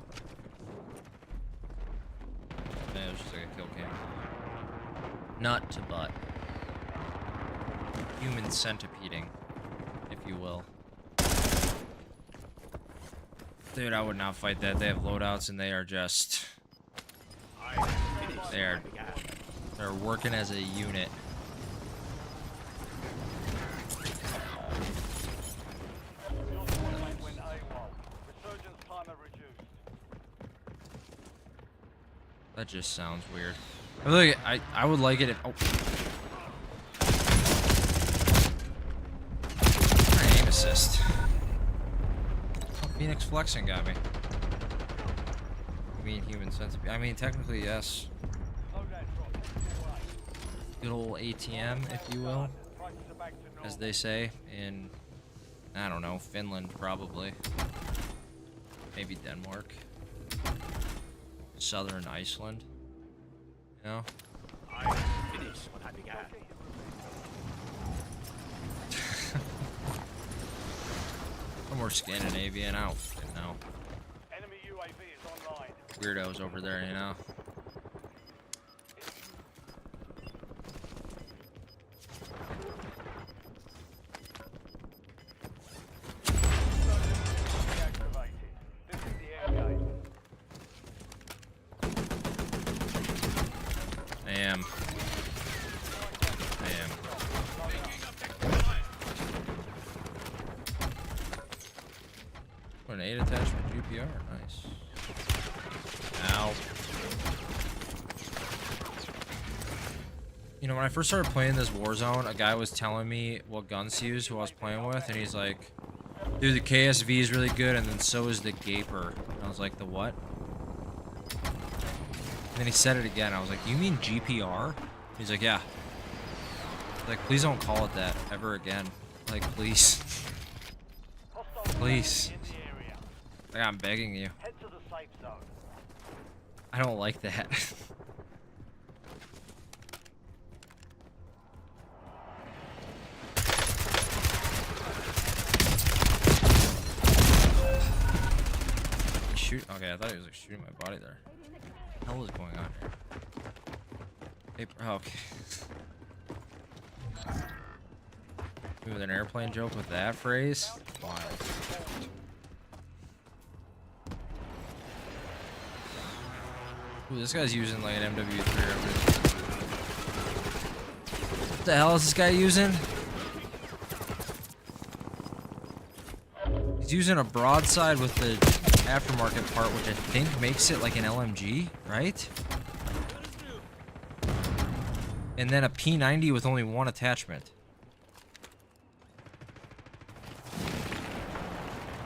Speaker 1: Yeah, it was just like a kill cam. Nut to butt. Human centipeding, if you will. Dude, I would not fight that. They have loadouts and they are just... They're working as a unit.
Speaker 2: Your squad mate went AWOL. Resurgence timer reduced.
Speaker 1: That just sounds weird. I feel like I would like it if... Oh. Aim assist. Oh, Phoenix flexing got me. I mean, human centipede. I mean, technically, yes.
Speaker 2: Loadout drop. Away.
Speaker 1: Good old ATM, if you will.
Speaker 2: Prices are back to normal.
Speaker 1: As they say in, I don't know, Finland, probably. Maybe Denmark. Southern Iceland. You know?
Speaker 3: I finish what I began.
Speaker 1: Somewhere Scandinavian, I don't fucking know.
Speaker 2: Enemy UAV is online.
Speaker 1: Weirdos over there, you know?
Speaker 2: Deactivated. This is the air gate.
Speaker 1: I am. What, an 8 attachment GPR? Nice. Ow. You know, when I first started playing this Warzone, a guy was telling me what guns to use who I was playing with, and he's like, dude, the KSV is really good, and then so is the Gaper. And I was like, the what? And then he said it again. I was like, you mean GPR? He's like, yeah. Like, please don't call it that ever again. Like, please.
Speaker 2: Hostile
Speaker 1: Please.
Speaker 2: in the area.
Speaker 1: Like, I'm begging you.
Speaker 2: Head to the safe zone.
Speaker 1: I don't like that. Shoot. Okay, I thought he was like shooting my body there. What the hell is going on here? Hey, oh, okay. With an airplane joke with that phrase? Wild. Ooh, this guy's using like an MW3 over. What the hell is this guy using? He's using a broadside with the aftermarket part, which I think makes it like an LMG, right? And then a P90 with only one attachment.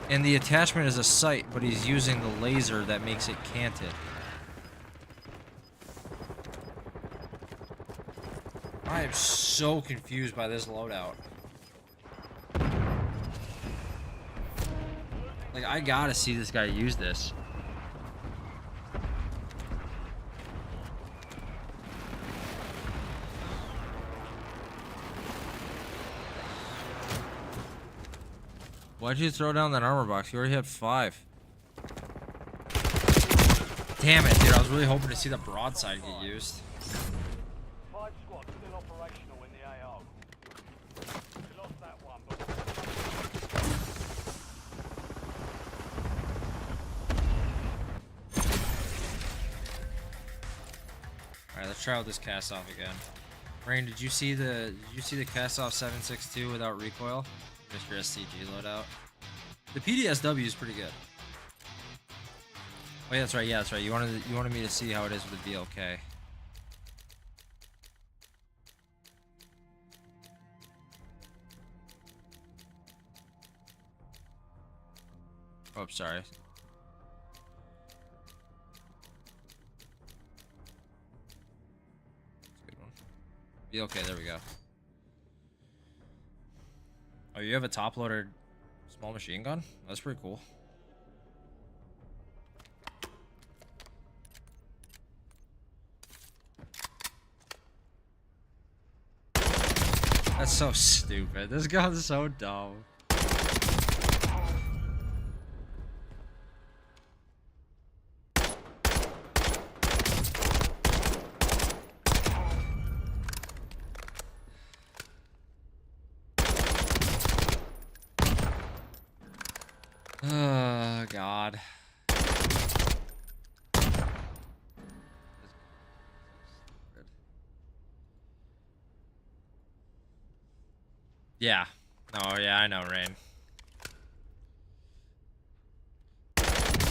Speaker 1: And the attachment is a sight, but he's using the laser that makes it canted. I am so confused by this loadout. Like, I gotta see this guy use this. Why'd you throw down that armor box? You already had 5. Damn it, dude. I was really hoping to see the broadside get used.
Speaker 2: 5 squads still operational in the AO. We lost that one, but
Speaker 1: Alright, let's try out this cast off again. Rain, did you see the cast off 7.62 without recoil? Just your STG loadout. The PDSW is pretty good. Oh yeah, that's right. Yeah, that's right. You wanted me to see how it is with the VLK. Oh, sorry. Good one. VLK, there we go. Oh, you have a top-loaded small machine gun? That's pretty cool. That's so stupid. This gun's so dumb. Oh, God. Yeah. Oh, yeah, I know, Rain.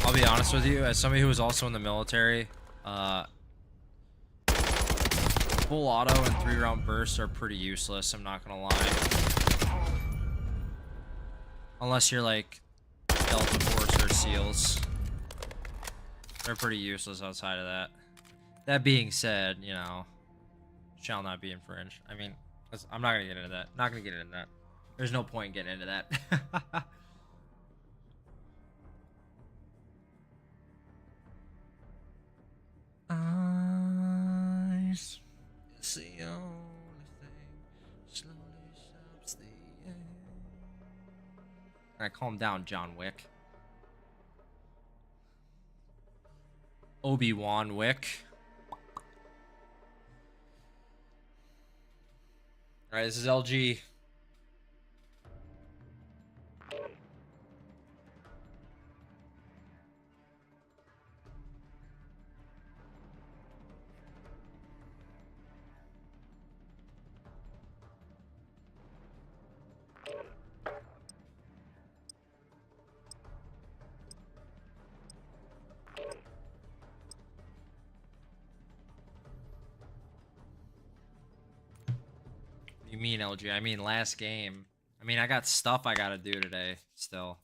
Speaker 1: I'll be honest with you, as somebody who was also in the military, full auto and 3-round bursts are pretty useless, I'm not gonna lie. Unless you're like Delta Force or SEALs. They're pretty useless outside of that. That being said, you know, shall not be infringed. I mean, I'm not gonna get into that. Not gonna get into that. There's no point in getting into that. Eyes, it's the only thing slowly stops the end. Alright, calm down, John Wick. Obi-Wan Wick. Alright, this is LG. You mean LG? I mean last game. I mean I got stuff I gotta do today still.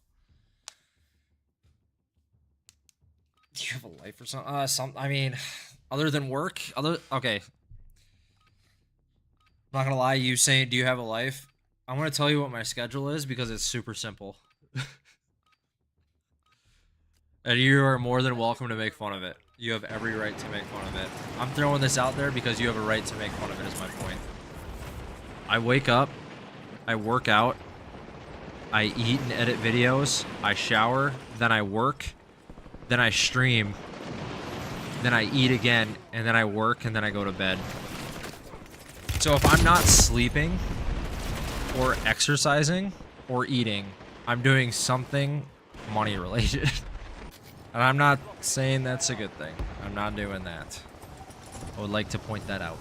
Speaker 1: Do you have a life or something? I mean, other than work, okay. I'm not gonna lie. You saying, do you have a life? I'm gonna tell you what my schedule is because it's super simple. And you are more than welcome to make fun of it. You have every right to make fun of it. I'm throwing this out there because you have a right to make fun of it. Is my point. I wake up, I work out, I eat and edit videos, I shower, then I work, then I stream, then I eat again, and then I work, and then I go to bed. So if I'm not sleeping, or exercising, or eating, I'm doing something money related. And I'm not saying that's a good thing. I'm not doing that. I would like to point that out.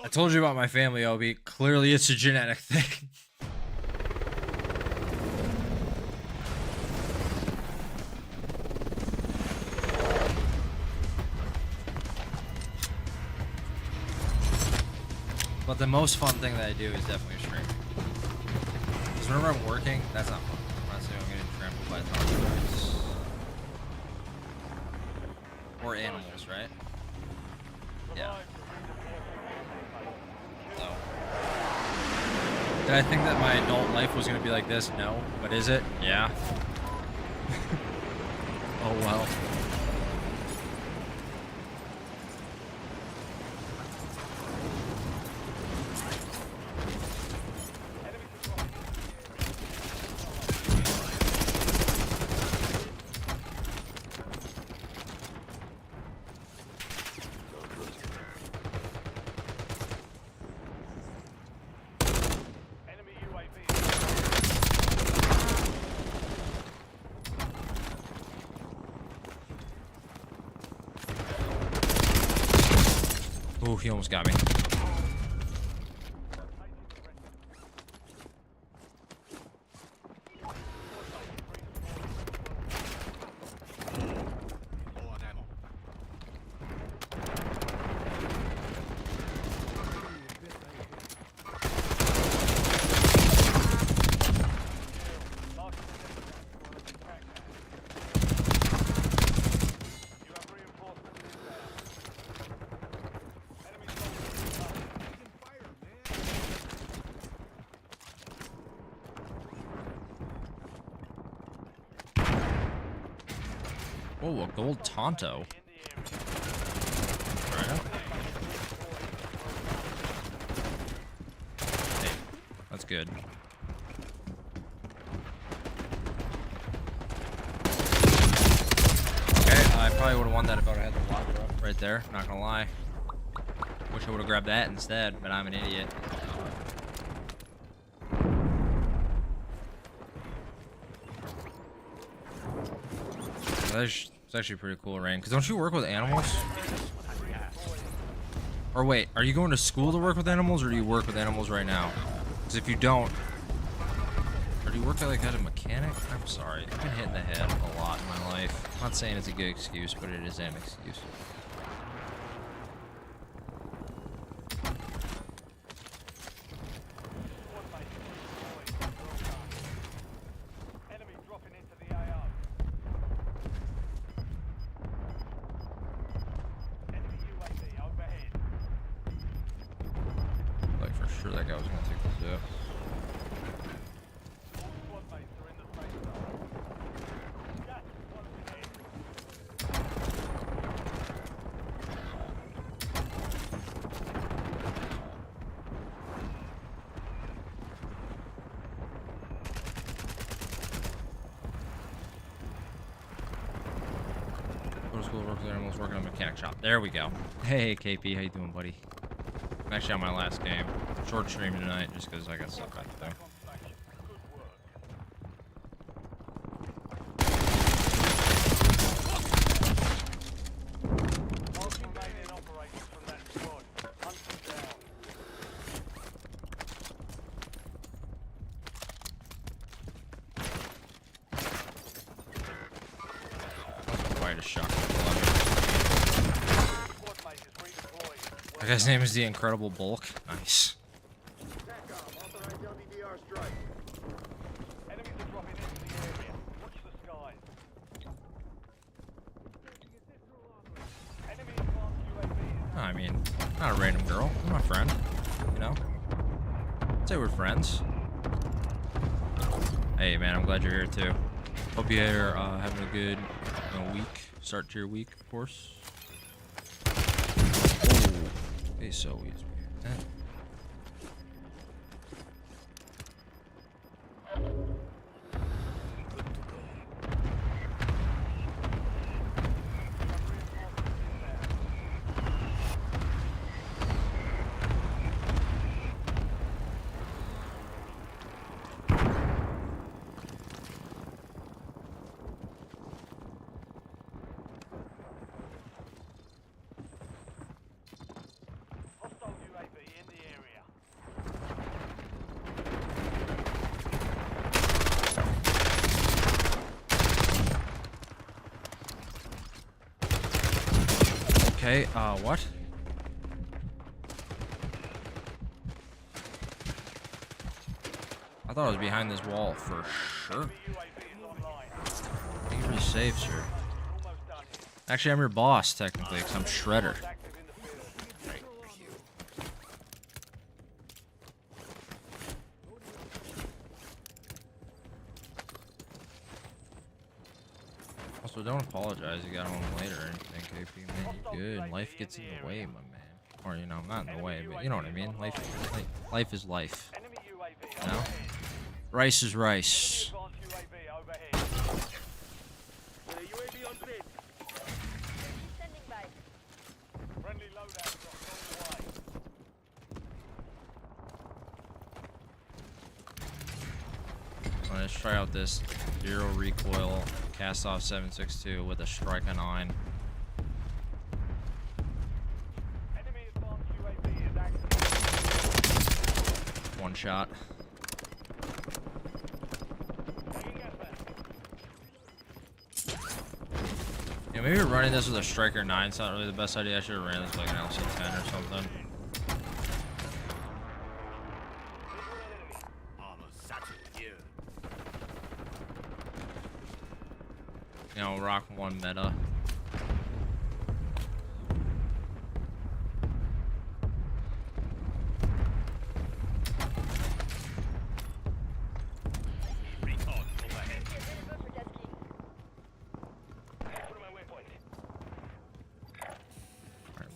Speaker 1: I told you about my family, Obi. Clearly it's a genetic thing. But the most fun thing that I do is definitely streaming. Because whenever I'm working, that's not fun. I'm not saying I'm getting trampled by thousands. Or animals, right? Yeah. So. Did I think that my adult life was going to be like this? No. But is it? Yeah. Oh well. he almost got me.
Speaker 3: Low on ammo.
Speaker 2: You have reinforcements inbound. Enemy soldiers above.
Speaker 3: Taking fire, man.
Speaker 1: Oh, a gold Tonto.
Speaker 2: In the area.
Speaker 1: Right up. Hey, that's good. Okay, I probably would have won that if I would have had the locker up right there. Not gonna lie. Wish I would have grabbed that instead, but I'm an idiot. It's actually pretty cool, Rain. Because don't you work with animals? Or wait, are you going to school to work with animals, or do you work with animals right now? Because if you don't, or do you work like as a mechanic? I'm sorry, I've been hit in the head a lot in my life. I'm not saying it's a good excuse, but it is an excuse.
Speaker 2: Squad mate is redeployed. Well done. Enemy dropping into the AO. Enemy UAV overhead.
Speaker 1: Like for sure that guy was gonna take the zip.
Speaker 2: All squad mates are in the safe zone. Gas is closing in.
Speaker 1: Go to school, work with animals, working on a mechanic shop. There we go. Hey KP, how you doing, buddy? I'm actually on my last game. Short stream tonight just because I got stuff I have to do.
Speaker 2: Back on station. Good work. Last remaining operators from that squad. Hunt them down.
Speaker 1: Quite a shock.
Speaker 2: Squad mate is redeployed.
Speaker 1: That guy's name is the Incredible Bulk. Nice.
Speaker 2: Enemies are dropping into the area. Watch the skies. Enemy advanced UAV is
Speaker 1: I mean, not a random girl. I'm my friend. You know? I'd say we're friends. Hey man, I'm glad you're here too. Hope you're having a good week. Start to your week, of course. Oh, okay, so we
Speaker 2: hostile UAV in the area.
Speaker 1: okay, what? I thought I was behind this wall for sure.
Speaker 2: Enemy UAV is online.
Speaker 1: You're pretty safe, sir.
Speaker 2: You're almost done here.
Speaker 1: Actually, I'm your boss, technically, because I'm Shredder.
Speaker 2: Active in the field.
Speaker 1: Also, don't apologize. You got home later or anything, KP. Man, you're good. Life gets in the way, my man. Or, you know, not in the way, but you know what I mean. Life is life.
Speaker 2: Enemy UAV
Speaker 1: You know?
Speaker 2: overhead.
Speaker 1: Rice is rice.
Speaker 2: Enemy advanced UAV overhead.
Speaker 5: Standing by.
Speaker 2: Friendly loadout drop on the way.
Speaker 1: Let's try out this zero recoil cast off 7.62 with a strike on 9.
Speaker 2: Enemy advanced
Speaker 1: one shot. Yeah, maybe running this with a Striker 9 is not really the best idea. I should have ran this with like an LC10 or something. You know, rock one meta.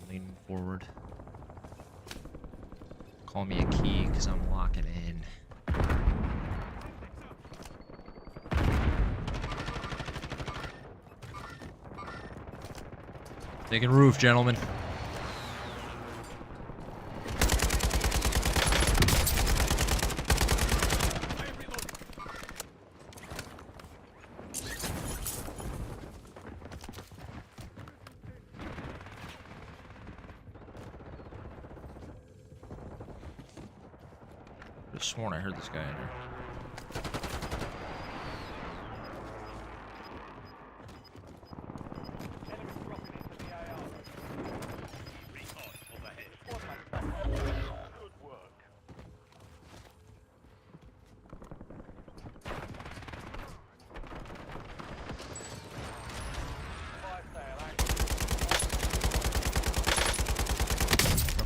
Speaker 1: Leaning forward. Call me a key because I'm locking in. Taking roof, gentlemen. I could have sworn I heard this guy in here.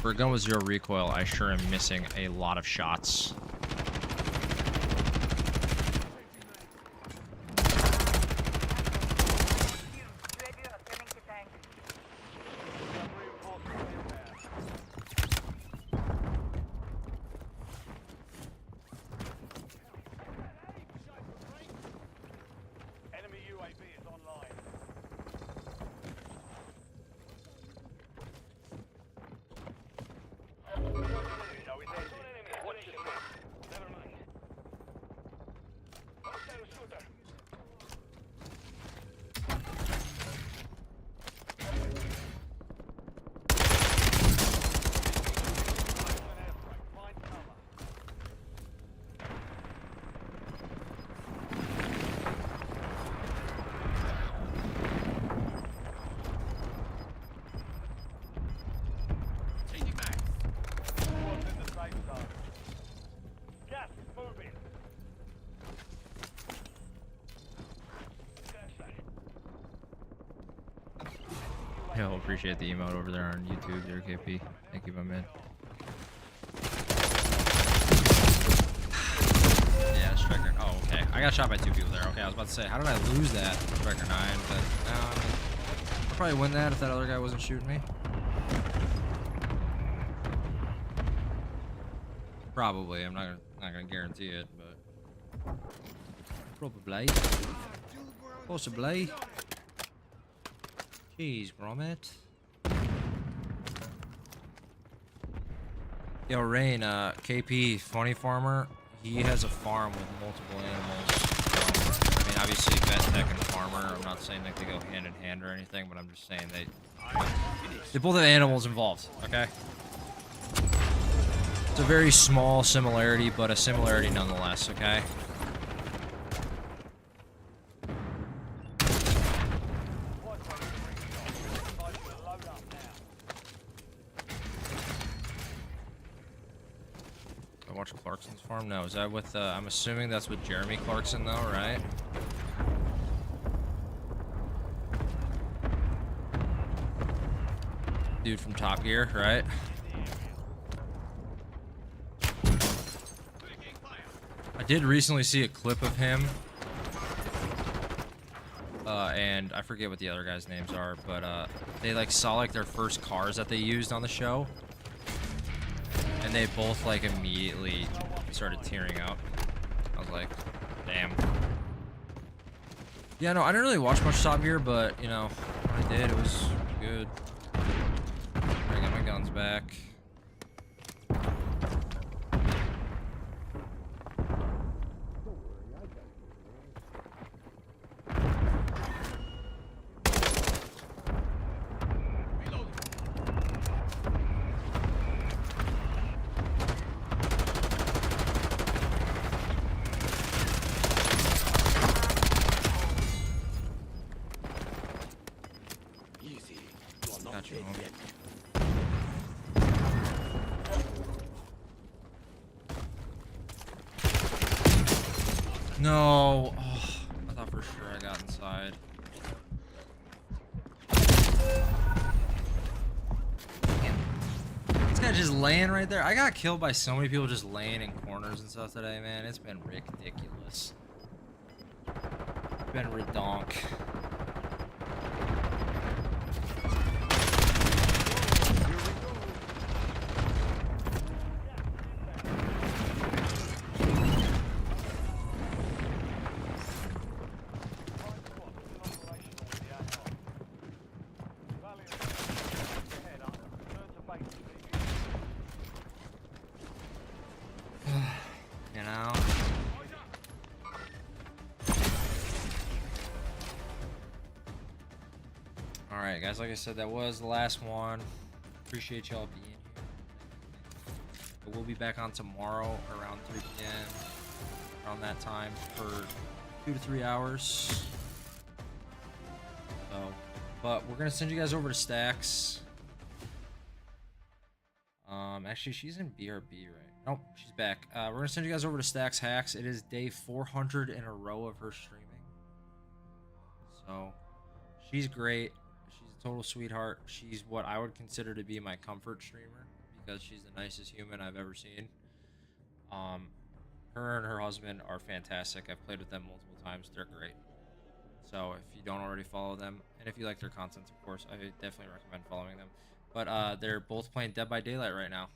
Speaker 1: For a gun with 0 recoil, I sure am missing a lot of shots.
Speaker 2: Enemy UAV is online.
Speaker 1: Yo, appreciate the emote over there on YouTube, there, KP. Thank you, my man. Yeah, Striker. Oh, okay. I got shot by 2 people there. Okay, I was about to say, how did I lose that Striker 9? But no, I mean, I'd probably win that if that other guy wasn't shooting me. Probably. I'm not gonna guarantee it, but probably. Possibly. Jeez, Gromit. Yo, Rain, KP, Funny Farmer, he has a farm with multiple animals. I mean, obviously, vet tech and farmer, I'm not saying that they go hand in hand or anything, but I'm just saying they both have animals involved, okay? It's a very small similarity, but a similarity nonetheless, okay? Watch Clarkson's farm? No, is that with, I'm assuming that's with Jeremy Clarkson though, right? Dude from Top Gear, right? I did recently see a clip of him. And I forget what the other guys' names are, but, they, like, saw, like, their first cars that they used on the show. And they both, like, immediately started tearing up. I was like, damn. Yeah, no, I didn't really watch much Top Gear, but, you know, when I did, it was good. I got my guns back. No. Oh, I thought for sure I got inside. Damn. This guy just laying right there. I got killed by so many people just laying in corners and stuff today, man. It's been ridiculous. It's been redonk. You know? Alright, guys, like I said, that was the last one. Appreciate y'all being here. But we'll be back on tomorrow around 3 p.m. around that time for 2 to 3 hours. So, but we're gonna send you guys over to Stacks. Actually, she's in BRB, right? Nope, she's back. We're gonna send you guys over to Stacks Hacks. It is day 400 in a row of her streaming. So, she's great. She's a total sweetheart. She's what I would consider to be my comfort streamer because she's the nicest human I've ever seen. Her and her husband are fantastic. I've played with them multiple times. They're great. So if you don't already follow them, and if you like their content, of course, I definitely recommend following them. But they're both playing Dead by Daylight right now.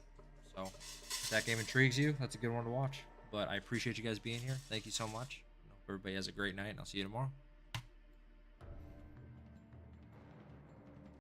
Speaker 1: So if that game intrigues you, that's a good one to watch. But I appreciate you guys being here. Thank you so much. I hope everybody has a great night, and I'll see you tomorrow.